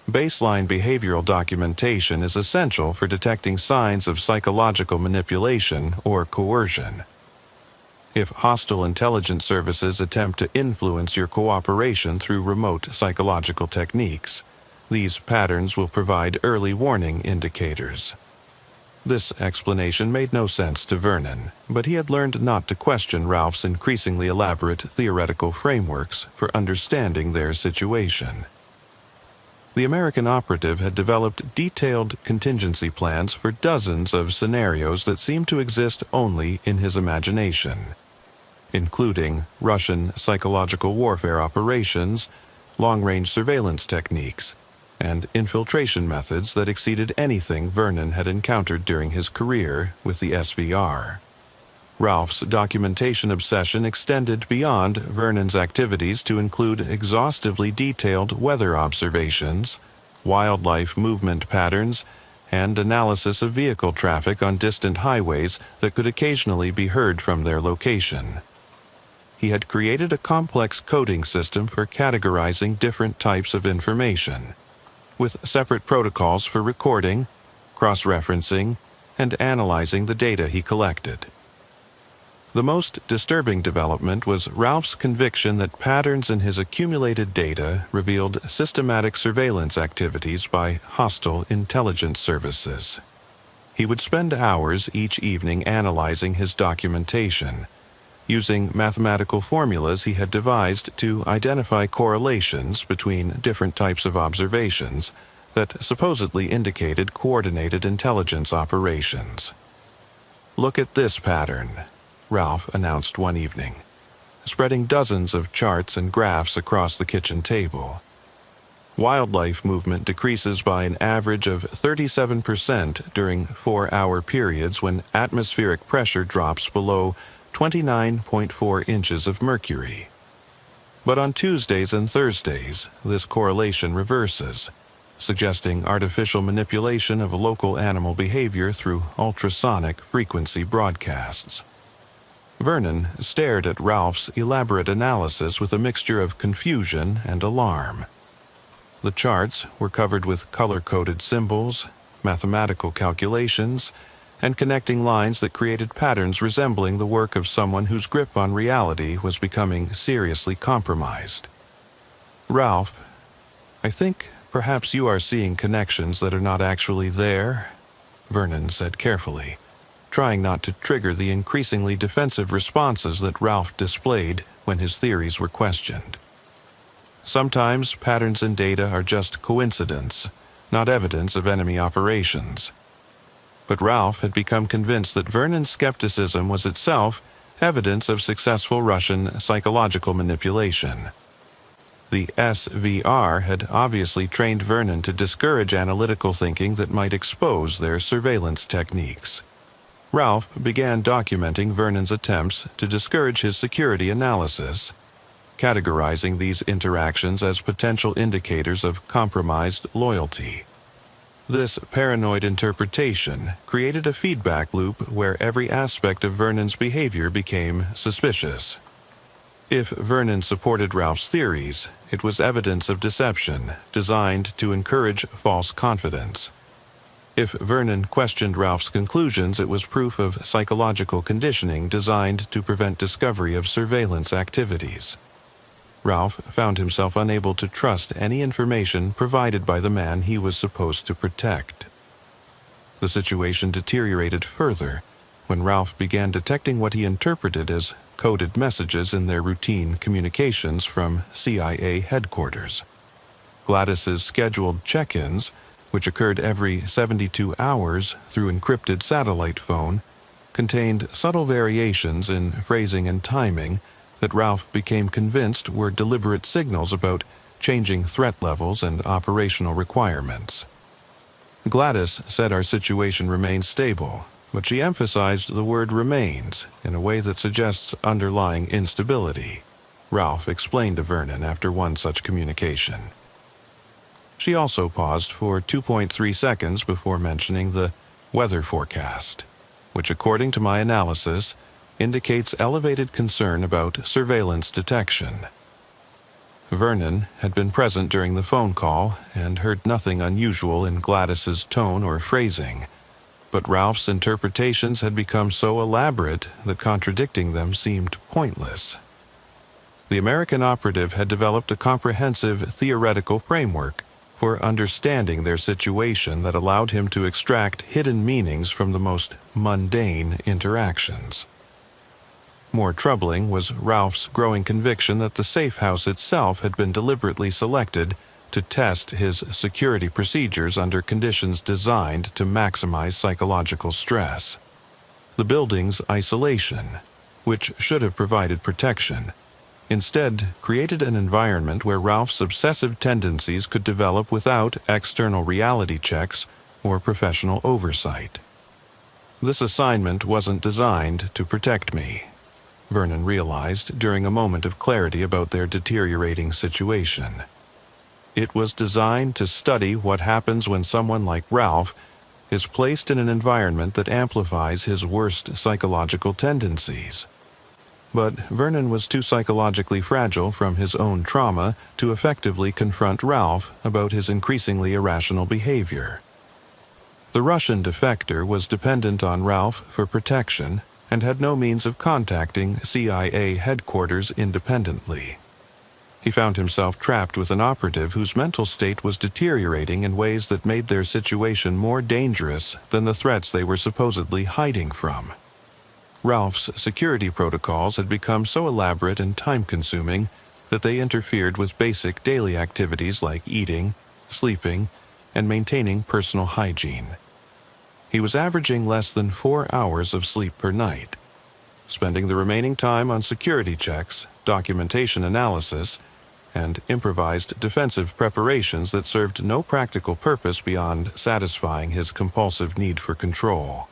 Baseline behavioral documentation is essential for detecting signs of psychological manipulation or coercion. If hostile intelligence services attempt to influence your cooperation through remote psychological techniques, these patterns will provide early warning indicators. This explanation made no sense to Vernon, but he had learned not to question Ralph's increasingly elaborate theoretical frameworks for understanding their situation. The American operative had developed detailed contingency plans for dozens of scenarios that seemed to exist only in his imagination, including Russian psychological warfare operations, long-range surveillance techniques, and infiltration methods that exceeded anything Vernon had encountered during his career with the SVR. Ralph's documentation obsession extended beyond Vernon's activities to include exhaustively detailed weather observations, wildlife movement patterns, and analysis of vehicle traffic on distant highways that could occasionally be heard from their location. He had created a complex coding system for categorizing different types of information, with separate protocols for recording, cross-referencing, and analyzing the data he collected. The most disturbing development was Ralph's conviction that patterns in his accumulated data revealed systematic surveillance activities by hostile intelligence services. He would spend hours each evening analyzing his documentation, using mathematical formulas he had devised to identify correlations between different types of observations that supposedly indicated coordinated intelligence operations. "Look at this pattern," Ralph announced one evening, spreading dozens of charts and graphs across the kitchen table. Wildlife movement decreases by an average of 37% during 4-hour periods when atmospheric pressure drops below 29.4 inches of mercury. But on Tuesdays and Thursdays, this correlation reverses, suggesting artificial manipulation of local animal behavior through ultrasonic frequency broadcasts. Vernon stared at Ralph's elaborate analysis with a mixture of confusion and alarm. The charts were covered with color-coded symbols, mathematical calculations, and connecting lines that created patterns resembling the work of someone whose grip on reality was becoming seriously compromised. "Ralph, I think perhaps you are seeing connections that are not actually there," Vernon said carefully, trying not to trigger the increasingly defensive responses that Ralph displayed when his theories were questioned. "Sometimes patterns in data are just coincidence, not evidence of enemy operations." But Ralph had become convinced that Vernon's skepticism was itself evidence of successful Russian psychological manipulation. The SVR had obviously trained Vernon to discourage analytical thinking that might expose their surveillance techniques. Ralph began documenting Vernon's attempts to discourage his security analysis, categorizing these interactions as potential indicators of compromised loyalty. This paranoid interpretation created a feedback loop where every aspect of Vernon's behavior became suspicious. If Vernon supported Ralph's theories, it was evidence of deception designed to encourage false confidence. If Vernon questioned Ralph's conclusions, it was proof of psychological conditioning designed to prevent discovery of surveillance activities. Ralph found himself unable to trust any information provided by the man he was supposed to protect. The situation deteriorated further when Ralph began detecting what he interpreted as coded messages in their routine communications from CIA headquarters. Gladys's scheduled check-ins, which occurred every 72 hours through encrypted satellite phone, contained subtle variations in phrasing and timing that Ralph became convinced were deliberate signals about changing threat levels and operational requirements. Gladys said our situation remains stable, but she emphasized the word remains in a way that suggests underlying instability, Ralph explained to Vernon after one such communication. She also paused for 2.3 seconds before mentioning the weather forecast, which according to my analysis indicates elevated concern about surveillance detection. Vernon had been present during the phone call and heard nothing unusual in Gladys's tone or phrasing, but Ralph's interpretations had become so elaborate that contradicting them seemed pointless. The American operative had developed a comprehensive theoretical framework for understanding their situation that allowed him to extract hidden meanings from the most mundane interactions. More troubling was Ralph's growing conviction that the safe house itself had been deliberately selected to test his security procedures under conditions designed to maximize psychological stress. The building's isolation, which should have provided protection, instead created an environment where Ralph's obsessive tendencies could develop without external reality checks or professional oversight. This assignment wasn't designed to protect me, Vernon realized during a moment of clarity about their deteriorating situation. It was designed to study what happens when someone like Ralph is placed in an environment that amplifies his worst psychological tendencies. But Vernon was too psychologically fragile from his own trauma to effectively confront Ralph about his increasingly irrational behavior. The Russian defector was dependent on Ralph for protection and had no means of contacting CIA headquarters independently. He found himself trapped with an operative whose mental state was deteriorating in ways that made their situation more dangerous than the threats they were supposedly hiding from. Ralph's security protocols had become so elaborate and time-consuming that they interfered with basic daily activities like eating, sleeping, and maintaining personal hygiene. He was averaging less than 4 hours of sleep per night, spending the remaining time on security checks, documentation analysis, and improvised defensive preparations that served no practical purpose beyond satisfying his compulsive need for control.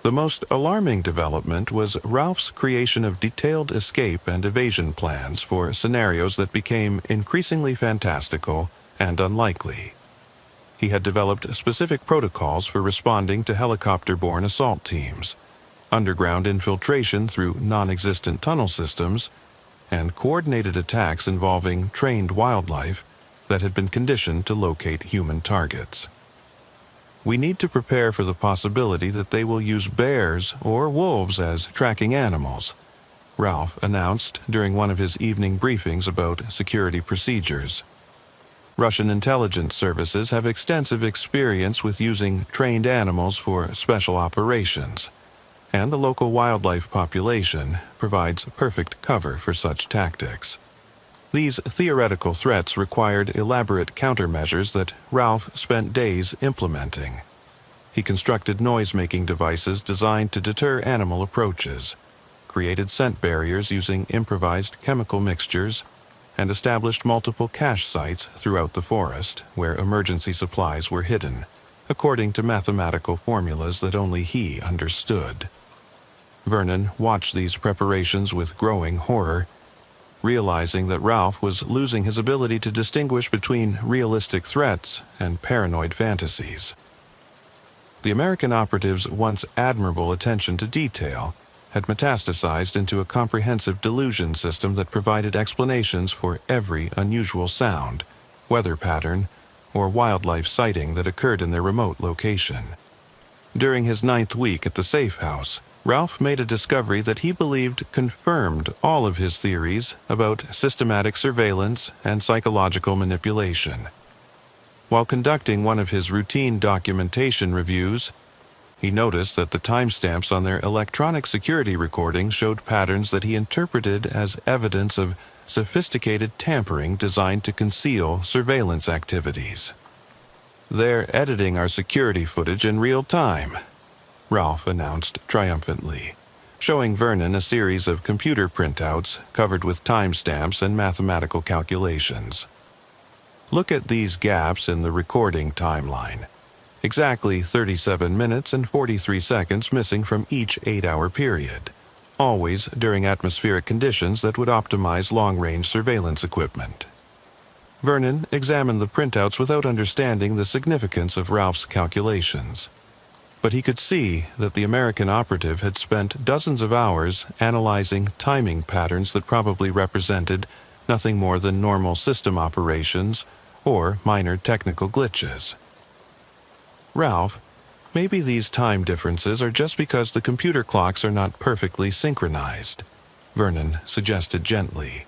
The most alarming development was Ralph's creation of detailed escape and evasion plans for scenarios that became increasingly fantastical and unlikely. He had developed specific protocols for responding to helicopter-borne assault teams, underground infiltration through non-existent tunnel systems, and coordinated attacks involving trained wildlife that had been conditioned to locate human targets. We need to prepare for the possibility that they will use bears or wolves as tracking animals, Ralph announced during one of his evening briefings about security procedures. Russian intelligence services have extensive experience with using trained animals for special operations, and the local wildlife population provides perfect cover for such tactics. These theoretical threats required elaborate countermeasures that Ralph spent days implementing. He constructed noise-making devices designed to deter animal approaches, created scent barriers using improvised chemical mixtures, and established multiple cache sites throughout the forest where emergency supplies were hidden, according to mathematical formulas that only he understood. Vernon watched these preparations with growing horror, realizing that Ralph was losing his ability to distinguish between realistic threats and paranoid fantasies. The American operative's once admirable attention to detail had metastasized into a comprehensive delusion system that provided explanations for every unusual sound, weather pattern, or wildlife sighting that occurred in their remote location. During his 9th week at the safe house, Ralph made a discovery that he believed confirmed all of his theories about systematic surveillance and psychological manipulation. While conducting one of his routine documentation reviews, he noticed that the timestamps on their electronic security recordings showed patterns that he interpreted as evidence of sophisticated tampering designed to conceal surveillance activities. "They're editing our security footage in real time," Ralph announced triumphantly, showing Vernon a series of computer printouts covered with timestamps and mathematical calculations. "Look at these gaps in the recording timeline. Exactly 37 minutes and 43 seconds missing from each 8-hour period, always during atmospheric conditions that would optimize long-range surveillance equipment." Vernon examined the printouts without understanding the significance of Ralph's calculations. But he could see that the American operative had spent dozens of hours analyzing timing patterns that probably represented nothing more than normal system operations or minor technical glitches. "Ralph, maybe these time differences are just because the computer clocks are not perfectly synchronized," Vernon suggested gently.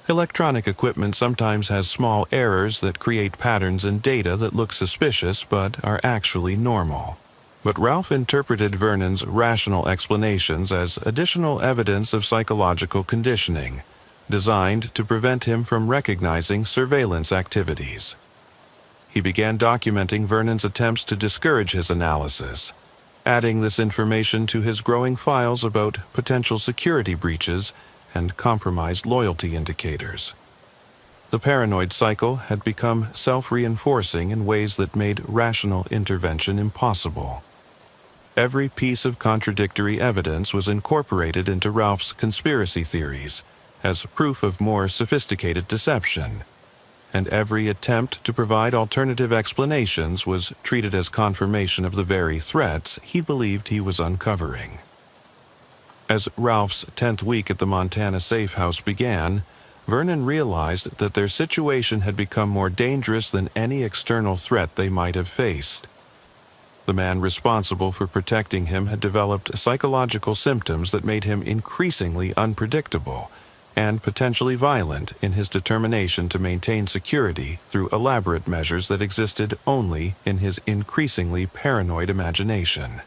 "Electronic equipment sometimes has small errors that create patterns in data that look suspicious but are actually normal." But Ralph interpreted Vernon's rational explanations as additional evidence of psychological conditioning, designed to prevent him from recognizing surveillance activities. He began documenting Vernon's attempts to discourage his analysis, adding this information to his growing files about potential security breaches and compromised loyalty indicators. The paranoid cycle had become self-reinforcing in ways that made rational intervention impossible. Every piece of contradictory evidence was incorporated into Ralph's conspiracy theories as proof of more sophisticated deception, and every attempt to provide alternative explanations was treated as confirmation of the very threats he believed he was uncovering. As Ralph's 10th week at the Montana safe house began, Vernon realized that their situation had become more dangerous than any external threat they might have faced. The man responsible for protecting him had developed psychological symptoms that made him increasingly unpredictable and potentially violent in his determination to maintain security through elaborate measures that existed only in his increasingly paranoid imagination.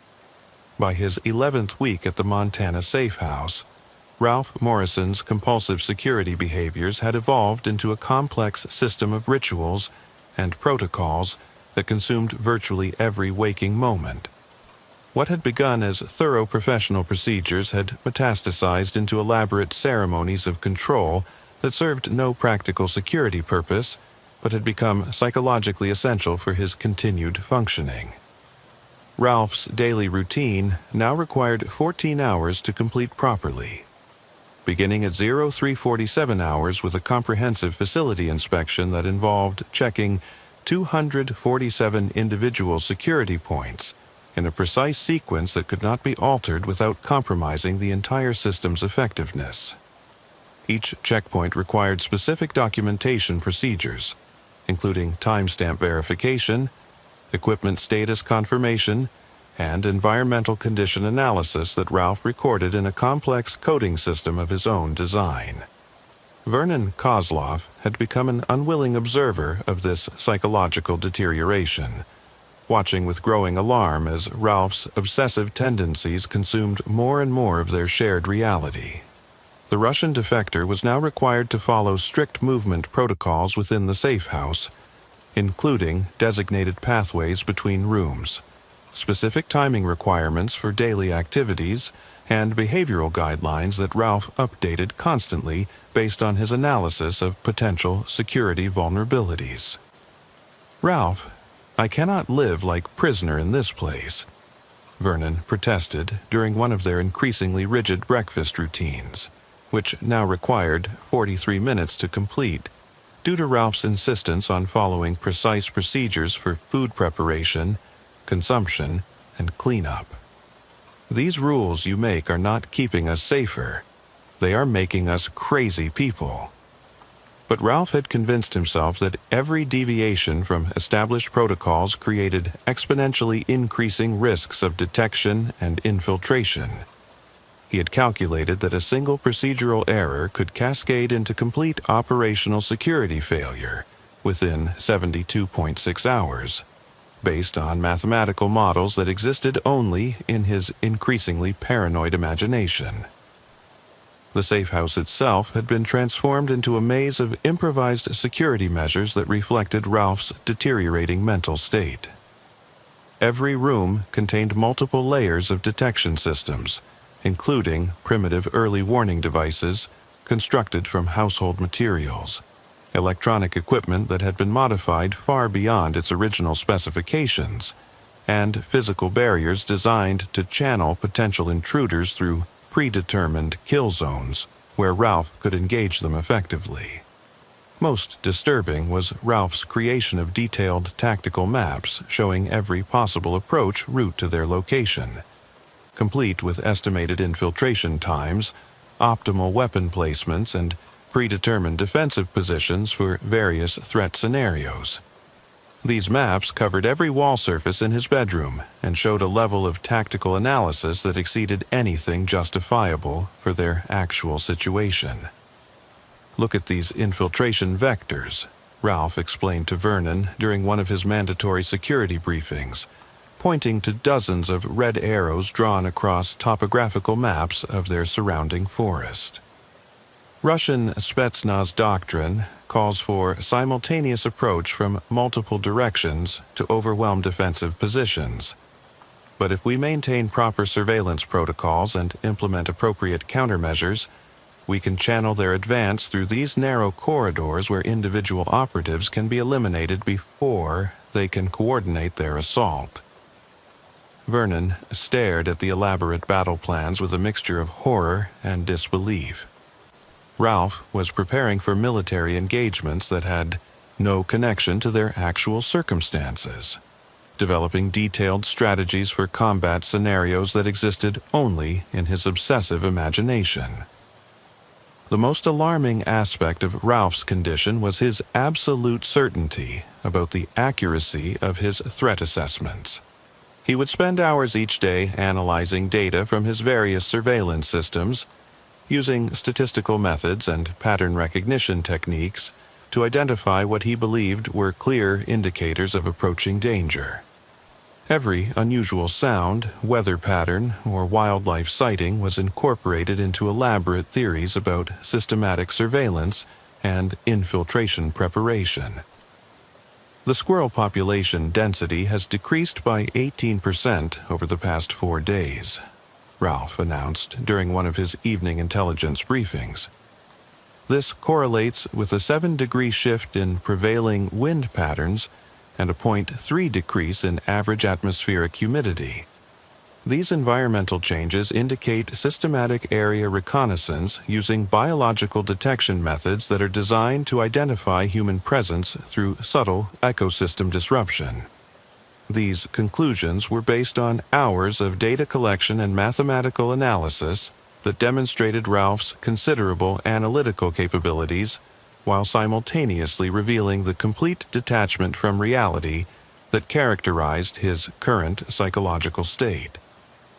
By his 11th week at the Montana safe house, Ralph Morrison's compulsive security behaviors had evolved into a complex system of rituals and protocols that consumed virtually every waking moment. What had begun as thorough professional procedures had metastasized into elaborate ceremonies of control that served no practical security purpose, but had become psychologically essential for his continued functioning. Ralph's daily routine now required 14 hours to complete properly. Beginning at 0347 hours with a comprehensive facility inspection that involved checking 247 individual security points in a precise sequence that could not be altered without compromising the entire system's effectiveness. Each checkpoint required specific documentation procedures, including timestamp verification, equipment status confirmation, and environmental condition analysis that Ralph recorded in a complex coding system of his own design. Vernon Kozlov had become an unwilling observer of this psychological deterioration, watching with growing alarm as Ralph's obsessive tendencies consumed more and more of their shared reality. The Russian defector was now required to follow strict movement protocols within the safe house, including designated pathways between rooms, specific timing requirements for daily activities, and behavioral guidelines that Ralph updated constantly based on his analysis of potential security vulnerabilities. "Ralph, I cannot live like prisoner in this place," Vernon protested during one of their increasingly rigid breakfast routines, which now required 43 minutes to complete, due to Ralph's insistence on following precise procedures for food preparation, consumption, and cleanup. "These rules you make are not keeping us safer. They are making us crazy people." But Ralph had convinced himself that every deviation from established protocols created exponentially increasing risks of detection and infiltration. He had calculated that a single procedural error could cascade into complete operational security failure within 72.6 hours, based on mathematical models that existed only in his increasingly paranoid imagination. The safe house itself had been transformed into a maze of improvised security measures that reflected Ralph's deteriorating mental state. Every room contained multiple layers of detection systems, including primitive early warning devices constructed from household materials, electronic equipment that had been modified far beyond its original specifications, and physical barriers designed to channel potential intruders through predetermined kill zones where Ralph could engage them effectively. Most disturbing was Ralph's creation of detailed tactical maps showing every possible approach route to their location, complete with estimated infiltration times, optimal weapon placements, and predetermined defensive positions for various threat scenarios. These maps covered every wall surface in his bedroom and showed a level of tactical analysis that exceeded anything justifiable for their actual situation. "Look at these infiltration vectors," Ralph explained to Vernon during one of his mandatory security briefings, pointing to dozens of red arrows drawn across topographical maps of their surrounding forest. Russian Spetsnaz doctrine calls for simultaneous approach from multiple directions to overwhelm defensive positions. But if we maintain proper surveillance protocols and implement appropriate countermeasures, we can channel their advance through these narrow corridors where individual operatives can be eliminated before they can coordinate their assault. Vernon stared at the elaborate battle plans with a mixture of horror and disbelief. Ralph was preparing for military engagements that had no connection to their actual circumstances, developing detailed strategies for combat scenarios that existed only in his obsessive imagination. The most alarming aspect of Ralph's condition was his absolute certainty about the accuracy of his threat assessments. He would spend hours each day analyzing data from his various surveillance systems, using statistical methods and pattern recognition techniques to identify what he believed were clear indicators of approaching danger. Every unusual sound, weather pattern, or wildlife sighting was incorporated into elaborate theories about systematic surveillance and infiltration preparation. The squirrel population density has decreased by 18% over the past 4 days, Ralph announced during one of his evening intelligence briefings. This correlates with a 7-degree shift in prevailing wind patterns and a 0.3 decrease in average atmospheric humidity. These environmental changes indicate systematic area reconnaissance using biological detection methods that are designed to identify human presence through subtle ecosystem disruption. These conclusions were based on hours of data collection and mathematical analysis that demonstrated Ralph's considerable analytical capabilities while simultaneously revealing the complete detachment from reality that characterized his current psychological state.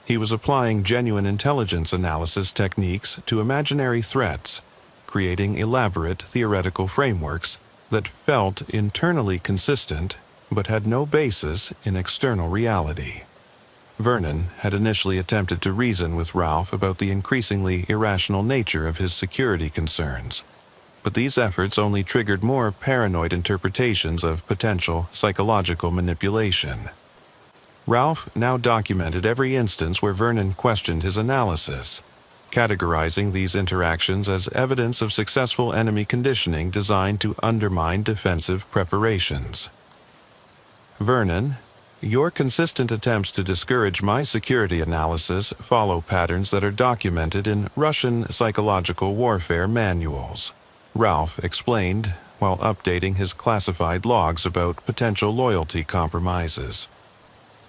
He was applying genuine intelligence analysis techniques to imaginary threats, creating elaborate theoretical frameworks that felt internally consistent but had no basis in external reality. Vernon had initially attempted to reason with Ralph about the increasingly irrational nature of his security concerns, but these efforts only triggered more paranoid interpretations of potential psychological manipulation. Ralph now documented every instance where Vernon questioned his analysis, categorizing these interactions as evidence of successful enemy conditioning designed to undermine defensive preparations. "Vernon, your consistent attempts to discourage my security analysis follow patterns that are documented in Russian psychological warfare manuals," Ralph explained while updating his classified logs about potential loyalty compromises.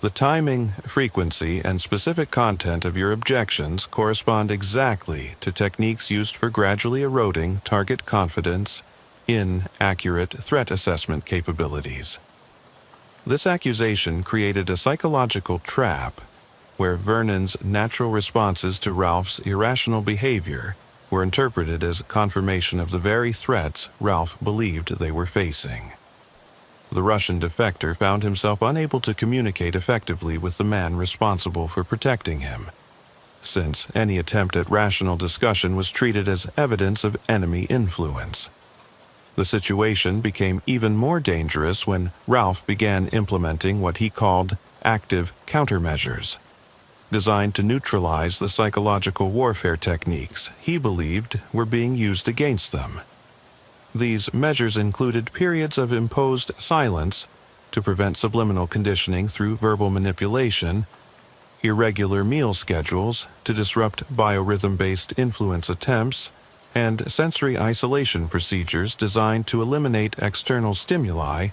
"The timing, frequency, and specific content of your objections correspond exactly to techniques used for gradually eroding target confidence, inaccurate threat assessment capabilities. This accusation created a psychological trap where Vernon's natural responses to Ralph's irrational behavior were interpreted as confirmation of the very threats Ralph believed they were facing. The Russian defector found himself unable to communicate effectively with the man responsible for protecting him, since any attempt at rational discussion was treated as evidence of enemy influence. The situation became even more dangerous when Ralph began implementing what he called active countermeasures, designed to neutralize the psychological warfare techniques he believed were being used against them. These measures included periods of imposed silence to prevent subliminal conditioning through verbal manipulation, irregular meal schedules to disrupt biorhythm-based influence attempts, and sensory isolation procedures designed to eliminate external stimuli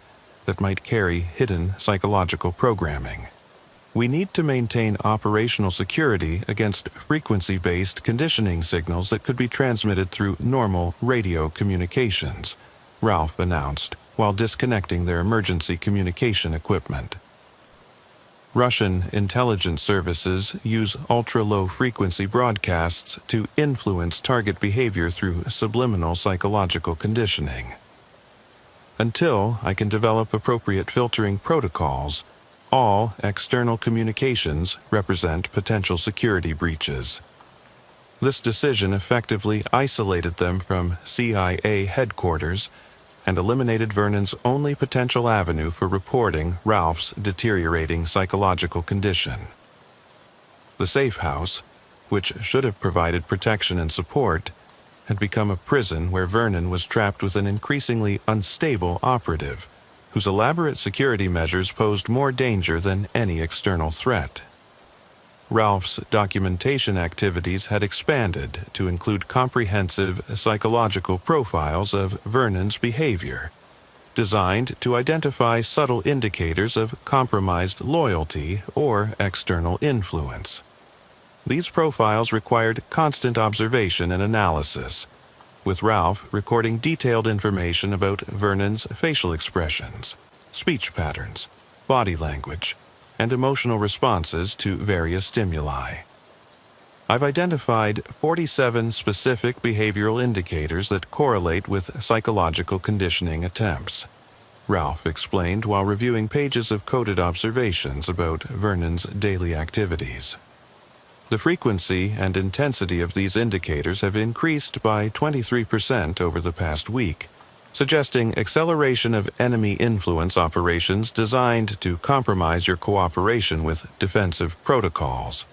that might carry hidden psychological programming. We need to maintain operational security against frequency-based conditioning signals that could be transmitted through normal radio communications, Ralph announced while disconnecting their emergency communication equipment. Russian intelligence services use ultra-low frequency broadcasts to influence target behavior through subliminal psychological conditioning. Until I can develop appropriate filtering protocols, all external communications represent potential security breaches. This decision effectively isolated them from CIA headquarters and eliminated Vernon's only potential avenue for reporting Ralph's deteriorating psychological condition. The safe house, which should have provided protection and support, had become a prison where Vernon was trapped with an increasingly unstable operative, whose elaborate security measures posed more danger than any external threat. Ralph's documentation activities had expanded to include comprehensive psychological profiles of Vernon's behavior, designed to identify subtle indicators of compromised loyalty or external influence. These profiles required constant observation and analysis, with Ralph recording detailed information about Vernon's facial expressions, speech patterns, body language, and emotional responses to various stimuli. I've identified 47 specific behavioral indicators that correlate with psychological conditioning attempts, Ralph explained while reviewing pages of coded observations about Vernon's daily activities. The frequency and intensity of these indicators have increased by 23% over the past week, suggesting acceleration of enemy influence operations designed to compromise your cooperation with defensive protocols.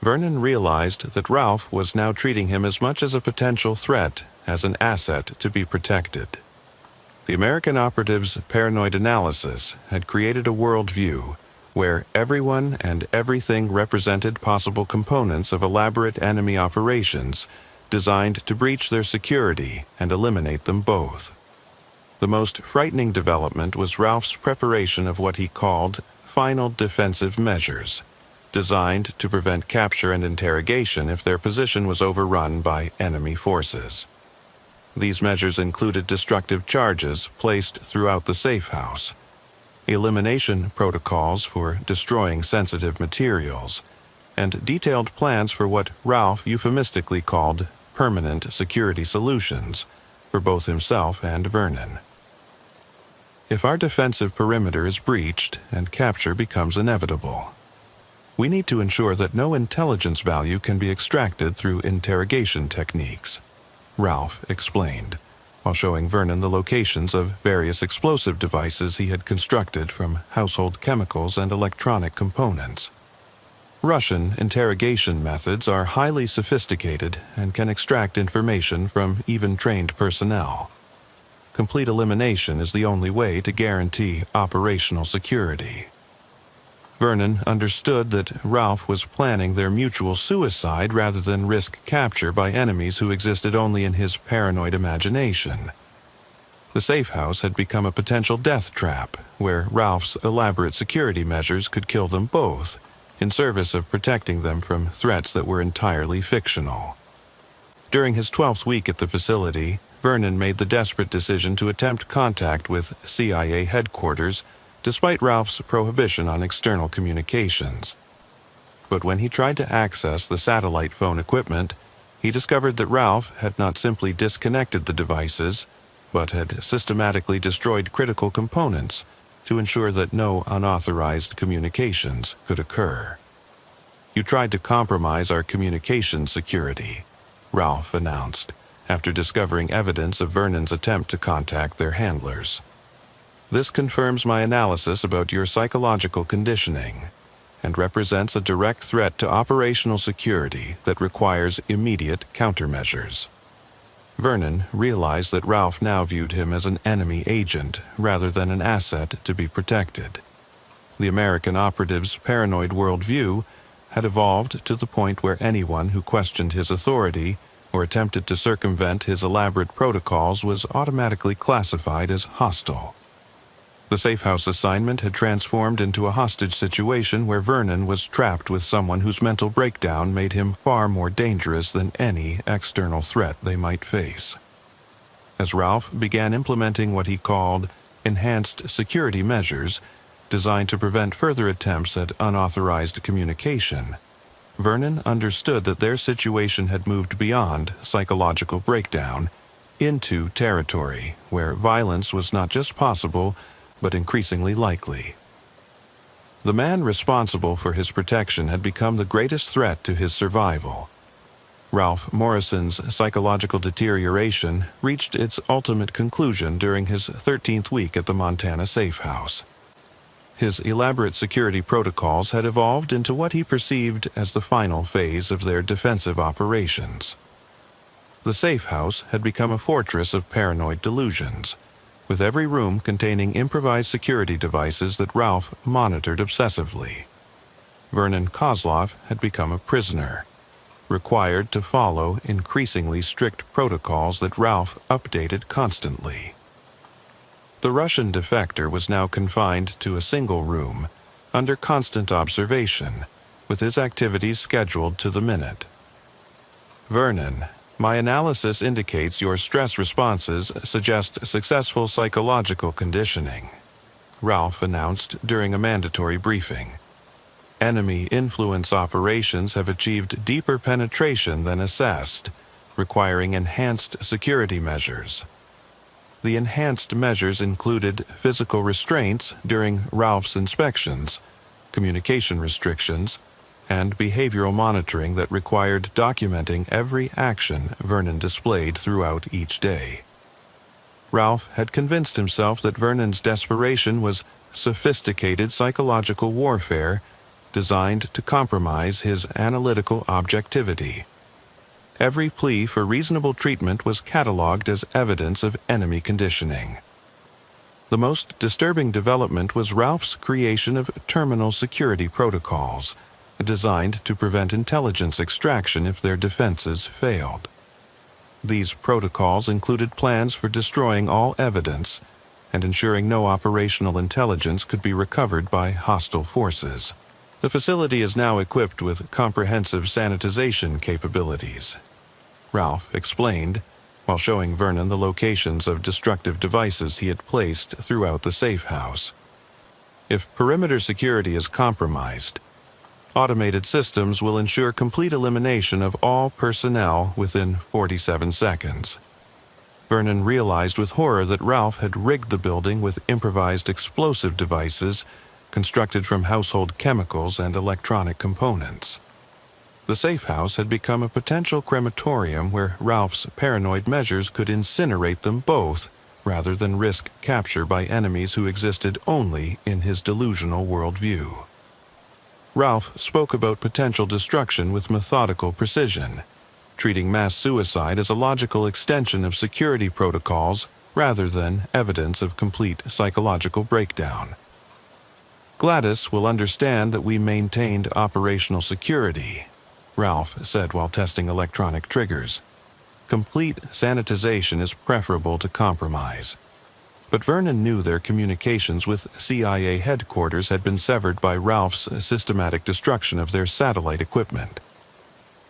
Vernon realized that Ralph was now treating him as much as a potential threat as an asset to be protected. The American operative's paranoid analysis had created a worldview where everyone and everything represented possible components of elaborate enemy operations designed to breach their security and eliminate them both. The most frightening development was Ralph's preparation of what he called final defensive measures, designed to prevent capture and interrogation if their position was overrun by enemy forces. These measures included destructive charges placed throughout the safe house, elimination protocols for destroying sensitive materials, and detailed plans for what Ralph euphemistically called permanent security solutions for both himself and Vernon. If our defensive perimeter is breached and capture becomes inevitable, we need to ensure that no intelligence value can be extracted through interrogation techniques, Ralph explained, while showing Vernon the locations of various explosive devices he had constructed from household chemicals and electronic components. Russian interrogation methods are highly sophisticated and can extract information from even trained personnel. Complete elimination is the only way to guarantee operational security. Vernon understood that Ralph was planning their mutual suicide rather than risk capture by enemies who existed only in his paranoid imagination. The safe house had become a potential death trap, where Ralph's elaborate security measures could kill them both, in service of protecting them from threats that were entirely fictional. During his 12th week at the facility, Vernon made the desperate decision to attempt contact with CIA headquarters despite Ralph's prohibition on external communications. But when he tried to access the satellite phone equipment, he discovered that Ralph had not simply disconnected the devices, but had systematically destroyed critical components to ensure that no unauthorized communications could occur. "You tried to compromise our communications security," Ralph announced, after discovering evidence of Vernon's attempt to contact their handlers. "This confirms my analysis about your psychological conditioning and represents a direct threat to operational security that requires immediate countermeasures." Vernon realized that Ralph now viewed him as an enemy agent rather than an asset to be protected. The American operative's paranoid worldview had evolved to the point where anyone who questioned his authority or attempted to circumvent his elaborate protocols was automatically classified as hostile. The safe house assignment had transformed into a hostage situation where Vernon was trapped with someone whose mental breakdown made him far more dangerous than any external threat they might face. As Ralph began implementing what he called enhanced security measures designed to prevent further attempts at unauthorized communication, Vernon understood that their situation had moved beyond psychological breakdown into territory where violence was not just possible, but increasingly likely. The man responsible for his protection had become the greatest threat to his survival. Ralph Morrison's psychological deterioration reached its ultimate conclusion during his 13th week at the Montana safe house. His elaborate security protocols had evolved into what he perceived as the final phase of their defensive operations. The safe house had become a fortress of paranoid delusions, with every room containing improvised security devices that Ralph monitored obsessively. Vernon Kozlov had become a prisoner, required to follow increasingly strict protocols that Ralph updated constantly. The Russian defector was now confined to a single room, under constant observation, with his activities scheduled to the minute. "Vernon, my analysis indicates your stress responses suggest successful psychological conditioning," Ralph announced during a mandatory briefing. "Enemy influence operations have achieved deeper penetration than assessed, requiring enhanced security measures." The enhanced measures included physical restraints during Ralph's inspections, communication restrictions, and behavioral monitoring that required documenting every action Vernon displayed throughout each day. Ralph had convinced himself that Vernon's desperation was sophisticated psychological warfare designed to compromise his analytical objectivity. Every plea for reasonable treatment was catalogued as evidence of enemy conditioning. The most disturbing development was Ralph's creation of terminal security protocols, designed to prevent intelligence extraction if their defenses failed. These protocols included plans for destroying all evidence and ensuring no operational intelligence could be recovered by hostile forces. The facility is now equipped with comprehensive sanitization capabilities, Ralph explained, while showing Vernon the locations of destructive devices he had placed throughout the safe house. If perimeter security is compromised, automated systems will ensure complete elimination of all personnel within 47 seconds. Vernon realized with horror that Ralph had rigged the building with improvised explosive devices constructed from household chemicals and electronic components. The safe house had become a potential crematorium where Ralph's paranoid measures could incinerate them both rather than risk capture by enemies who existed only in his delusional worldview. Ralph spoke about potential destruction with methodical precision, treating mass suicide as a logical extension of security protocols rather than evidence of complete psychological breakdown. "Gladys will understand that we maintained operational security," Ralph said while testing electronic triggers. "Complete sanitization is preferable to compromise." But Vernon knew their communications with CIA headquarters had been severed by Ralph's systematic destruction of their satellite equipment.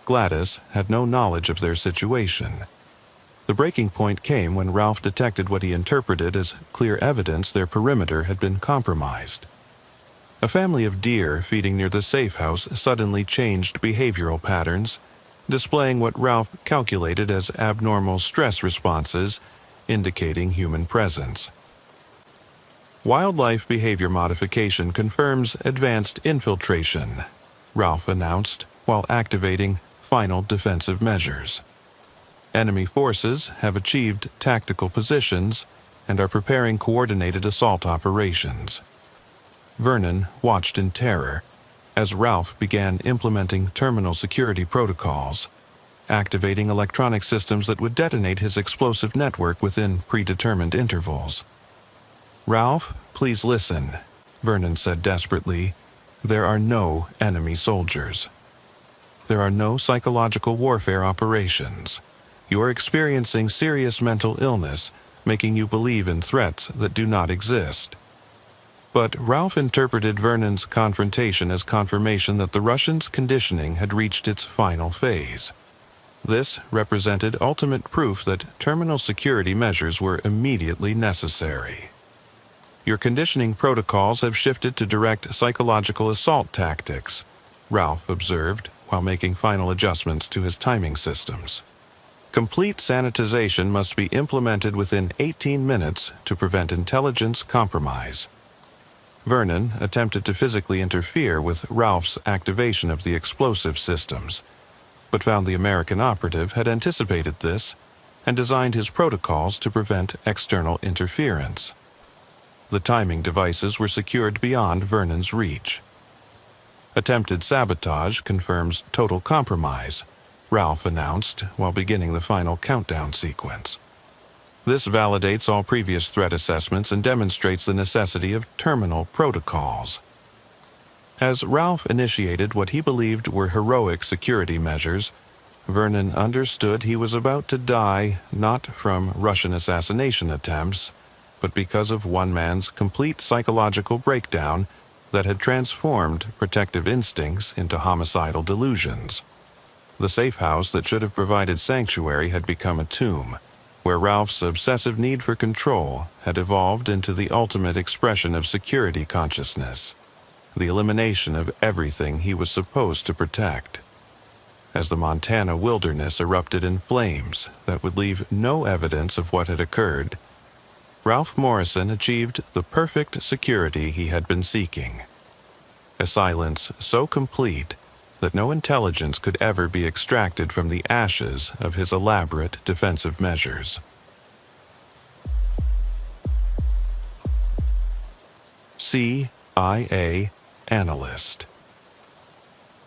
Gladys had no knowledge of their situation. The breaking point came when Ralph detected what he interpreted as clear evidence their perimeter had been compromised. A family of deer feeding near the safe house suddenly changed behavioral patterns, displaying what Ralph calculated as abnormal stress responses, indicating human presence. Wildlife behavior modification confirms advanced infiltration, Ralph announced while activating final defensive measures. Enemy forces have achieved tactical positions and are preparing coordinated assault operations. Vernon watched in terror as Ralph began implementing terminal security protocols, activating electronic systems that would detonate his explosive network within predetermined intervals. "Ralph, please listen," Vernon said desperately. "There are no enemy soldiers. There are no psychological warfare operations. You are experiencing serious mental illness, making you believe in threats that do not exist." But Ralph interpreted Vernon's confrontation as confirmation that the Russians' conditioning had reached its final phase. This represented ultimate proof that terminal security measures were immediately necessary. "Your conditioning protocols have shifted to direct psychological assault tactics," Ralph observed while making final adjustments to his timing systems. "Complete sanitization must be implemented within 18 minutes to prevent intelligence compromise." Vernon attempted to physically interfere with Ralph's activation of the explosive systems, but found the American operative had anticipated this and designed his protocols to prevent external interference. The timing devices were secured beyond Vernon's reach. "Attempted sabotage confirms total compromise," Ralph announced while beginning the final countdown sequence. "This validates all previous threat assessments and demonstrates the necessity of terminal protocols." As Ralph initiated what he believed were heroic security measures, Vernon understood he was about to die not from Russian assassination attempts, but because of one man's complete psychological breakdown that had transformed protective instincts into homicidal delusions. The safe house that should have provided sanctuary had become a tomb, where Ralph's obsessive need for control had evolved into the ultimate expression of security consciousness, the elimination of everything he was supposed to protect. As the Montana wilderness erupted in flames that would leave no evidence of what had occurred, Ralph Morrison achieved the perfect security he had been seeking. A silence so complete that no intelligence could ever be extracted from the ashes of his elaborate defensive measures. CIA Analyst.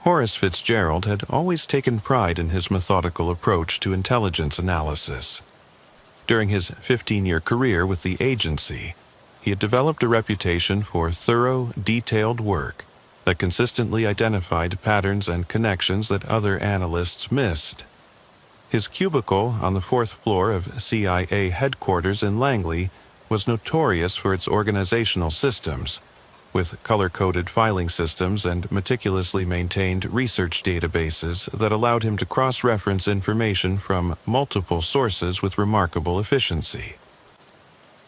Horace Fitzgerald had always taken pride in his methodical approach to intelligence analysis. During his 15-year career with the agency, he had developed a reputation for thorough, detailed work that consistently identified patterns and connections that other analysts missed. His cubicle on the 4th floor of CIA headquarters in Langley was notorious for its organizational systems, with color-coded filing systems and meticulously maintained research databases that allowed him to cross-reference information from multiple sources with remarkable efficiency.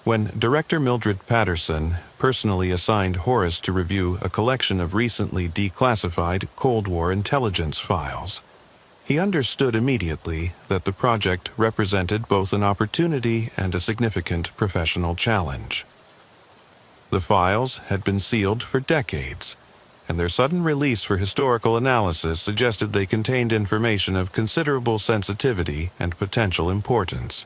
When Director Mildred Patterson personally assigned Horace to review a collection of recently declassified Cold War intelligence files, he understood immediately that the project represented both an opportunity and a significant professional challenge. The files had been sealed for decades, and their sudden release for historical analysis suggested they contained information of considerable sensitivity and potential importance.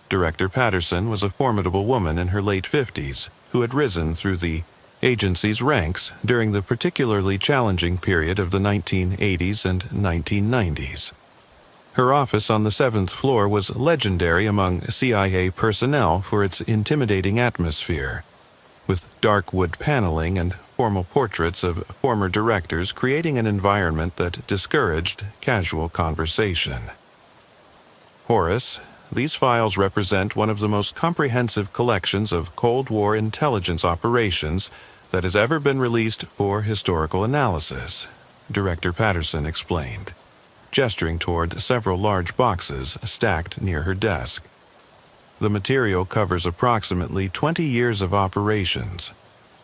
Director Patterson was a formidable woman in her late 50s who had risen through the agency's ranks during the particularly challenging period of the 1980s and 1990s. Her office on the 7th floor was legendary among CIA personnel for its intimidating atmosphere, with dark wood paneling and formal portraits of former directors creating an environment that discouraged casual conversation. Horace, these files represent one of the most comprehensive collections of Cold War intelligence operations that has ever been released for historical analysis, Director Patterson explained. gesturing toward several large boxes stacked near her desk. The material covers approximately 20 years of operations,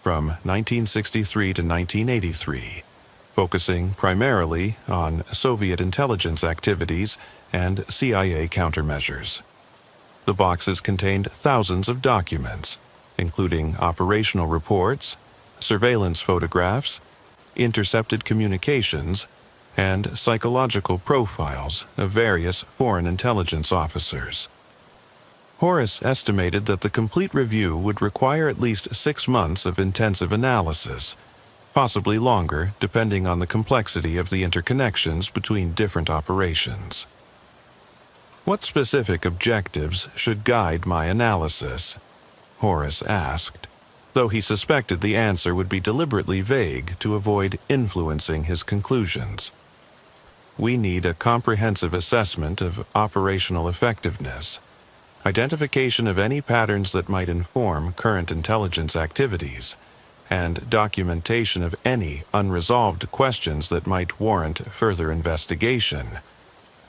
from 1963 to 1983, focusing primarily on Soviet intelligence activities and CIA countermeasures. The boxes contained thousands of documents, including operational reports, surveillance photographs, intercepted communications, and psychological profiles of various foreign intelligence officers. Horace estimated that the complete review would require at least 6 months of intensive analysis, possibly longer depending on the complexity of the interconnections between different operations. "What specific objectives should guide my analysis?" Horace asked, though he suspected the answer would be deliberately vague to avoid influencing his conclusions. "We need a comprehensive assessment of operational effectiveness, identification of any patterns that might inform current intelligence activities, and documentation of any unresolved questions that might warrant further investigation,"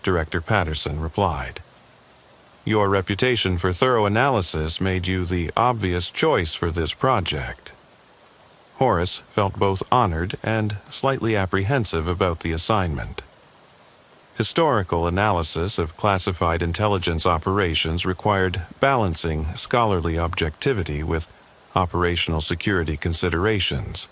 Director Patterson replied. "Your reputation for thorough analysis made you the obvious choice for this project." Horace felt both honored and slightly apprehensive about the assignment. Historical analysis of classified intelligence operations required balancing scholarly objectivity with operational security considerations,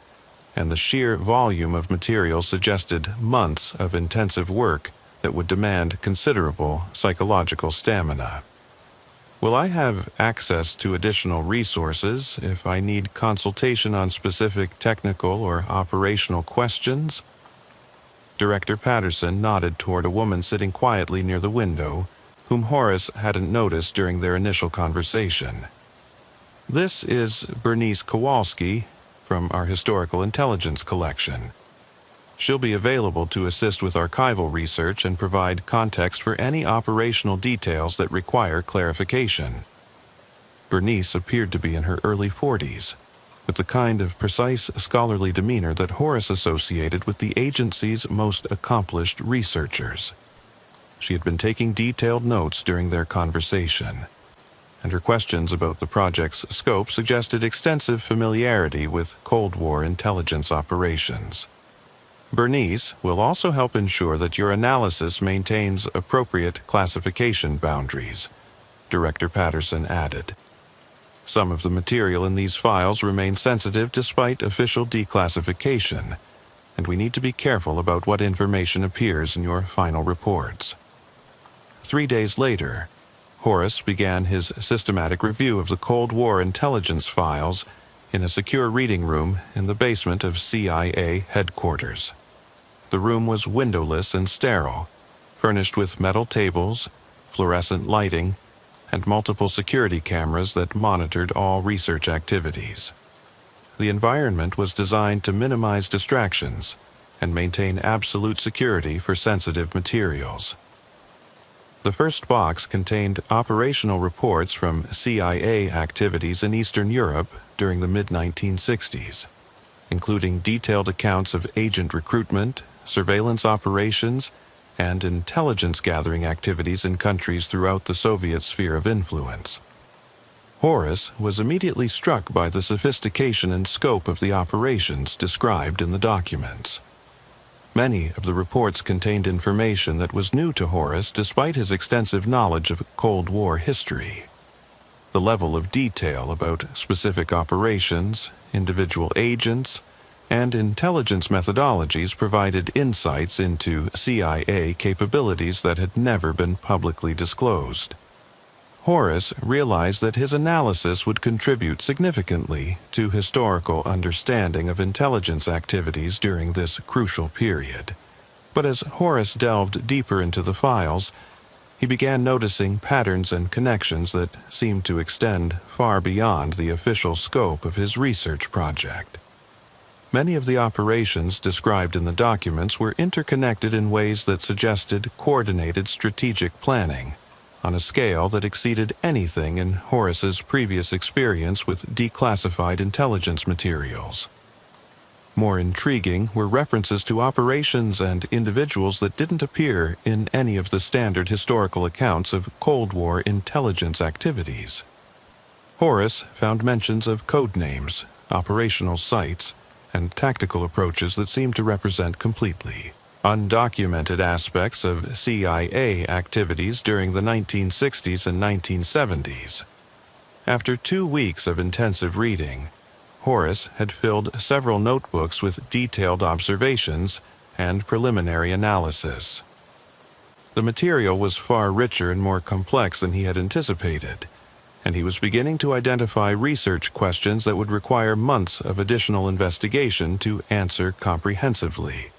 and the sheer volume of material suggested months of intensive work that would demand considerable psychological stamina. "Will I have access to additional resources if I need consultation on specific technical or operational questions?" Director Patterson nodded toward a woman sitting quietly near the window, whom Horace hadn't noticed during their initial conversation. "This is Bernice Kowalski from our Historical Intelligence Collection. She'll be available to assist with archival research and provide context for any operational details that require clarification." Bernice appeared to be in her early 40s, with the kind of precise scholarly demeanor that Horace associated with the agency's most accomplished researchers. She had been taking detailed notes during their conversation, and her questions about the project's scope suggested extensive familiarity with Cold War intelligence operations. "Bernice will also help ensure that your analysis maintains appropriate classification boundaries," Director Patterson added. "Some of the material in these files remains sensitive despite official declassification, and we need to be careful about what information appears in your final reports." 3 days later, Horace began his systematic review of the Cold War intelligence files in a secure reading room in the basement of CIA headquarters. The room was windowless and sterile, furnished with metal tables, fluorescent lighting, and multiple security cameras that monitored all research activities. The environment was designed to minimize distractions and maintain absolute security for sensitive materials. The first box contained operational reports from CIA activities in Eastern Europe during the mid-1960s, including detailed accounts of agent recruitment, surveillance operations, and intelligence gathering activities in countries throughout the Soviet sphere of influence. Horace was immediately struck by the sophistication and scope of the operations described in the documents. Many of the reports contained information that was new to Horace despite his extensive knowledge of Cold War history. The level of detail about specific operations, individual agents, and intelligence methodologies provided insights into CIA capabilities that had never been publicly disclosed. Horace realized that his analysis would contribute significantly to historical understanding of intelligence activities during this crucial period. But as Horace delved deeper into the files, he began noticing patterns and connections that seemed to extend far beyond the official scope of his research project. Many of the operations described in the documents were interconnected in ways that suggested coordinated strategic planning, on a scale that exceeded anything in Horace's previous experience with declassified intelligence materials. More intriguing were references to operations and individuals that didn't appear in any of the standard historical accounts of Cold War intelligence activities. Horace found mentions of code names, operational sites, and tactical approaches that seemed to represent completely undocumented aspects of CIA activities during the 1960s and 1970s. After 2 weeks of intensive reading, Horace had filled several notebooks with detailed observations and preliminary analysis. The material was far richer and more complex than he had anticipated, and he was beginning to identify research questions that would require months of additional investigation to answer comprehensively.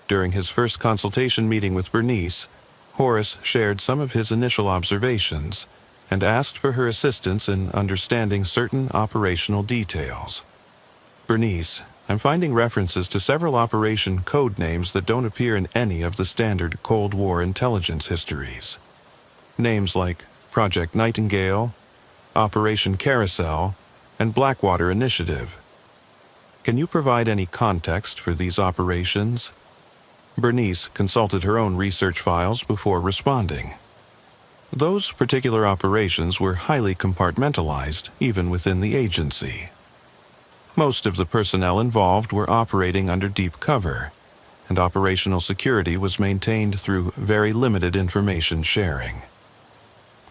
During his first consultation meeting with Bernice, Horace shared some of his initial observations and asked for her assistance in understanding certain operational details. "Bernice, I'm finding references to several operation code names that don't appear in any of the standard Cold War intelligence histories. Names like Project Nightingale, Operation Carousel, and Blackwater Initiative. Can you provide any context for these operations?" Bernice consulted her own research files before responding. Those particular operations were highly compartmentalized, even within the agency. Most of the personnel involved were operating under deep cover, and operational security was maintained through very limited information sharing.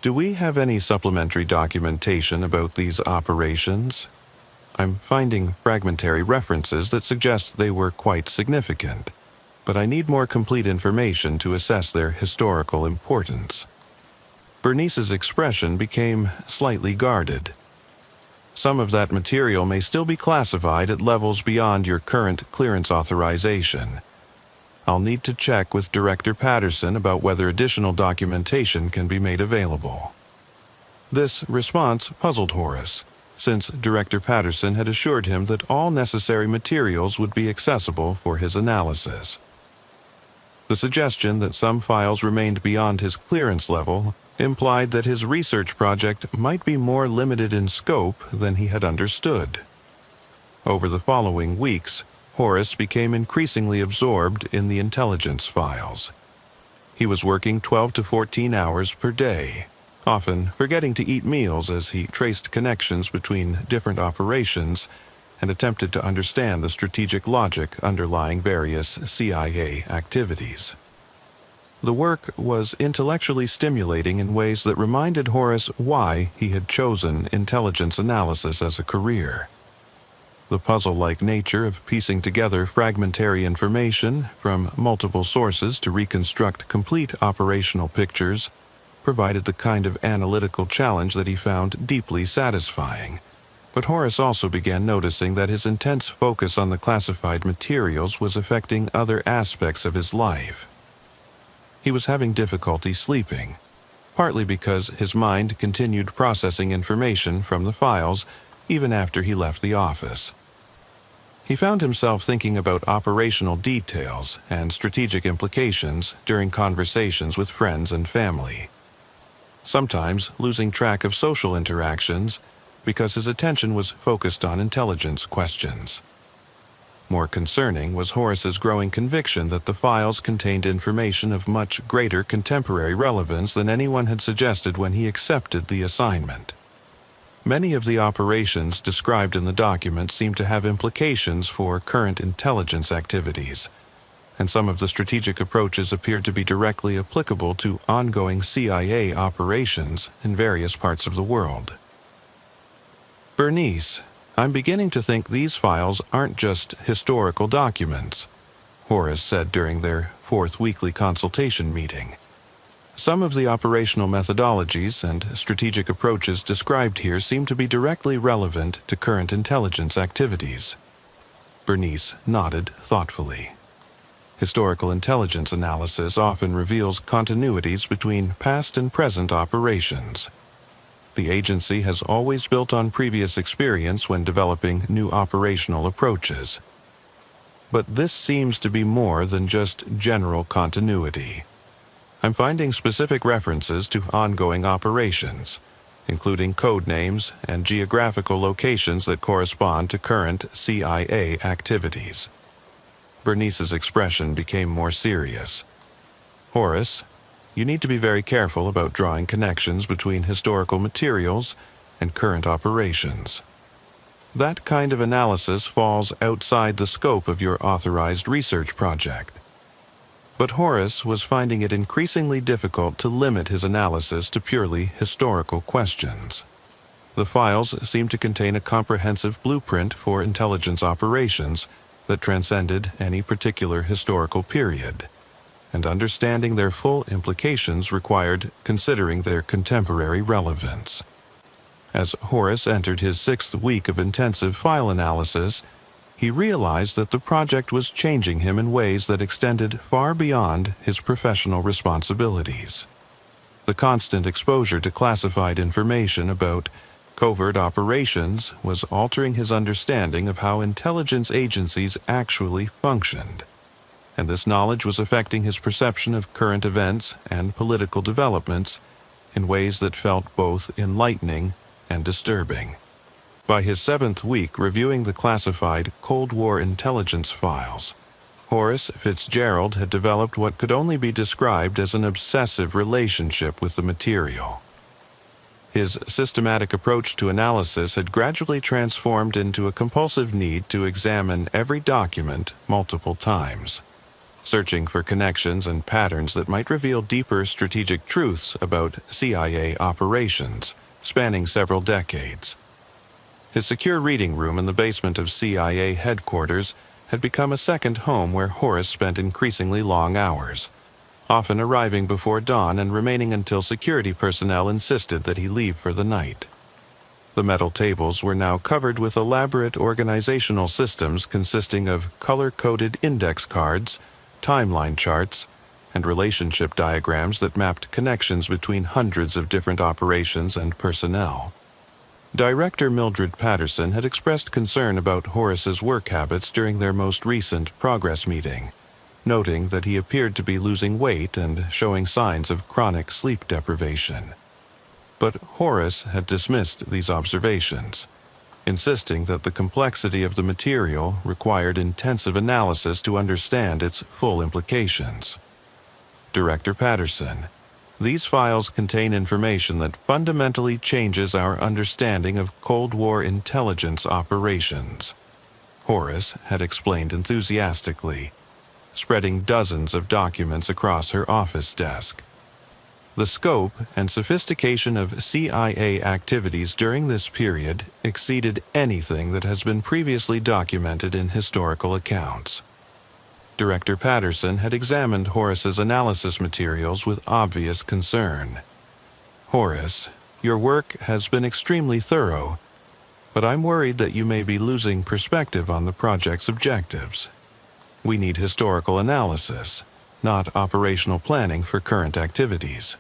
"Do we have any supplementary documentation about these operations? I'm finding fragmentary references that suggest they were quite significant, but I need more complete information to assess their historical importance." Bernice's expression became slightly guarded. "Some of that material may still be classified at levels beyond your current clearance authorization. I'll need to check with Director Patterson about whether additional documentation can be made available." This response puzzled Horace, since Director Patterson had assured him that all necessary materials would be accessible for his analysis. The suggestion that some files remained beyond his clearance level implied that his research project might be more limited in scope than he had understood. Over the following weeks, Horace became increasingly absorbed in the intelligence files. He was working 12 to 14 hours per day, often forgetting to eat meals as he traced connections between different operations and attempted to understand the strategic logic underlying various CIA activities. The work was intellectually stimulating in ways that reminded Horace why he had chosen intelligence analysis as a career. The puzzle-like nature of piecing together fragmentary information from multiple sources to reconstruct complete operational pictures provided the kind of analytical challenge that he found deeply satisfying. But Horace also began noticing that his intense focus on the classified materials was affecting other aspects of his life. He was having difficulty sleeping, partly because his mind continued processing information from the files even after he left the office. He found himself thinking about operational details and strategic implications during conversations with friends and family, sometimes losing track of social interactions because his attention was focused on intelligence questions. More concerning was Horace's growing conviction that the files contained information of much greater contemporary relevance than anyone had suggested when he accepted the assignment. Many of the operations described in the document seemed to have implications for current intelligence activities, and some of the strategic approaches appeared to be directly applicable to ongoing CIA operations in various parts of the world. "Bernice, I'm beginning to think these files aren't just historical documents," Horace said during their 4th weekly consultation meeting. "Some of the operational methodologies and strategic approaches described here seem to be directly relevant to current intelligence activities." Bernice nodded thoughtfully. Historical intelligence analysis often reveals continuities between past and present operations. The agency has always built on previous experience when developing new operational approaches. But this seems to be more than just general continuity. I'm finding specific references to ongoing operations, including code names and geographical locations that correspond to current CIA activities. Bernice's expression became more serious. "Horace, you need to be very careful about drawing connections between historical materials and current operations. That kind of analysis falls outside the scope of your authorized research project." But Horace was finding it increasingly difficult to limit his analysis to purely historical questions. The files seemed to contain a comprehensive blueprint for intelligence operations that transcended any particular historical period, and understanding their full implications required considering their contemporary relevance. As Horace entered his 6th week of intensive file analysis, he realized that the project was changing him in ways that extended far beyond his professional responsibilities. The constant exposure to classified information about covert operations was altering his understanding of how intelligence agencies actually functioned, and this knowledge was affecting his perception of current events and political developments in ways that felt both enlightening and disturbing. By his 7th week reviewing the classified Cold War intelligence files, Horace Fitzgerald had developed what could only be described as an obsessive relationship with the material. His systematic approach to analysis had gradually transformed into a compulsive need to examine every document multiple times, searching for connections and patterns that might reveal deeper strategic truths about CIA operations spanning several decades. His secure reading room in the basement of CIA headquarters had become a second home where Horace spent increasingly long hours, often arriving before dawn and remaining until security personnel insisted that he leave for the night. The metal tables were now covered with elaborate organizational systems consisting of color-coded index cards, timeline charts, and relationship diagrams that mapped connections between hundreds of different operations and personnel. Director Mildred Patterson had expressed concern about Horace's work habits during their most recent progress meeting, noting that he appeared to be losing weight and showing signs of chronic sleep deprivation. But Horace had dismissed these observations, insisting that the complexity of the material required intensive analysis to understand its full implications. Director Patterson, these files contain information that fundamentally changes our understanding of Cold War intelligence operations, Horace had explained enthusiastically, spreading dozens of documents across her office desk. The scope and sophistication of CIA activities during this period exceeded anything that has been previously documented in historical accounts. Director Patterson had examined Horace's analysis materials with obvious concern. "Horace, your work has been extremely thorough, but I'm worried that you may be losing perspective on the project's objectives. We need historical analysis, not operational planning for current activities."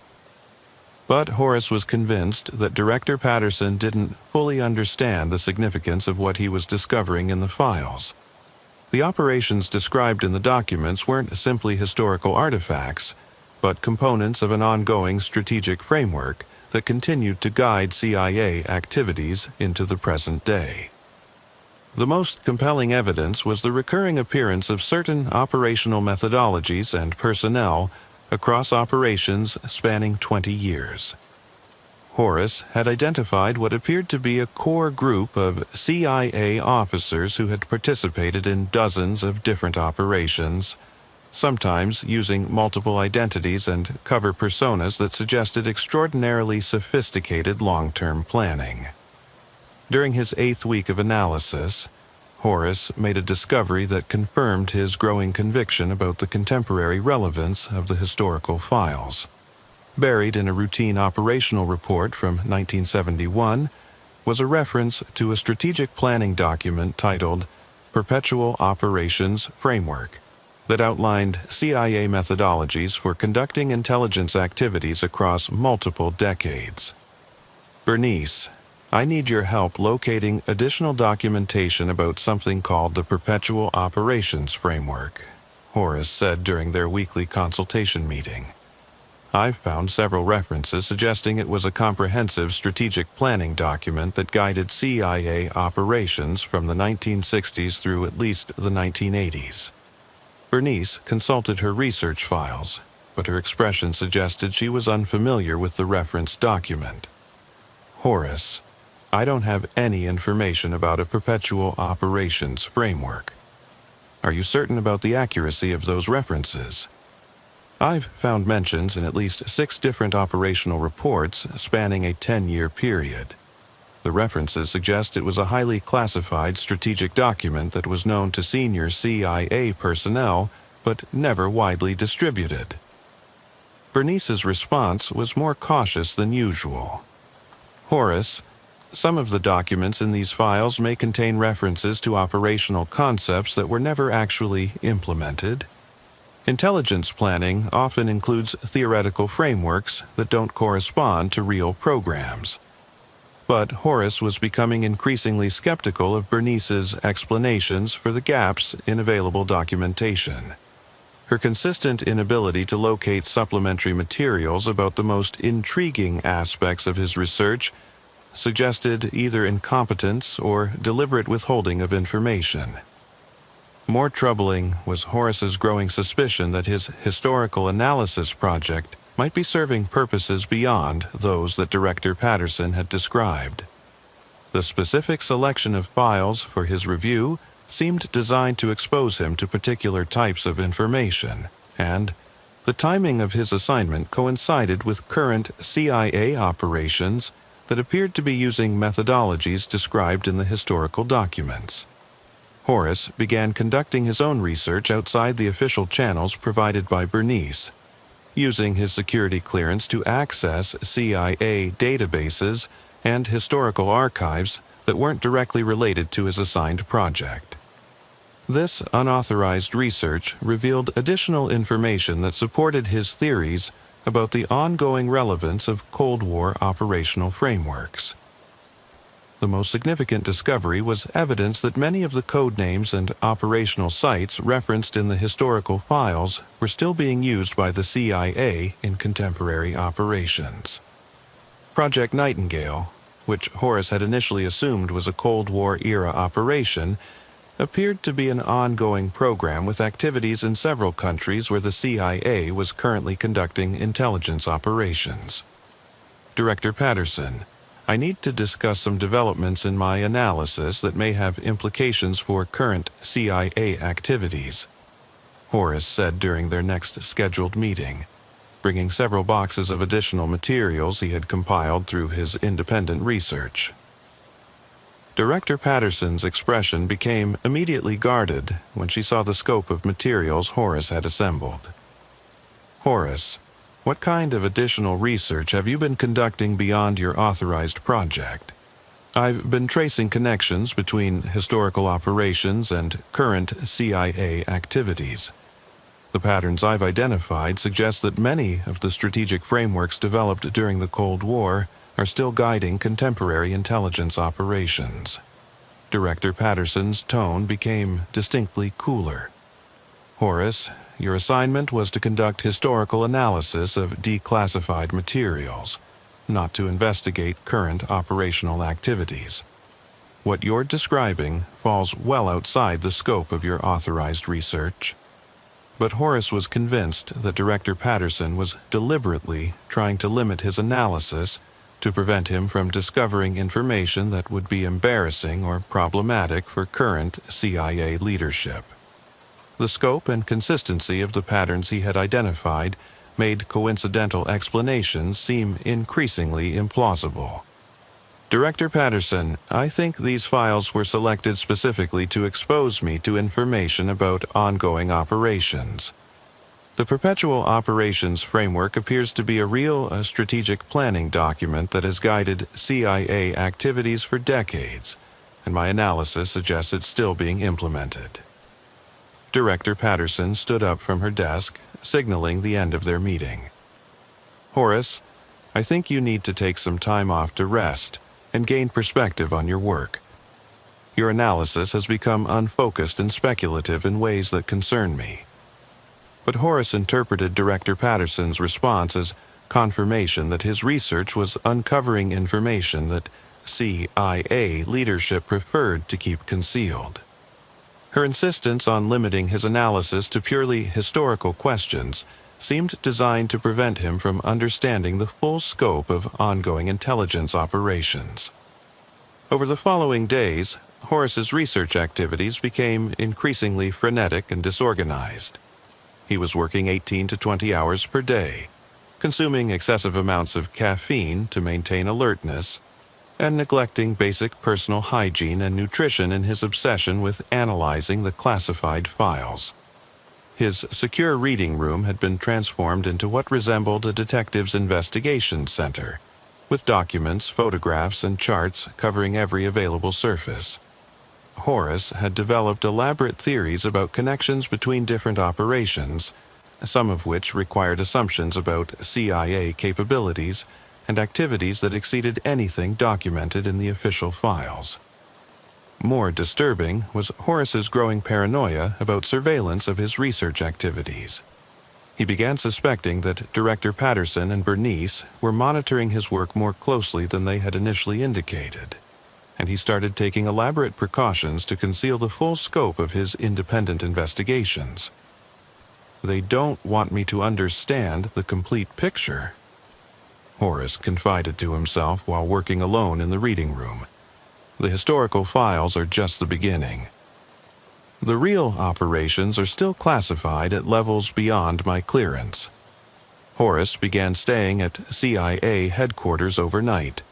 But Horace was convinced that Director Patterson didn't fully understand the significance of what he was discovering in the files. The operations described in the documents weren't simply historical artifacts, but components of an ongoing strategic framework that continued to guide CIA activities into the present day. The most compelling evidence was the recurring appearance of certain operational methodologies and personnel across operations spanning 20 years. Horace had identified what appeared to be a core group of CIA officers who had participated in dozens of different operations, sometimes using multiple identities and cover personas that suggested extraordinarily sophisticated long-term planning. During his 8th week of analysis, Horace made a discovery that confirmed his growing conviction about the contemporary relevance of the historical files. Buried in a routine operational report from 1971 was a reference to a strategic planning document titled Perpetual Operations Framework that outlined CIA methodologies for conducting intelligence activities across multiple decades. "Bernice, I need your help locating additional documentation about something called the Perpetual Operations Framework," Horace said during their weekly consultation meeting. I've found several references suggesting it was a comprehensive strategic planning document that guided CIA operations from the 1960s through at least the 1980s. Bernice consulted her research files, but her expression suggested she was unfamiliar with the referenced document. Horace, I don't have any information about a perpetual operations framework. Are you certain about the accuracy of those references? I've found mentions in at least 6 different operational reports spanning a 10-year period. The references suggest it was a highly classified strategic document that was known to senior CIA personnel, but never widely distributed. Bernice's response was more cautious than usual. Horace, some of the documents in these files may contain references to operational concepts that were never actually implemented. Intelligence planning often includes theoretical frameworks that don't correspond to real programs. But Horace was becoming increasingly skeptical of Bernice's explanations for the gaps in available documentation. Her consistent inability to locate supplementary materials about the most intriguing aspects of his research suggested either incompetence or deliberate withholding of information. More troubling was Horace's growing suspicion that his historical analysis project might be serving purposes beyond those that Director Patterson had described. The specific selection of files for his review seemed designed to expose him to particular types of information, and the timing of his assignment coincided with current CIA operations that appeared to be using methodologies described in the historical documents. Horace began conducting his own research outside the official channels provided by Bernice, using his security clearance to access CIA databases and historical archives that weren't directly related to his assigned project. This unauthorized research revealed additional information that supported his theories about the ongoing relevance of Cold War operational frameworks. The most significant discovery was evidence that many of the code names and operational sites referenced in the historical files were still being used by the CIA in contemporary operations. Project Nightingale, which Horace had initially assumed was a Cold War-era operation, appeared to be an ongoing program with activities in several countries where the CIA was currently conducting intelligence operations. Director Patterson, I need to discuss some developments in my analysis that may have implications for current CIA activities, Horace said during their next scheduled meeting, bringing several boxes of additional materials he had compiled through his independent research. Director Patterson's expression became immediately guarded when she saw the scope of materials Horace had assembled. Horace, what kind of additional research have you been conducting beyond your authorized project? I've been tracing connections between historical operations and current CIA activities. The patterns I've identified suggest that many of the strategic frameworks developed during the Cold War are still guiding contemporary intelligence operations. Director Patterson's tone became distinctly cooler. Horace, your assignment was to conduct historical analysis of declassified materials, not to investigate current operational activities. What you're describing falls well outside the scope of your authorized research. But Horace was convinced that Director Patterson was deliberately trying to limit his analysis to prevent him from discovering information that would be embarrassing or problematic for current CIA leadership. The scope and consistency of the patterns he had identified made coincidental explanations seem increasingly implausible. Director Patterson, I think these files were selected specifically to expose me to information about ongoing operations. The Perpetual Operations Framework appears to be a real strategic planning document that has guided CIA activities for decades, and my analysis suggests it's still being implemented. Director Patterson stood up from her desk, signaling the end of their meeting. Horace, I think you need to take some time off to rest and gain perspective on your work. Your analysis has become unfocused and speculative in ways that concern me. But Horace interpreted Director Patterson's response as confirmation that his research was uncovering information that CIA leadership preferred to keep concealed. Her insistence on limiting his analysis to purely historical questions seemed designed to prevent him from understanding the full scope of ongoing intelligence operations. Over the following days, Horace's research activities became increasingly frenetic and disorganized. He was working 18 to 20 hours per day, consuming excessive amounts of caffeine to maintain alertness, and neglecting basic personal hygiene and nutrition in his obsession with analyzing the classified files. His secure reading room had been transformed into what resembled a detective's investigation center, with documents, photographs, and charts covering every available surface. Horace had developed elaborate theories about connections between different operations, some of which required assumptions about CIA capabilities and activities that exceeded anything documented in the official files. More disturbing was Horace's growing paranoia about surveillance of his research activities. He began suspecting that Director Patterson and Bernice were monitoring his work more closely than they had initially indicated, and he started taking elaborate precautions to conceal the full scope of his independent investigations. "They don't want me to understand the complete picture," Horace confided to himself while working alone in the reading room. "The historical files are just the beginning. The real operations are still classified at levels beyond my clearance." Horace began staying at CIA headquarters overnight,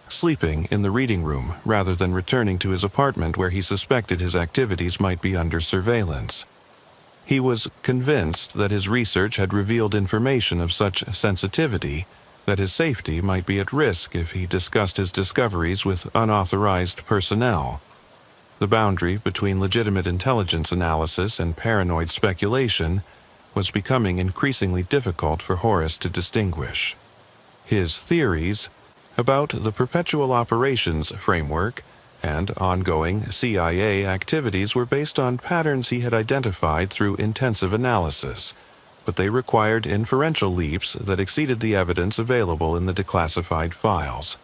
sleeping in the reading room rather than returning to his apartment where he suspected his activities might be under surveillance. He was convinced that his research had revealed information of such sensitivity that his safety might be at risk if he discussed his discoveries with unauthorized personnel. The boundary between legitimate intelligence analysis and paranoid speculation was becoming increasingly difficult for Horace to distinguish. His theories about the perpetual operations framework and ongoing CIA activities were based on patterns he had identified through intensive analysis, but they required inferential leaps that exceeded the evidence available in the declassified files.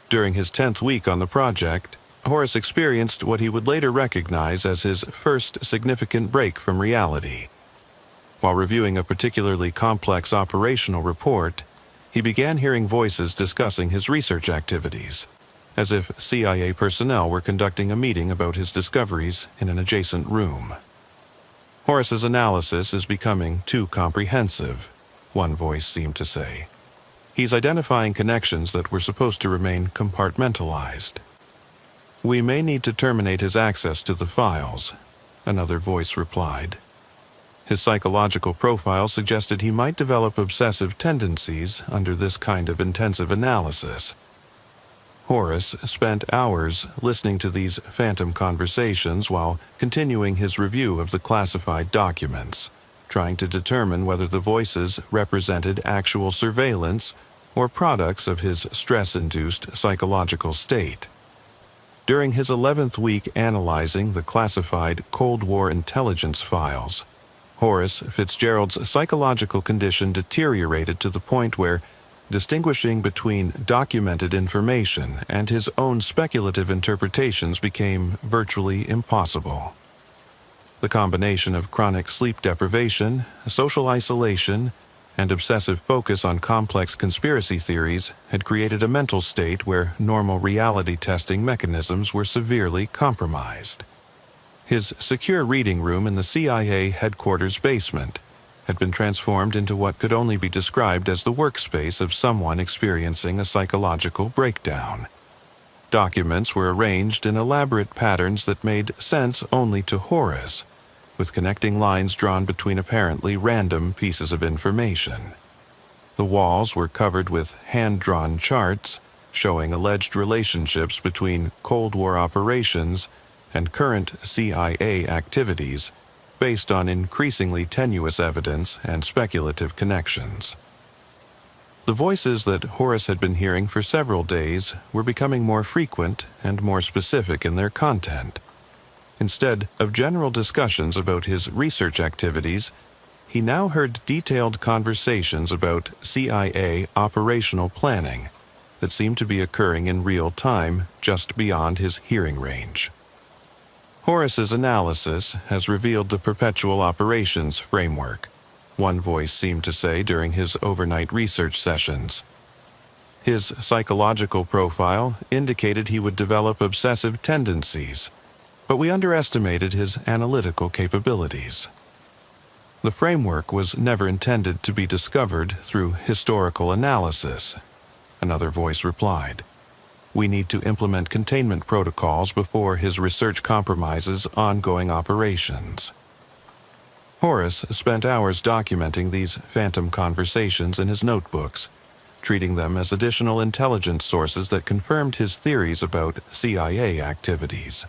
During his 10th week on the project, Horace experienced what he would later recognize as his first significant break from reality. While reviewing a particularly complex operational report, he began hearing voices discussing his research activities, as if CIA personnel were conducting a meeting about his discoveries in an adjacent room. "Horace's analysis is becoming too comprehensive," one voice seemed to say. "He's identifying connections that were supposed to remain compartmentalized." "We may need to terminate his access to the files," another voice replied. His psychological profile suggested he might develop obsessive tendencies under this kind of intensive analysis. Horace spent hours listening to these phantom conversations while continuing his review of the classified documents, trying to determine whether the voices represented actual surveillance or products of his stress-induced psychological state. During his 11th week analyzing the classified Cold War intelligence files, Horace Fitzgerald's psychological condition deteriorated to the point where distinguishing between documented information and his own speculative interpretations became virtually impossible. The combination of chronic sleep deprivation, social isolation, and obsessive focus on complex conspiracy theories had created a mental state where normal reality testing mechanisms were severely compromised. His secure reading room in the CIA headquarters basement had been transformed into what could only be described as the workspace of someone experiencing a psychological breakdown. Documents were arranged in elaborate patterns that made sense only to Horace, with connecting lines drawn between apparently random pieces of information. The walls were covered with hand-drawn charts showing alleged relationships between Cold War operations and current CIA activities based on increasingly tenuous evidence and speculative connections. The voices that Horace had been hearing for several days were becoming more frequent and more specific in their content. Instead of general discussions about his research activities, he now heard detailed conversations about CIA operational planning that seemed to be occurring in real time just beyond his hearing range. Horace's analysis has revealed the perpetual operations framework, one voice seemed to say during his overnight research sessions. His psychological profile indicated he would develop obsessive tendencies, but we underestimated his analytical capabilities. The framework was never intended to be discovered through historical analysis, another voice replied. We need to implement containment protocols before his research compromises ongoing operations. Horace spent hours documenting these phantom conversations in his notebooks, treating them as additional intelligence sources that confirmed his theories about CIA activities.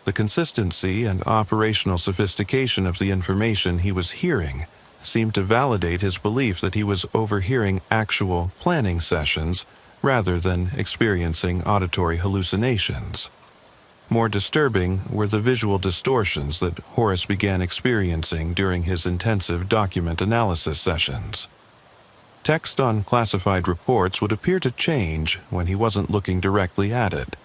The consistency and operational sophistication of the information he was hearing seemed to validate his belief that he was overhearing actual planning sessions rather than experiencing auditory hallucinations. More disturbing were the visual distortions that Horace began experiencing during his intensive document analysis sessions. Text on classified reports would appear to change when he wasn't looking directly at it,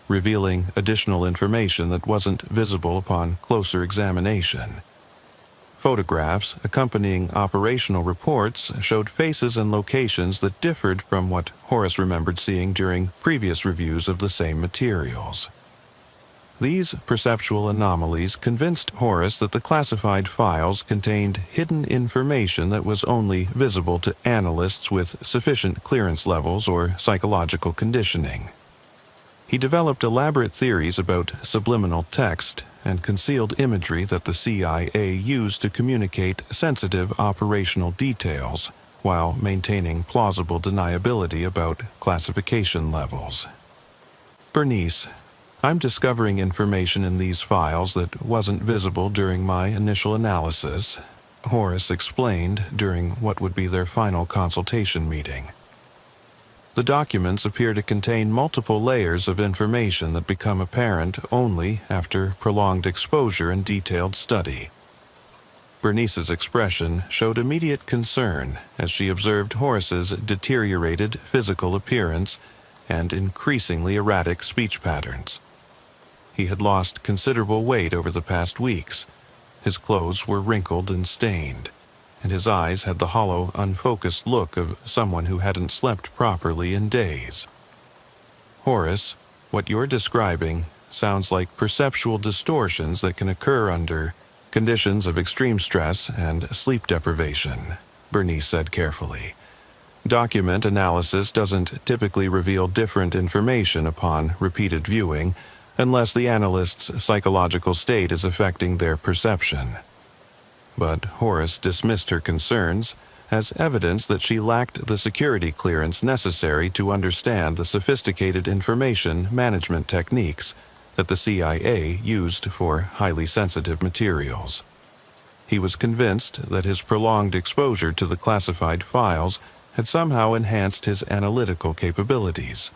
revealing additional information that wasn't visible upon closer examination. Photographs accompanying operational reports showed faces and locations that differed from what Horace remembered seeing during previous reviews of the same materials. These perceptual anomalies convinced Horace that the classified files contained hidden information that was only visible to analysts with sufficient clearance levels or psychological conditioning. He developed elaborate theories about subliminal text and concealed imagery that the CIA used to communicate sensitive operational details while maintaining plausible deniability about classification levels. Bernice, I'm discovering information in these files that wasn't visible during my initial analysis, Horace explained during what would be their final consultation meeting. The documents appear to contain multiple layers of information that become apparent only after prolonged exposure and detailed study. Bernice's expression showed immediate concern as she observed Horace's deteriorated physical appearance and increasingly erratic speech patterns. He had lost considerable weight over the past weeks. His clothes were wrinkled and stained, and his eyes had the hollow, unfocused look of someone who hadn't slept properly in days. Horace, what you're describing sounds like perceptual distortions that can occur under conditions of extreme stress and sleep deprivation, Bernice said carefully. Document analysis doesn't typically reveal different information upon repeated viewing unless the analyst's psychological state is affecting their perception. But Horace dismissed her concerns as evidence that she lacked the security clearance necessary to understand the sophisticated information management techniques that the CIA used for highly sensitive materials. He was convinced that his prolonged exposure to the classified files had somehow enhanced his analytical capabilities,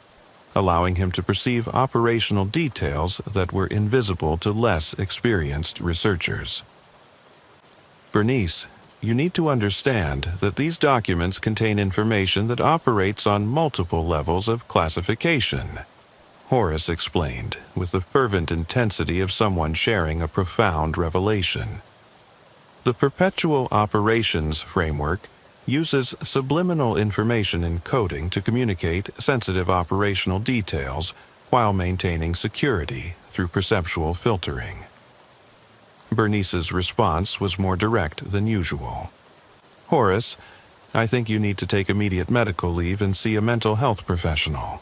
allowing him to perceive operational details that were invisible to less experienced researchers. Bernice, you need to understand that these documents contain information that operates on multiple levels of classification, Horace explained with the fervent intensity of someone sharing a profound revelation. The perpetual operations framework uses subliminal information encoding to communicate sensitive operational details while maintaining security through perceptual filtering. Bernice's response was more direct than usual. Horace, I think you need to take immediate medical leave and see a mental health professional.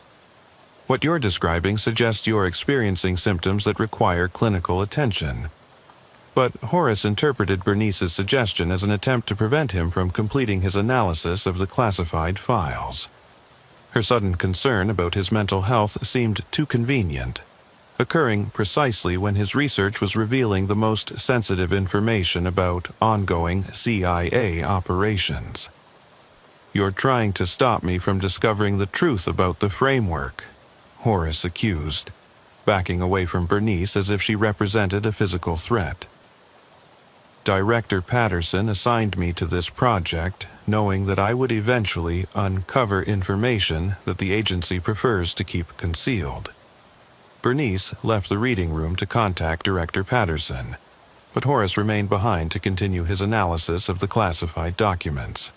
What you're describing suggests you're experiencing symptoms that require clinical attention. But Horace interpreted Bernice's suggestion as an attempt to prevent him from completing his analysis of the classified files. Her sudden concern about his mental health seemed too convenient, occurring precisely when his research was revealing the most sensitive information about ongoing CIA operations. You're trying to stop me from discovering the truth about the framework, Horace accused, backing away from Bernice as if she represented a physical threat. Director Patterson assigned me to this project, knowing that I would eventually uncover information that the agency prefers to keep concealed. Bernice left the reading room to contact Director Patterson, but Horace remained behind to continue his analysis of the classified documents.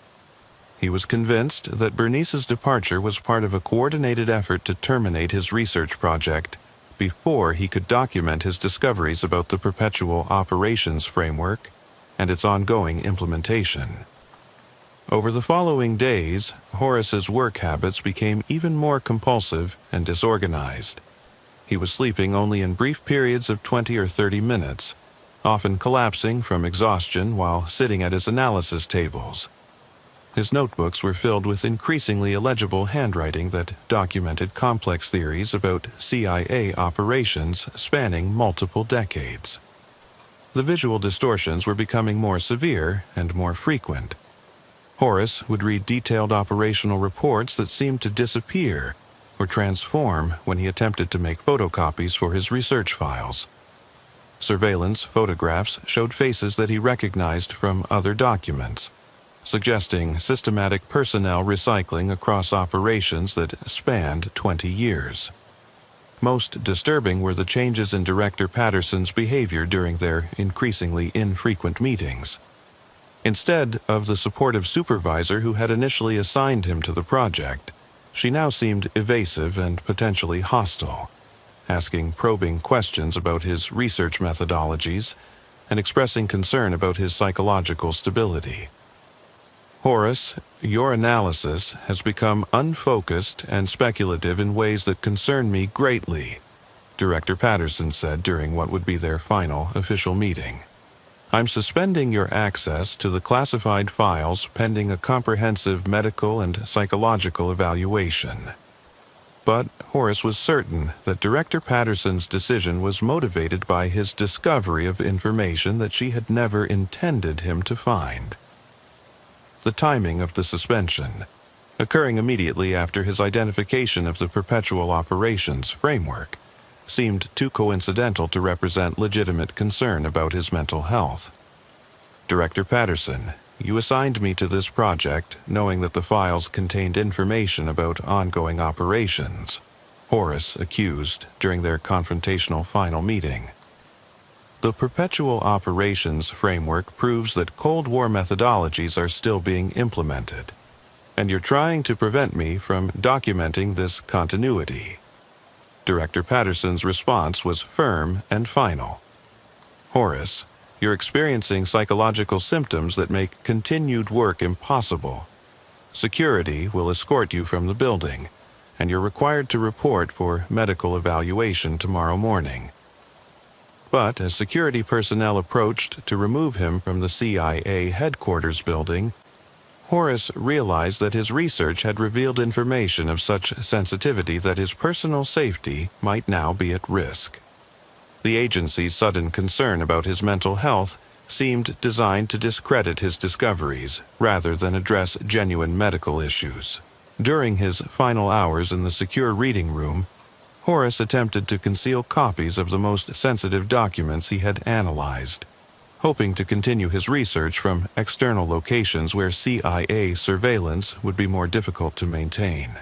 He was convinced that Bernice's departure was part of a coordinated effort to terminate his research project before he could document his discoveries about the perpetual operations framework and its ongoing implementation. Over the following days, Horace's work habits became even more compulsive and disorganized. He was sleeping only in brief periods of 20 or 30 minutes, often collapsing from exhaustion while sitting at his analysis tables. His notebooks were filled with increasingly illegible handwriting that documented complex theories about CIA operations spanning multiple decades. The visual distortions were becoming more severe and more frequent. Horace would read detailed operational reports that seemed to disappear or transform when he attempted to make photocopies for his research files. Surveillance photographs showed faces that he recognized from other documents, suggesting systematic personnel recycling across operations that spanned 20 years. Most disturbing were the changes in Director Patterson's behavior during their increasingly infrequent meetings. Instead of the supportive supervisor who had initially assigned him to the project, she now seemed evasive and potentially hostile, asking probing questions about his research methodologies and expressing concern about his psychological stability. Horace, your analysis has become unfocused and speculative in ways that concern me greatly, Director Patterson said during what would be their final official meeting. I'm suspending your access to the classified files pending a comprehensive medical and psychological evaluation. But Horace was certain that Director Patterson's decision was motivated by his discovery of information that she had never intended him to find. The timing of the suspension, occurring immediately after his identification of the perpetual operations framework, seemed too coincidental to represent legitimate concern about his mental health. Director Patterson, you assigned me to this project knowing that the files contained information about ongoing operations, Horace accused during their confrontational final meeting. The perpetual operations framework proves that Cold War methodologies are still being implemented, and you're trying to prevent me from documenting this continuity. Director Patterson's response was firm and final. Horace, you're experiencing psychological symptoms that make continued work impossible. Security will escort you from the building, and you're required to report for medical evaluation tomorrow morning. But as security personnel approached to remove him from the CIA headquarters building, Horace realized that his research had revealed information of such sensitivity that his personal safety might now be at risk. The agency's sudden concern about his mental health seemed designed to discredit his discoveries rather than address genuine medical issues. During his final hours in the secure reading room, Horace attempted to conceal copies of the most sensitive documents he had analyzed, hoping to continue his research from external locations where CIA surveillance would be more difficult to maintain.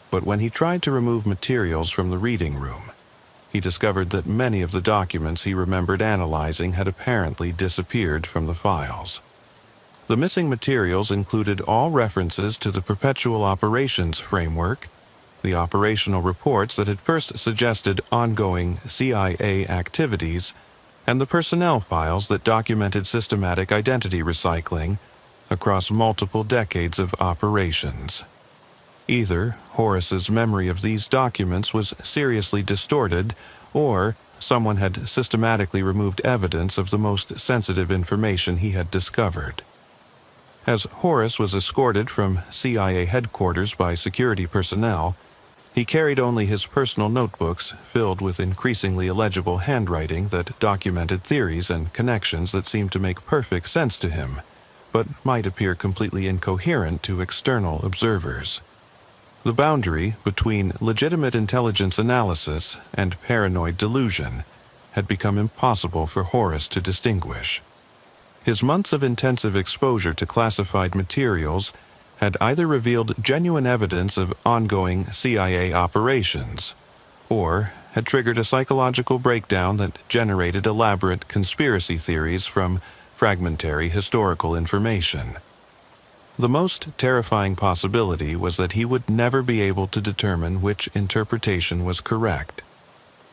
But when he tried to remove materials from the reading room, he discovered that many of the documents he remembered analyzing had apparently disappeared from the files. The missing materials included all references to the perpetual operations framework, the operational reports that had first suggested ongoing CIA activities, and the personnel files that documented systematic identity recycling across multiple decades of operations. Either Horace's memory of these documents was seriously distorted, or someone had systematically removed evidence of the most sensitive information he had discovered. As Horace was escorted from CIA headquarters by security personnel, he carried only his personal notebooks filled with increasingly illegible handwriting that documented theories and connections that seemed to make perfect sense to him, but might appear completely incoherent to external observers. The boundary between legitimate intelligence analysis and paranoid delusion had become impossible for Horace to distinguish. His months of intensive exposure to classified materials had either revealed genuine evidence of ongoing CIA operations, or had triggered a psychological breakdown that generated elaborate conspiracy theories from fragmentary historical information. The most terrifying possibility was that he would never be able to determine which interpretation was correct,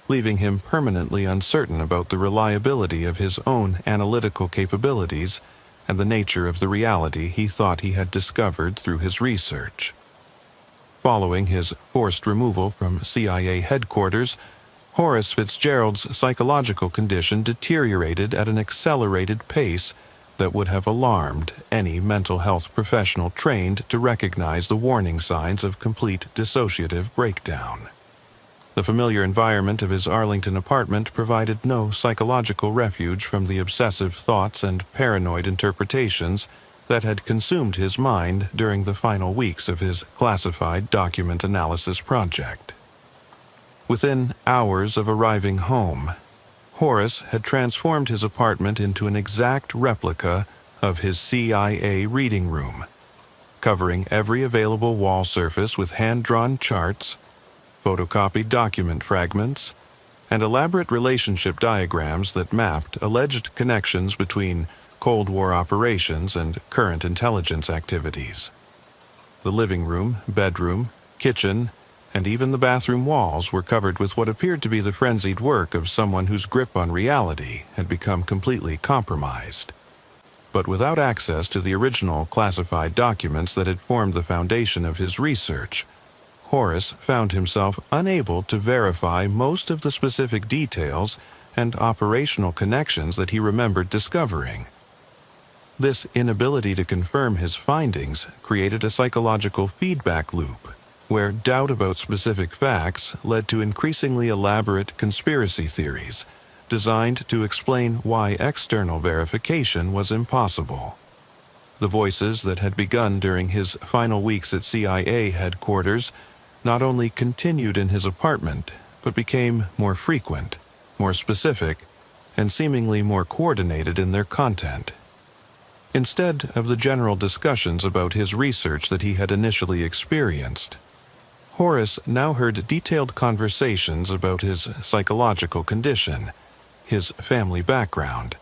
leaving him permanently uncertain about the reliability of his own analytical capabilities and the nature of the reality he thought he had discovered through his research. Following his forced removal from CIA headquarters, Horace Fitzgerald's psychological condition deteriorated at an accelerated pace that would have alarmed any mental health professional trained to recognize the warning signs of complete dissociative breakdown. The familiar environment of his Arlington apartment provided no psychological refuge from the obsessive thoughts and paranoid interpretations that had consumed his mind during the final weeks of his classified document analysis project. Within hours of arriving home, Horace had transformed his apartment into an exact replica of his CIA reading room, covering every available wall surface with hand-drawn charts, photocopied document fragments, and elaborate relationship diagrams that mapped alleged connections between Cold War operations and current intelligence activities. The living room, bedroom, kitchen, and even the bathroom walls were covered with what appeared to be the frenzied work of someone whose grip on reality had become completely compromised. But without access to the original classified documents that had formed the foundation of his research, Horace found himself unable to verify most of the specific details and operational connections that he remembered discovering. This inability to confirm his findings created a psychological feedback loop, where doubt about specific facts led to increasingly elaborate conspiracy theories designed to explain why external verification was impossible. The voices that had begun during his final weeks at CIA headquarters not only continued in his apartment, but became more frequent, more specific, and seemingly more coordinated in their content. Instead of the general discussions about his research that he had initially experienced, Horace now heard detailed conversations about his psychological condition, his family background,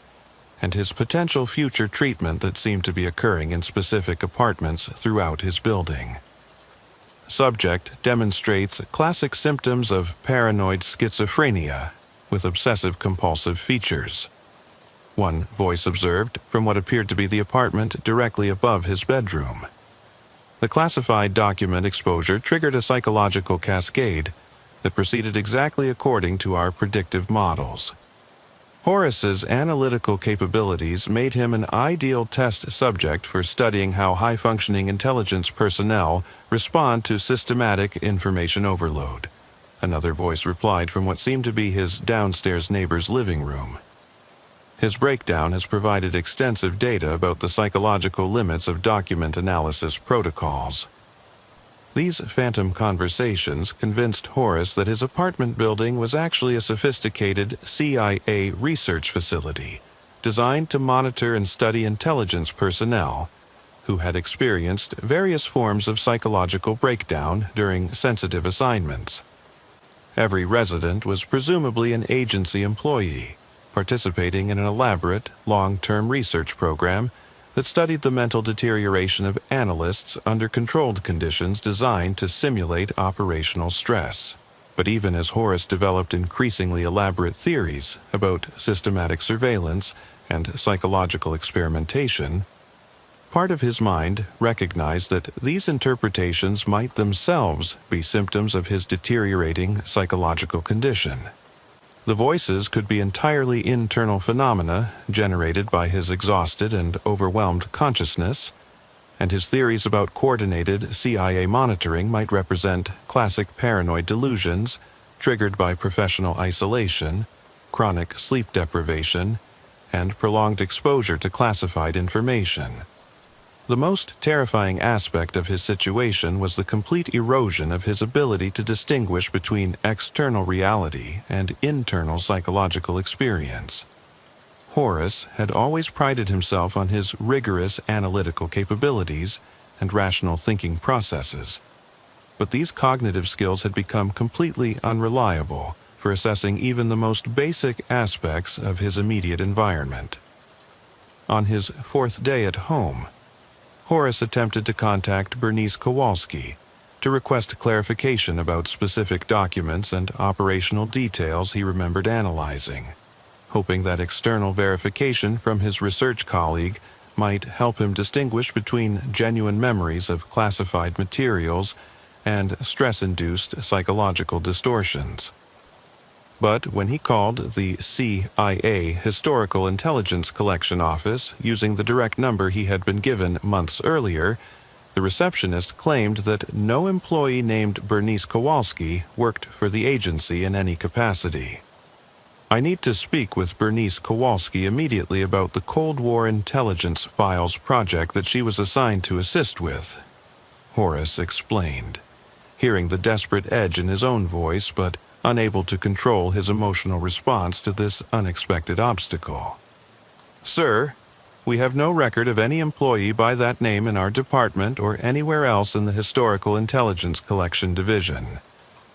and his potential future treatment that seemed to be occurring in specific apartments throughout his building. Subject demonstrates classic symptoms of paranoid schizophrenia with obsessive-compulsive features. One voice observed from what appeared to be the apartment directly above his bedroom. The classified document exposure triggered a psychological cascade that proceeded exactly according to our predictive models. Horace's analytical capabilities made him an ideal test subject for studying how high-functioning intelligence personnel respond to systematic information overload. Another voice replied from what seemed to be his downstairs neighbor's living room. His breakdown has provided extensive data about the psychological limits of document analysis protocols. These phantom conversations convinced Horace that his apartment building was actually a sophisticated CIA research facility designed to monitor and study intelligence personnel who had experienced various forms of psychological breakdown during sensitive assignments. Every resident was presumably an agency employee, participating in an elaborate, long-term research program that studied the mental deterioration of analysts under controlled conditions designed to simulate operational stress. But even as Horace developed increasingly elaborate theories about systematic surveillance and psychological experimentation, part of his mind recognized that these interpretations might themselves be symptoms of his deteriorating psychological condition. The voices could be entirely internal phenomena generated by his exhausted and overwhelmed consciousness, and his theories about coordinated CIA monitoring might represent classic paranoid delusions triggered by professional isolation, chronic sleep deprivation, and prolonged exposure to classified information. The most terrifying aspect of his situation was the complete erosion of his ability to distinguish between external reality and internal psychological experience. Horace had always prided himself on his rigorous analytical capabilities and rational thinking processes, but these cognitive skills had become completely unreliable for assessing even the most basic aspects of his immediate environment. On his fourth day at home, Horace attempted to contact Bernice Kowalski to request clarification about specific documents and operational details he remembered analyzing, hoping that external verification from his research colleague might help him distinguish between genuine memories of classified materials and stress-induced psychological distortions. But when he called the CIA Historical Intelligence Collection Office using the direct number he had been given months earlier, the receptionist claimed that no employee named Bernice Kowalski worked for the agency in any capacity. "I need to speak with Bernice Kowalski immediately about the Cold War intelligence files project that she was assigned to assist with," Horace explained, hearing the desperate edge in his own voice but unable to control his emotional response to this unexpected obstacle. "Sir, we have no record of any employee by that name in our department or anywhere else in the Historical Intelligence Collection Division,"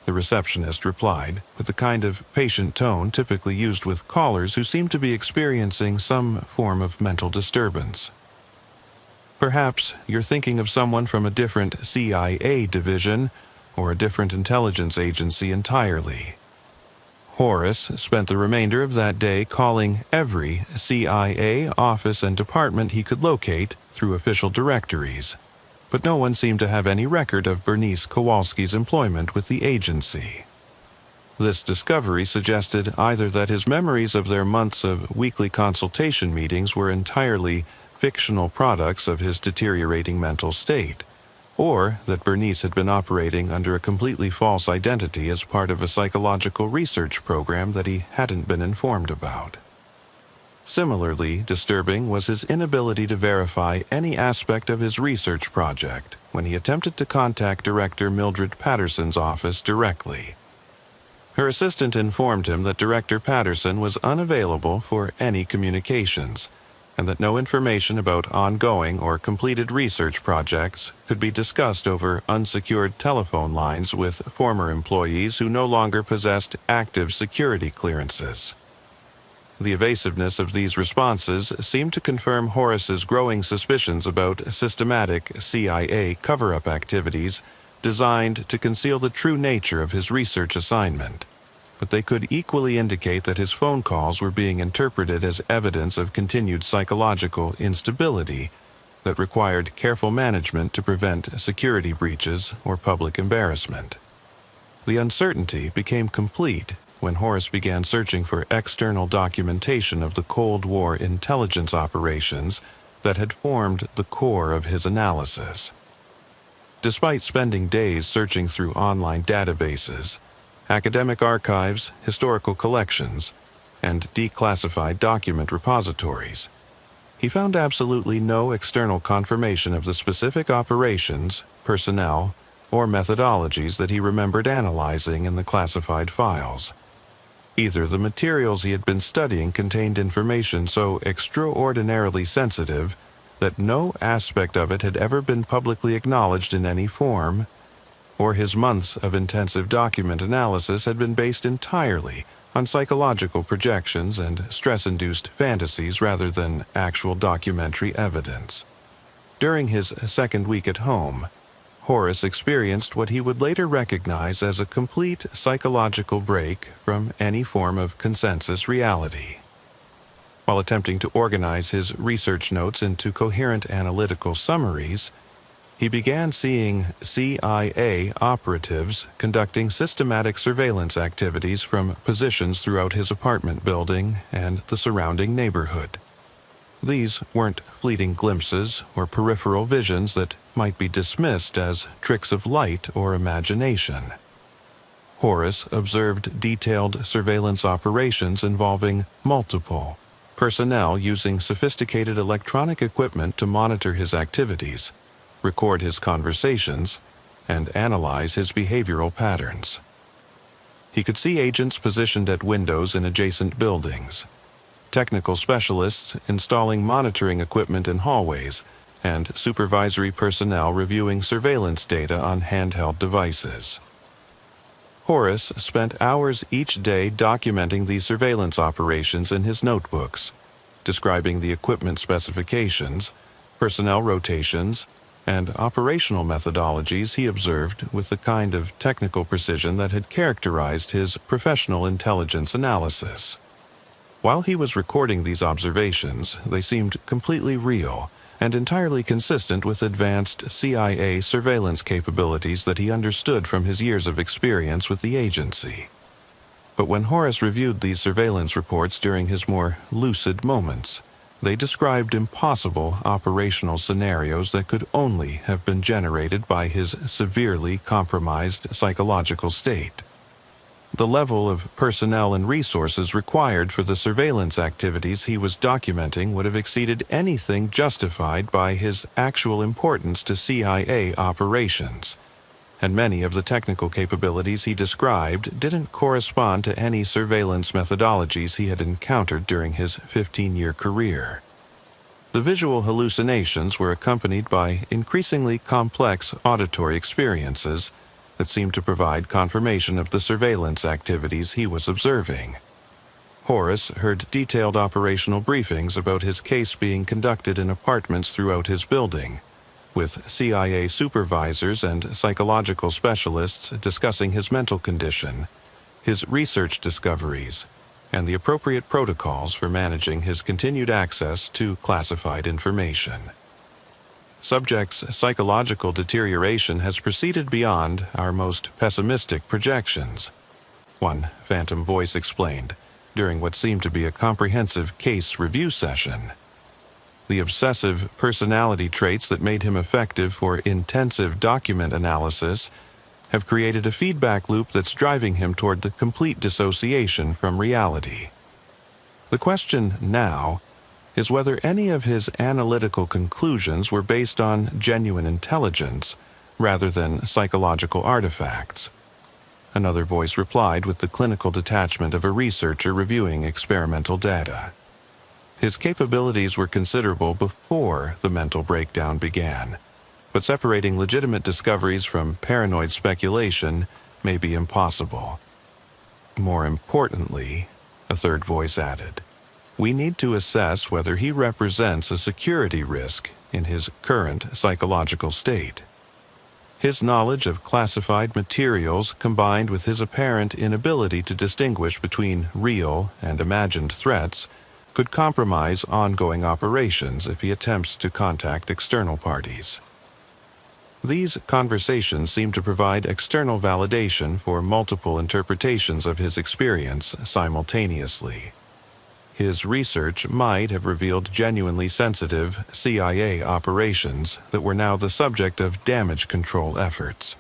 the receptionist replied, with the kind of patient tone typically used with callers who seem to be experiencing some form of mental disturbance. "Perhaps you're thinking of someone from a different CIA division or a different intelligence agency entirely." Horace spent the remainder of that day calling every CIA office and department he could locate through official directories, but no one seemed to have any record of Bernice Kowalski's employment with the agency. This discovery suggested either that his memories of their months of weekly consultation meetings were entirely fictional products of his deteriorating mental state, or that Bernice had been operating under a completely false identity as part of a psychological research program that he hadn't been informed about. Similarly disturbing was his inability to verify any aspect of his research project when he attempted to contact Director Mildred Patterson's office directly. Her assistant informed him that Director Patterson was unavailable for any communications, and that no information about ongoing or completed research projects could be discussed over unsecured telephone lines with former employees who no longer possessed active security clearances. The evasiveness of these responses seemed to confirm Horace's growing suspicions about systematic CIA cover-up activities designed to conceal the true nature of his research assignment, but they could equally indicate that his phone calls were being interpreted as evidence of continued psychological instability that required careful management to prevent security breaches or public embarrassment. The uncertainty became complete when Horace began searching for external documentation of the Cold War intelligence operations that had formed the core of his analysis. Despite spending days searching through online databases, academic archives, historical collections, and declassified document repositories, he found absolutely no external confirmation of the specific operations, personnel, or methodologies that he remembered analyzing in the classified files. Either the materials he had been studying contained information so extraordinarily sensitive that no aspect of it had ever been publicly acknowledged in any form, or his months of intensive document analysis had been based entirely on psychological projections and stress-induced fantasies rather than actual documentary evidence. During his second week at home, Horace experienced what he would later recognize as a complete psychological break from any form of consensus reality. While attempting to organize his research notes into coherent analytical summaries, he began seeing CIA operatives conducting systematic surveillance activities from positions throughout his apartment building and the surrounding neighborhood. These weren't fleeting glimpses or peripheral visions that might be dismissed as tricks of light or imagination. Horace observed detailed surveillance operations involving multiple personnel using sophisticated electronic equipment to monitor his activities, record his conversations, and analyze his behavioral patterns. He could see agents positioned at windows in adjacent buildings, technical specialists installing monitoring equipment in hallways, and supervisory personnel reviewing surveillance data on handheld devices. Horace spent hours each day documenting these surveillance operations in his notebooks, describing the equipment specifications, personnel rotations, and operational methodologies he observed with the kind of technical precision that had characterized his professional intelligence analysis. While he was recording these observations, they seemed completely real and entirely consistent with advanced CIA surveillance capabilities that he understood from his years of experience with the agency. But when Horace reviewed these surveillance reports during his more lucid moments, they described impossible operational scenarios that could only have been generated by his severely compromised psychological state. The level of personnel and resources required for the surveillance activities he was documenting would have exceeded anything justified by his actual importance to CIA operations, and many of the technical capabilities he described didn't correspond to any surveillance methodologies he had encountered during his 15-year career. The visual hallucinations were accompanied by increasingly complex auditory experiences that seemed to provide confirmation of the surveillance activities he was observing. Horace heard detailed operational briefings about his case being conducted in apartments throughout his building, with CIA supervisors and psychological specialists discussing his mental condition, his research discoveries, and the appropriate protocols for managing his continued access to classified information. Subject's psychological deterioration has proceeded beyond our most pessimistic projections, one phantom voice explained during what seemed to be a comprehensive case review session. The obsessive personality traits that made him effective for intensive document analysis have created a feedback loop that's driving him toward the complete dissociation from reality. The question now is whether any of his analytical conclusions were based on genuine intelligence rather than psychological artifacts. Another voice replied with the clinical detachment of a researcher reviewing experimental data. His capabilities were considerable before the mental breakdown began, but separating legitimate discoveries from paranoid speculation may be impossible. More importantly, a third voice added, we need to assess whether he represents a security risk in his current psychological state. His knowledge of classified materials combined with his apparent inability to distinguish between real and imagined threats could compromise ongoing operations if he attempts to contact external parties. These conversations seem to provide external validation for multiple interpretations of his experience simultaneously. His research might have revealed genuinely sensitive CIA operations that were now the subject of damage control efforts.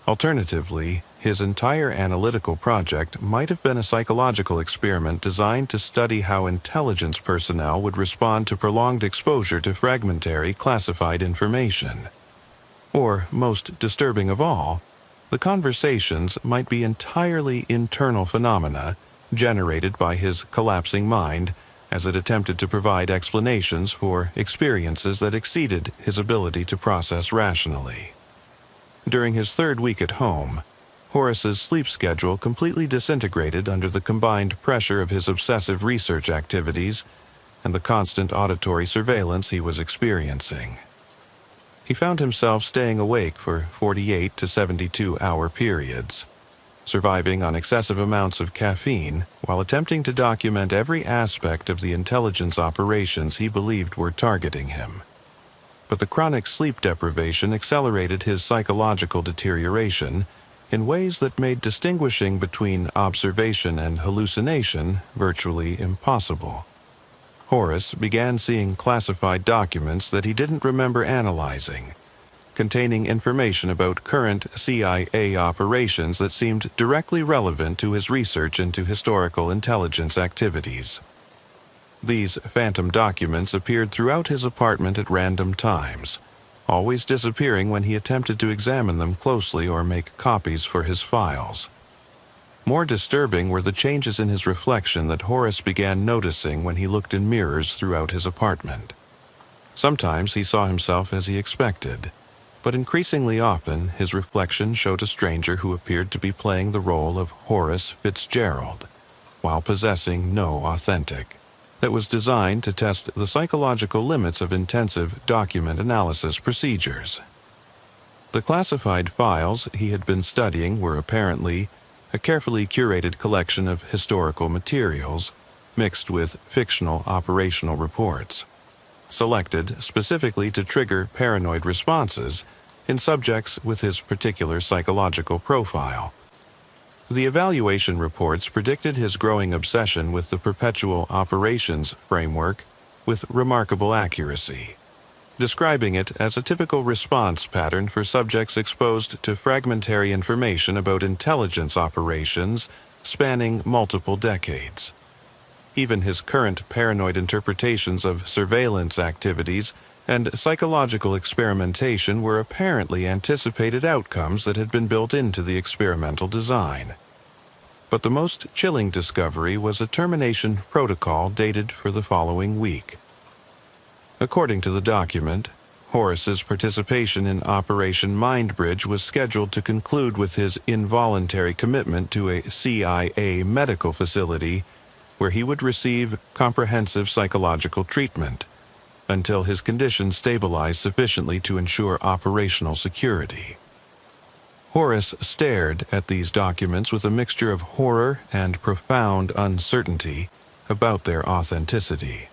Alternatively, his entire analytical project might have been a psychological experiment designed to study how intelligence personnel would respond to prolonged exposure to fragmentary classified information. Or, most disturbing of all, the conversations might be entirely internal phenomena generated by his collapsing mind as it attempted to provide explanations for experiences that exceeded his ability to process rationally. During his third week at home, Horace's sleep schedule completely disintegrated under the combined pressure of his obsessive research activities and the constant auditory surveillance he was experiencing. He found himself staying awake for 48 to 72-hour periods, surviving on excessive amounts of caffeine while attempting to document every aspect of the intelligence operations he believed were targeting him. But the chronic sleep deprivation accelerated his psychological deterioration in ways that made distinguishing between observation and hallucination virtually impossible. Horace began seeing classified documents that he didn't remember analyzing, containing information about current CIA operations that seemed directly relevant to his research into historical intelligence activities. These phantom documents appeared throughout his apartment at random times, always disappearing when he attempted to examine them closely or make copies for his files. More disturbing were the changes in his reflection that Horace began noticing when he looked in mirrors throughout his apartment. Sometimes he saw himself as he expected, but increasingly often his reflection showed a stranger who appeared to be playing the role of Horace Fitzgerald, while possessing no authentic, that was designed to test the psychological limits of intensive document analysis procedures. The classified files he had been studying were apparently a carefully curated collection of historical materials mixed with fictional operational reports, selected specifically to trigger paranoid responses in subjects with his particular psychological profile. The evaluation reports predicted his growing obsession with the perpetual operations framework with remarkable accuracy, describing it as a typical response pattern for subjects exposed to fragmentary information about intelligence operations spanning multiple decades. Even his current paranoid interpretations of surveillance activities and psychological experimentation were apparently anticipated outcomes that had been built into the experimental design. But the most chilling discovery was a termination protocol dated for the following week. According to the document, Horace's participation in Operation Mindbridge was scheduled to conclude with his involuntary commitment to a CIA medical facility where he would receive comprehensive psychological treatment until his condition stabilized sufficiently to ensure operational security. Horace stared at these documents with a mixture of horror and profound uncertainty about their authenticity.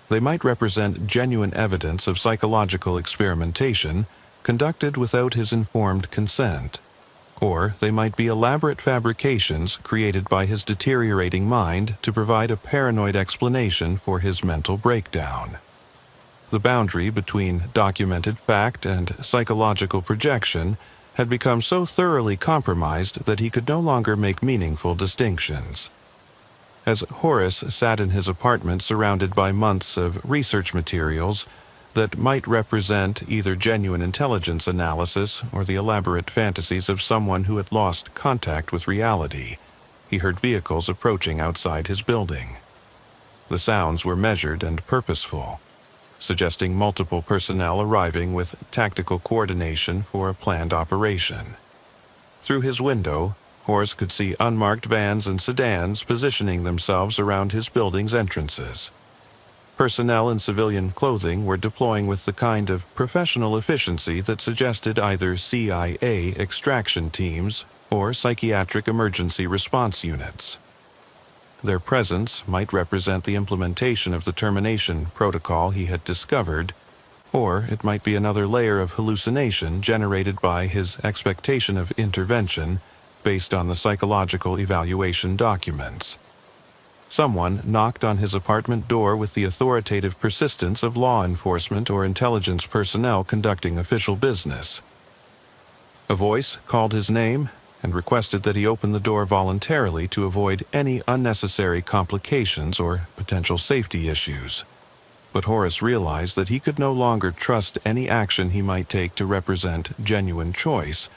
They might represent genuine evidence of psychological experimentation conducted without his informed consent, or they might be elaborate fabrications created by his deteriorating mind to provide a paranoid explanation for his mental breakdown. The boundary between documented fact and psychological projection had become so thoroughly compromised that he could no longer make meaningful distinctions. As Horace sat in his apartment surrounded by months of research materials that might represent either genuine intelligence analysis or the elaborate fantasies of someone who had lost contact with reality, he heard vehicles approaching outside his building. The sounds were measured and purposeful, suggesting multiple personnel arriving with tactical coordination for a planned operation. Through his window, Horace could see unmarked vans and sedans positioning themselves around his building's entrances. Personnel in civilian clothing were deploying with the kind of professional efficiency that suggested either CIA extraction teams or psychiatric emergency response units. Their presence might represent the implementation of the termination protocol he had discovered, or it might be another layer of hallucination generated by his expectation of intervention based on the psychological evaluation documents. Someone knocked on his apartment door with the authoritative persistence of law enforcement or intelligence personnel conducting official business. A voice called his name and requested that he open the door voluntarily to avoid any unnecessary complications or potential safety issues. But Horace realized that he could no longer trust any action he might take to represent genuine choice,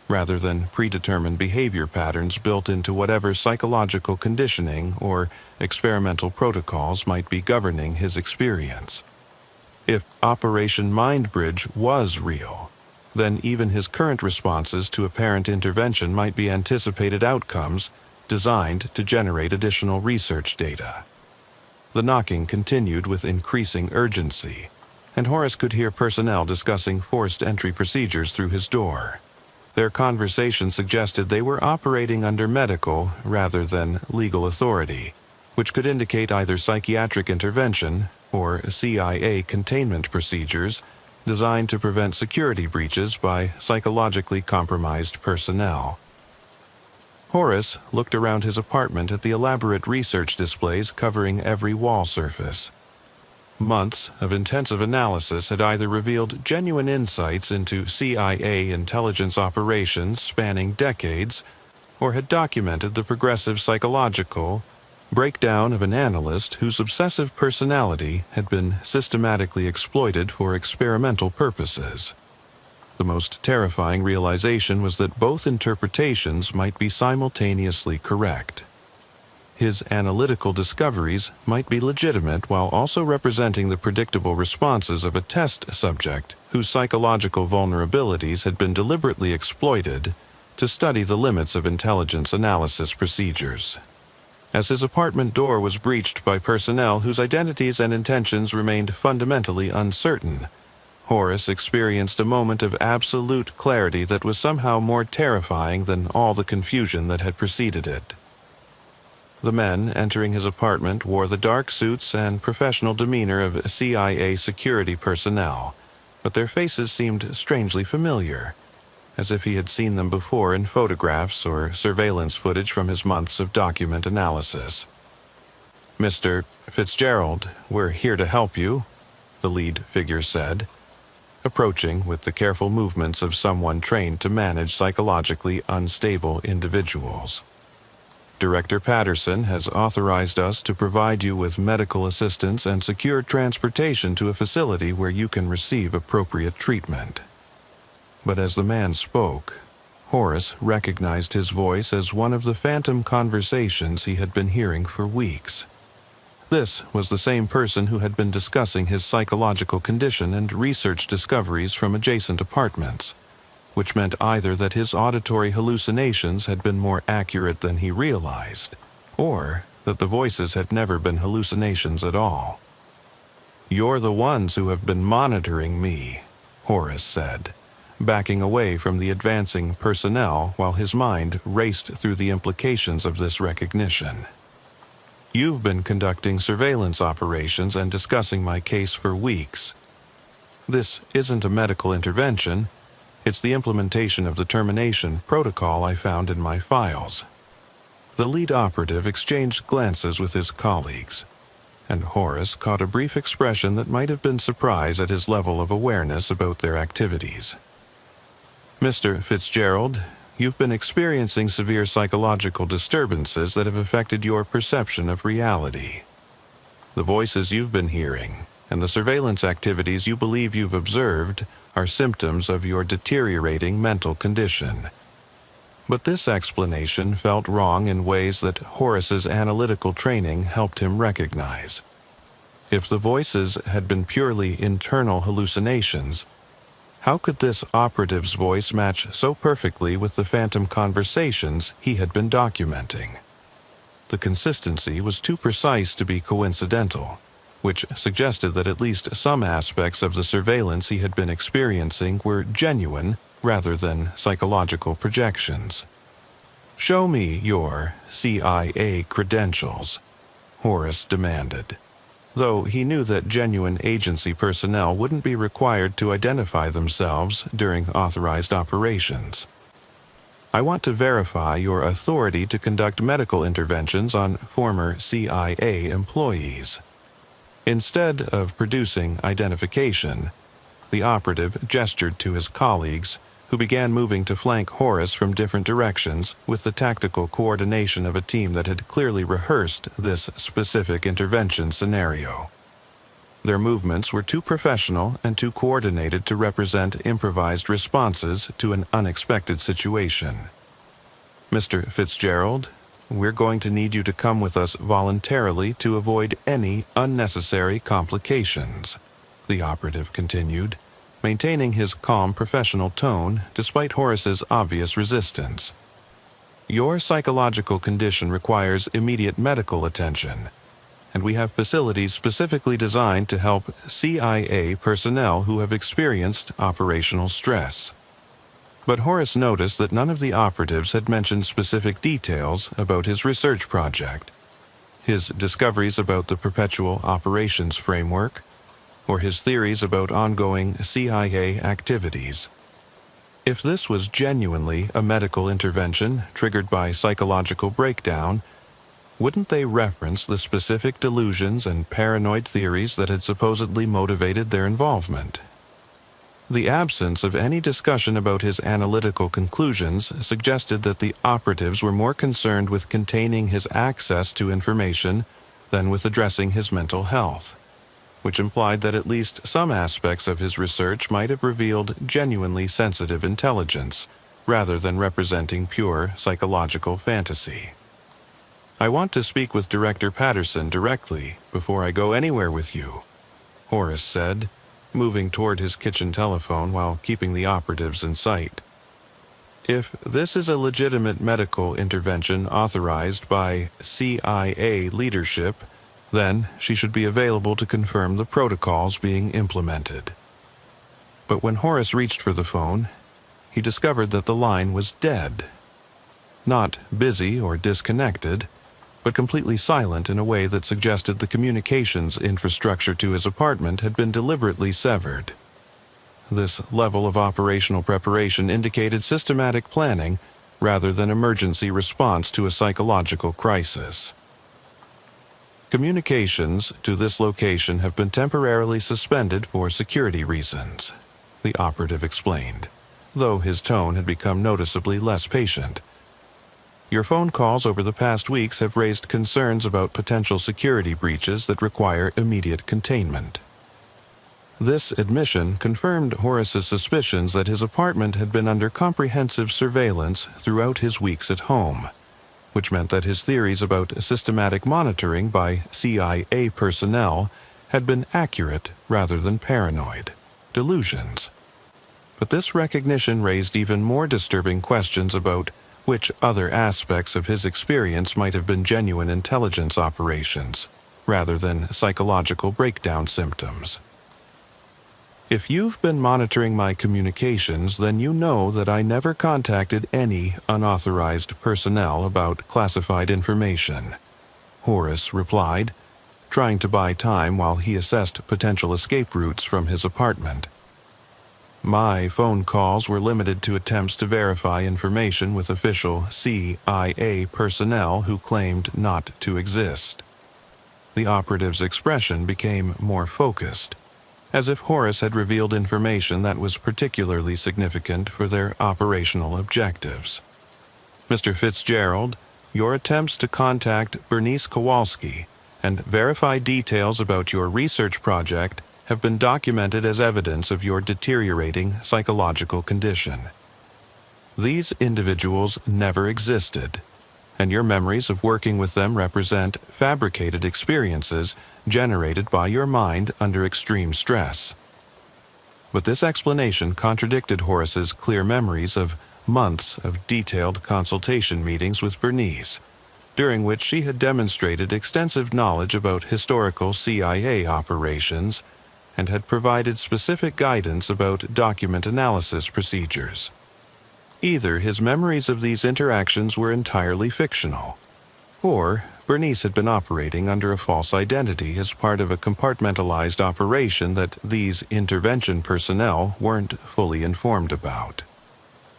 rather than predetermined behavior patterns built into whatever psychological conditioning or experimental protocols might be governing his experience. If Operation Mindbridge was real, then even his current responses to apparent intervention might be anticipated outcomes designed to generate additional research data. The knocking continued with increasing urgency, and Horace could hear personnel discussing forced entry procedures through his door. Their conversation suggested they were operating under medical rather than legal authority, which could indicate either psychiatric intervention or CIA containment procedures designed to prevent security breaches by psychologically compromised personnel. Horace looked around his apartment at the elaborate research displays covering every wall surface. Months of intensive analysis had either revealed genuine insights into CIA intelligence operations spanning decades, or had documented the progressive psychological breakdown of an analyst whose obsessive personality had been systematically exploited for experimental purposes. The most terrifying realization was that both interpretations might be simultaneously correct. His analytical discoveries might be legitimate while also representing the predictable responses of a test subject whose psychological vulnerabilities had been deliberately exploited to study the limits of intelligence analysis procedures. As his apartment door was breached by personnel whose identities and intentions remained fundamentally uncertain, Horace experienced a moment of absolute clarity that was somehow more terrifying than all the confusion that had preceded it. The men entering his apartment wore the dark suits and professional demeanor of CIA security personnel, but their faces seemed strangely familiar, as if he had seen them before in photographs or surveillance footage from his months of document analysis. "Mr. Fitzgerald, we're here to help you," the lead figure said, approaching with the careful movements of someone trained to manage psychologically unstable individuals. "Director Patterson has authorized us to provide you with medical assistance and secure transportation to a facility where you can receive appropriate treatment." But as the man spoke, Horace recognized his voice as one of the phantom conversations he had been hearing for weeks. This was the same person who had been discussing his psychological condition and research discoveries from adjacent apartments, which meant either that his auditory hallucinations had been more accurate than he realized, or that the voices had never been hallucinations at all. "You're the ones who have been monitoring me," Horace said, backing away from the advancing personnel while his mind raced through the implications of this recognition. "You've been conducting surveillance operations and discussing my case for weeks. This isn't a medical intervention. It's the implementation of the termination protocol I found in my files." The lead operative exchanged glances with his colleagues, and Horace caught a brief expression that might have been surprise at his level of awareness about their activities. "Mr. Fitzgerald, you've been experiencing severe psychological disturbances that have affected your perception of reality. The voices you've been hearing and the surveillance activities you believe you've observed are symptoms of your deteriorating mental condition." But this explanation felt wrong in ways that Horace's analytical training helped him recognize. If the voices had been purely internal hallucinations, how could this operative's voice match so perfectly with the phantom conversations he had been documenting? The consistency was too precise to be coincidental, which suggested that at least some aspects of the surveillance he had been experiencing were genuine rather than psychological projections. "Show me your CIA credentials," Horace demanded, though he knew that genuine agency personnel wouldn't be required to identify themselves during authorized operations. "I want to verify your authority to conduct medical interventions on former CIA employees." Instead of producing identification, the operative gestured to his colleagues, who began moving to flank Horace from different directions with the tactical coordination of a team that had clearly rehearsed this specific intervention scenario. Their movements were too professional and too coordinated to represent improvised responses to an unexpected situation. "Mr. Fitzgerald, we're going to need you to come with us voluntarily to avoid any unnecessary complications," the operative continued, maintaining his calm professional tone despite Horace's obvious resistance. "Your psychological condition requires immediate medical attention, and we have facilities specifically designed to help CIA personnel who have experienced operational stress." But Horace noticed that none of the operatives had mentioned specific details about his research project, his discoveries about the perpetual operations framework, or his theories about ongoing CIA activities. If this was genuinely a medical intervention triggered by psychological breakdown, wouldn't they reference the specific delusions and paranoid theories that had supposedly motivated their involvement? The absence of any discussion about his analytical conclusions suggested that the operatives were more concerned with containing his access to information than with addressing his mental health. which implied that at least some aspects of his research might have revealed genuinely sensitive intelligence, rather than representing pure psychological fantasy. "I want to speak with Director Patterson directly before I go anywhere with you," Horace said, moving toward his kitchen telephone while keeping the operatives in sight. "If this is a legitimate medical intervention authorized by CIA leadership, then she should be available to confirm the protocols being implemented." But when Horace reached for the phone, he discovered that the line was dead. Not busy or disconnected, but completely silent in a way that suggested the communications infrastructure to his apartment had been deliberately severed. This level of operational preparation indicated systematic planning rather than emergency response to a psychological crisis. "Communications to this location have been temporarily suspended for security reasons," the operative explained, though his tone had become noticeably less patient. "Your phone calls over the past weeks have raised concerns about potential security breaches that require immediate containment." This admission confirmed Horace's suspicions that his apartment had been under comprehensive surveillance throughout his weeks at home, which meant that his theories about systematic monitoring by CIA personnel had been accurate rather than paranoid delusions. But this recognition raised even more disturbing questions about which other aspects of his experience might have been genuine intelligence operations, rather than psychological breakdown symptoms. "If you've been monitoring my communications, then you know that I never contacted any unauthorized personnel about classified information," Horace replied, trying to buy time while he assessed potential escape routes from his apartment. "My phone calls were limited to attempts to verify information with official CIA personnel who claimed not to exist." The operative's expression became more focused, as if Horace had revealed information that was particularly significant for their operational objectives. "Mr. Fitzgerald, your attempts to contact Bernice Kowalski and verify details about your research project have been documented as evidence of your deteriorating psychological condition. These individuals never existed, and your memories of working with them represent fabricated experiences generated by your mind under extreme stress." But this explanation contradicted Horace's clear memories of months of detailed consultation meetings with Bernice, during which she had demonstrated extensive knowledge about historical CIA operations and had provided specific guidance about document analysis procedures. Either his memories of these interactions were entirely fictional, or Bernice had been operating under a false identity as part of a compartmentalized operation that these intervention personnel weren't fully informed about.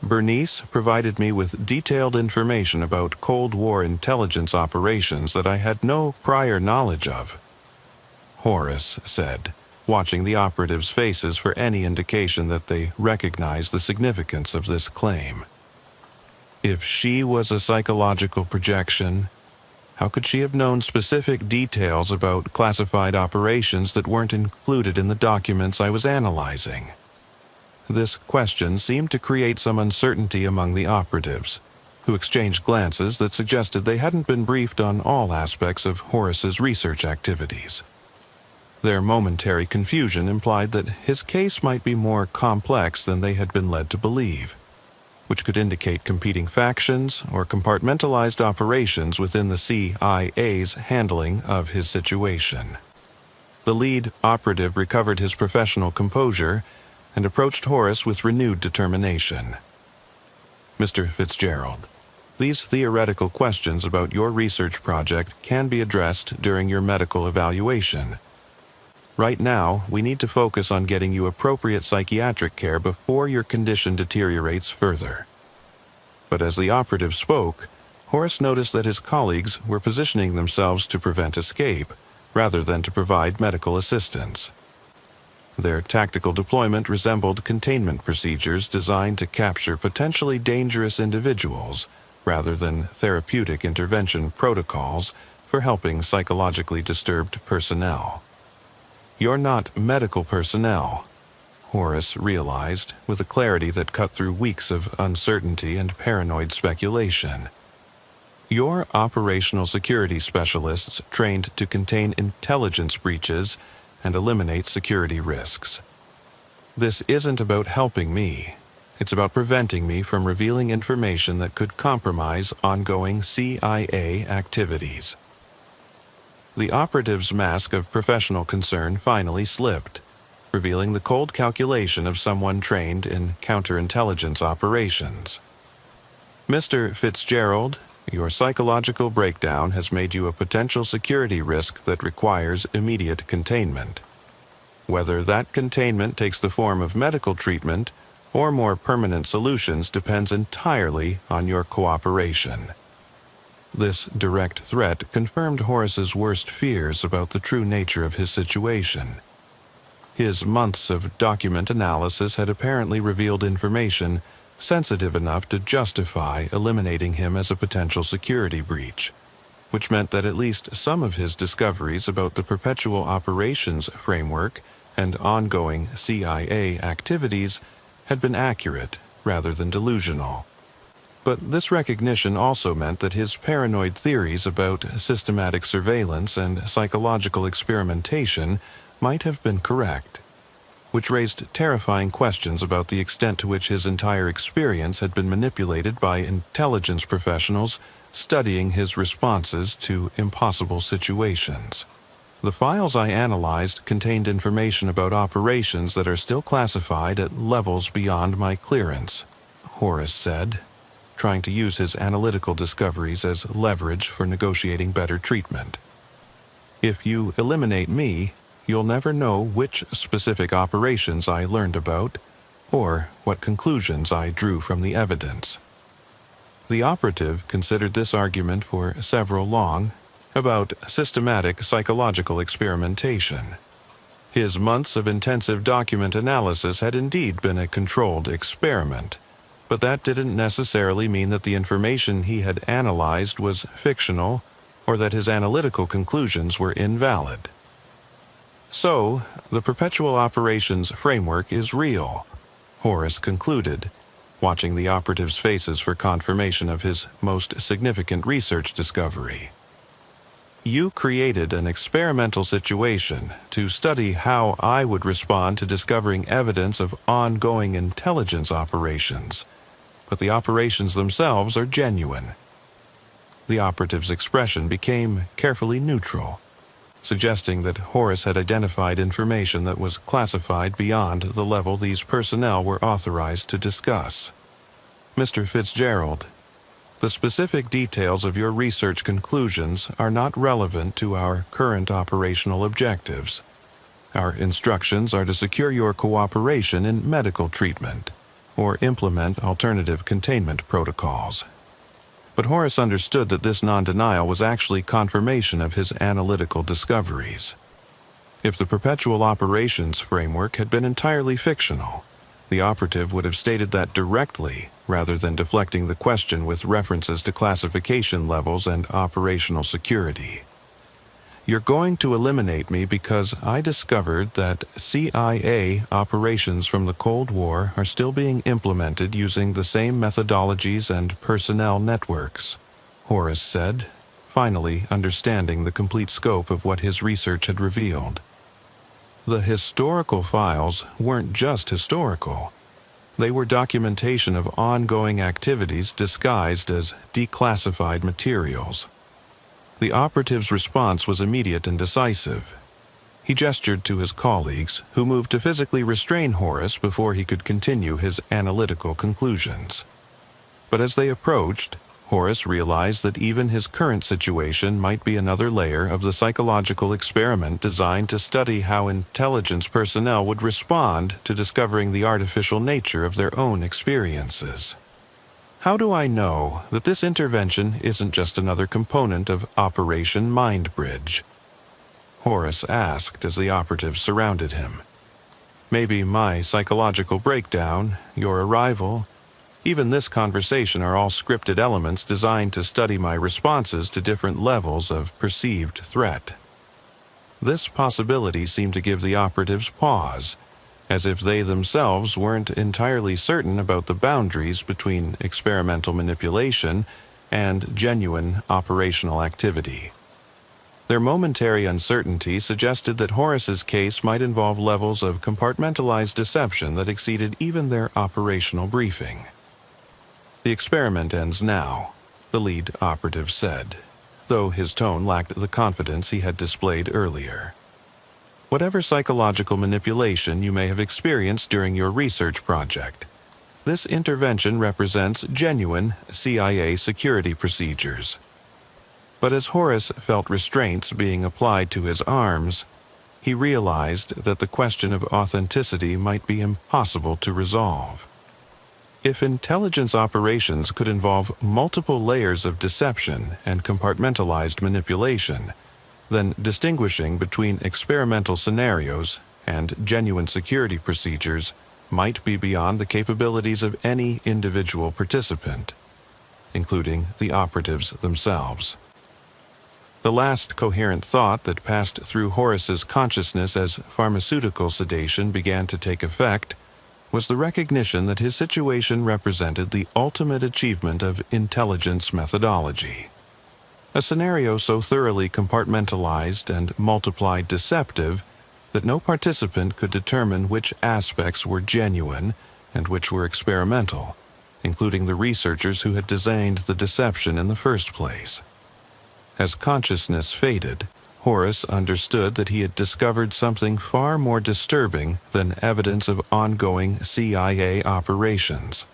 "Bernice provided me with detailed information about Cold War intelligence operations that I had no prior knowledge of," Horace said, watching the operatives' faces for any indication that they recognized the significance of this claim. If she was a psychological projection, how could she have known specific details about classified operations that weren't included in the documents I was analyzing? This question seemed to create some uncertainty among the operatives, who exchanged glances that suggested they hadn't been briefed on all aspects of Horace's research activities. Their momentary confusion implied that his case might be more complex than they had been led to believe, which could indicate competing factions or compartmentalized operations within the CIA's handling of his situation. The lead operative recovered his professional composure and approached Horace with renewed determination. "Mr. Fitzgerald, these theoretical questions about your research project can be addressed during your medical evaluation. Right now, we need to focus on getting you appropriate psychiatric care before your condition deteriorates further." But as the operative spoke, Horace noticed that his colleagues were positioning themselves to prevent escape, rather than to provide medical assistance. Their tactical deployment resembled containment procedures designed to capture potentially dangerous individuals, rather than therapeutic intervention protocols for helping psychologically disturbed personnel. "You're not medical personnel," Horace realized, with a clarity that cut through weeks of uncertainty and paranoid speculation. "You're operational security specialists trained to contain intelligence breaches and eliminate security risks. This isn't about helping me. It's about preventing me from revealing information that could compromise ongoing CIA activities." The operative's mask of professional concern finally slipped, revealing the cold calculation of someone trained in counterintelligence operations. "Mr. Fitzgerald, your psychological breakdown has made you a potential security risk that requires immediate containment. Whether that containment takes the form of medical treatment or more permanent solutions depends entirely on your cooperation." This direct threat confirmed Horace's worst fears about the true nature of his situation. His months of document analysis had apparently revealed information sensitive enough to justify eliminating him as a potential security breach, which meant that at least some of his discoveries about the perpetual operations framework and ongoing CIA activities had been accurate rather than delusional. But this recognition also meant that his paranoid theories about systematic surveillance and psychological experimentation might have been correct, which raised terrifying questions about the extent to which his entire experience had been manipulated by intelligence professionals studying his responses to impossible situations. "The files I analyzed contained information about operations that are still classified at levels beyond my clearance," Horace said, trying to use his analytical discoveries as leverage for negotiating better treatment. "If you eliminate me, you'll never know which specific operations I learned about or what conclusions I drew from the evidence." The operative considered this argument for several long, about systematic psychological experimentation. His months of intensive document analysis had indeed been a controlled experiment, but that didn't necessarily mean that the information he had analyzed was fictional or that his analytical conclusions were invalid. "So, the perpetual operations framework is real," Horace concluded, watching the operatives' faces for confirmation of his most significant research discovery. "You created an experimental situation to study how I would respond to discovering evidence of ongoing intelligence operations, but the operations themselves are genuine." The operative's expression became carefully neutral, suggesting that Horace had identified information that was classified beyond the level these personnel were authorized to discuss. "Mr. Fitzgerald, the specific details of your research conclusions are not relevant to our current operational objectives. Our instructions are to secure your cooperation in medical treatment or implement alternative containment protocols." But Horace understood that this non-denial was actually confirmation of his analytical discoveries. If the perpetual operations framework had been entirely fictional, the operative would have stated that directly rather than deflecting the question with references to classification levels and operational security. "You're going to eliminate me because I discovered that CIA operations from the Cold War are still being implemented using the same methodologies and personnel networks," Horace said, finally understanding the complete scope of what his research had revealed. The historical files weren't just historical. They were documentation of ongoing activities disguised as declassified materials. The operative's response was immediate and decisive. He gestured to his colleagues, who moved to physically restrain Horace before he could continue his analytical conclusions. But as they approached, Horace realized that even his current situation might be another layer of the psychological experiment designed to study how intelligence personnel would respond to discovering the artificial nature of their own experiences. "How do I know that this intervention isn't just another component of Operation Mindbridge?" Horace asked as the operatives surrounded him. "Maybe my psychological breakdown, your arrival, even this conversation are all scripted elements designed to study my responses to different levels of perceived threat." This possibility seemed to give the operatives pause, as if they themselves weren't entirely certain about the boundaries between experimental manipulation and genuine operational activity. Their momentary uncertainty suggested that Horace's case might involve levels of compartmentalized deception that exceeded even their operational briefing. "The experiment ends now," the lead operative said, though his tone lacked the confidence he had displayed earlier. "Whatever psychological manipulation you may have experienced during your research project, this intervention represents genuine CIA security procedures." But as Horace felt restraints being applied to his arms, he realized that the question of authenticity might be impossible to resolve. If intelligence operations could involve multiple layers of deception and compartmentalized manipulation, then distinguishing between experimental scenarios and genuine security procedures might be beyond the capabilities of any individual participant, including the operatives themselves. The last coherent thought that passed through Horace's consciousness as pharmaceutical sedation began to take effect was the recognition that his situation represented the ultimate achievement of intelligence methodology. A scenario so thoroughly compartmentalized and multiplied deceptive that no participant could determine which aspects were genuine and which were experimental, including the researchers who had designed the deception in the first place. As consciousness faded, Horace understood that he had discovered something far more disturbing than evidence of ongoing CIA operations.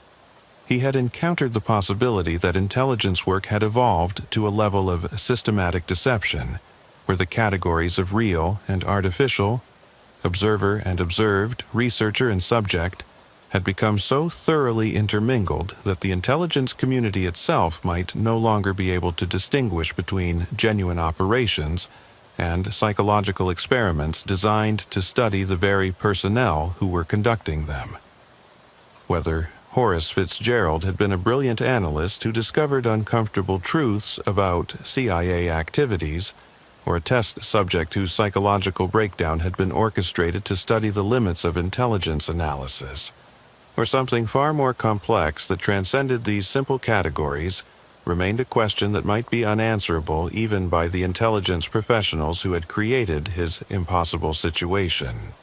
He had encountered the possibility that intelligence work had evolved to a level of systematic deception, where the categories of real and artificial, observer and observed, researcher and subject, had become so thoroughly intermingled that the intelligence community itself might no longer be able to distinguish between genuine operations and psychological experiments designed to study the very personnel who were conducting them. Whether Horace Fitzgerald had been a brilliant analyst who discovered uncomfortable truths about CIA activities, or a test subject whose psychological breakdown had been orchestrated to study the limits of intelligence analysis, or something far more complex that transcended these simple categories, remained a question that might be unanswerable even by the intelligence professionals who had created his impossible situation.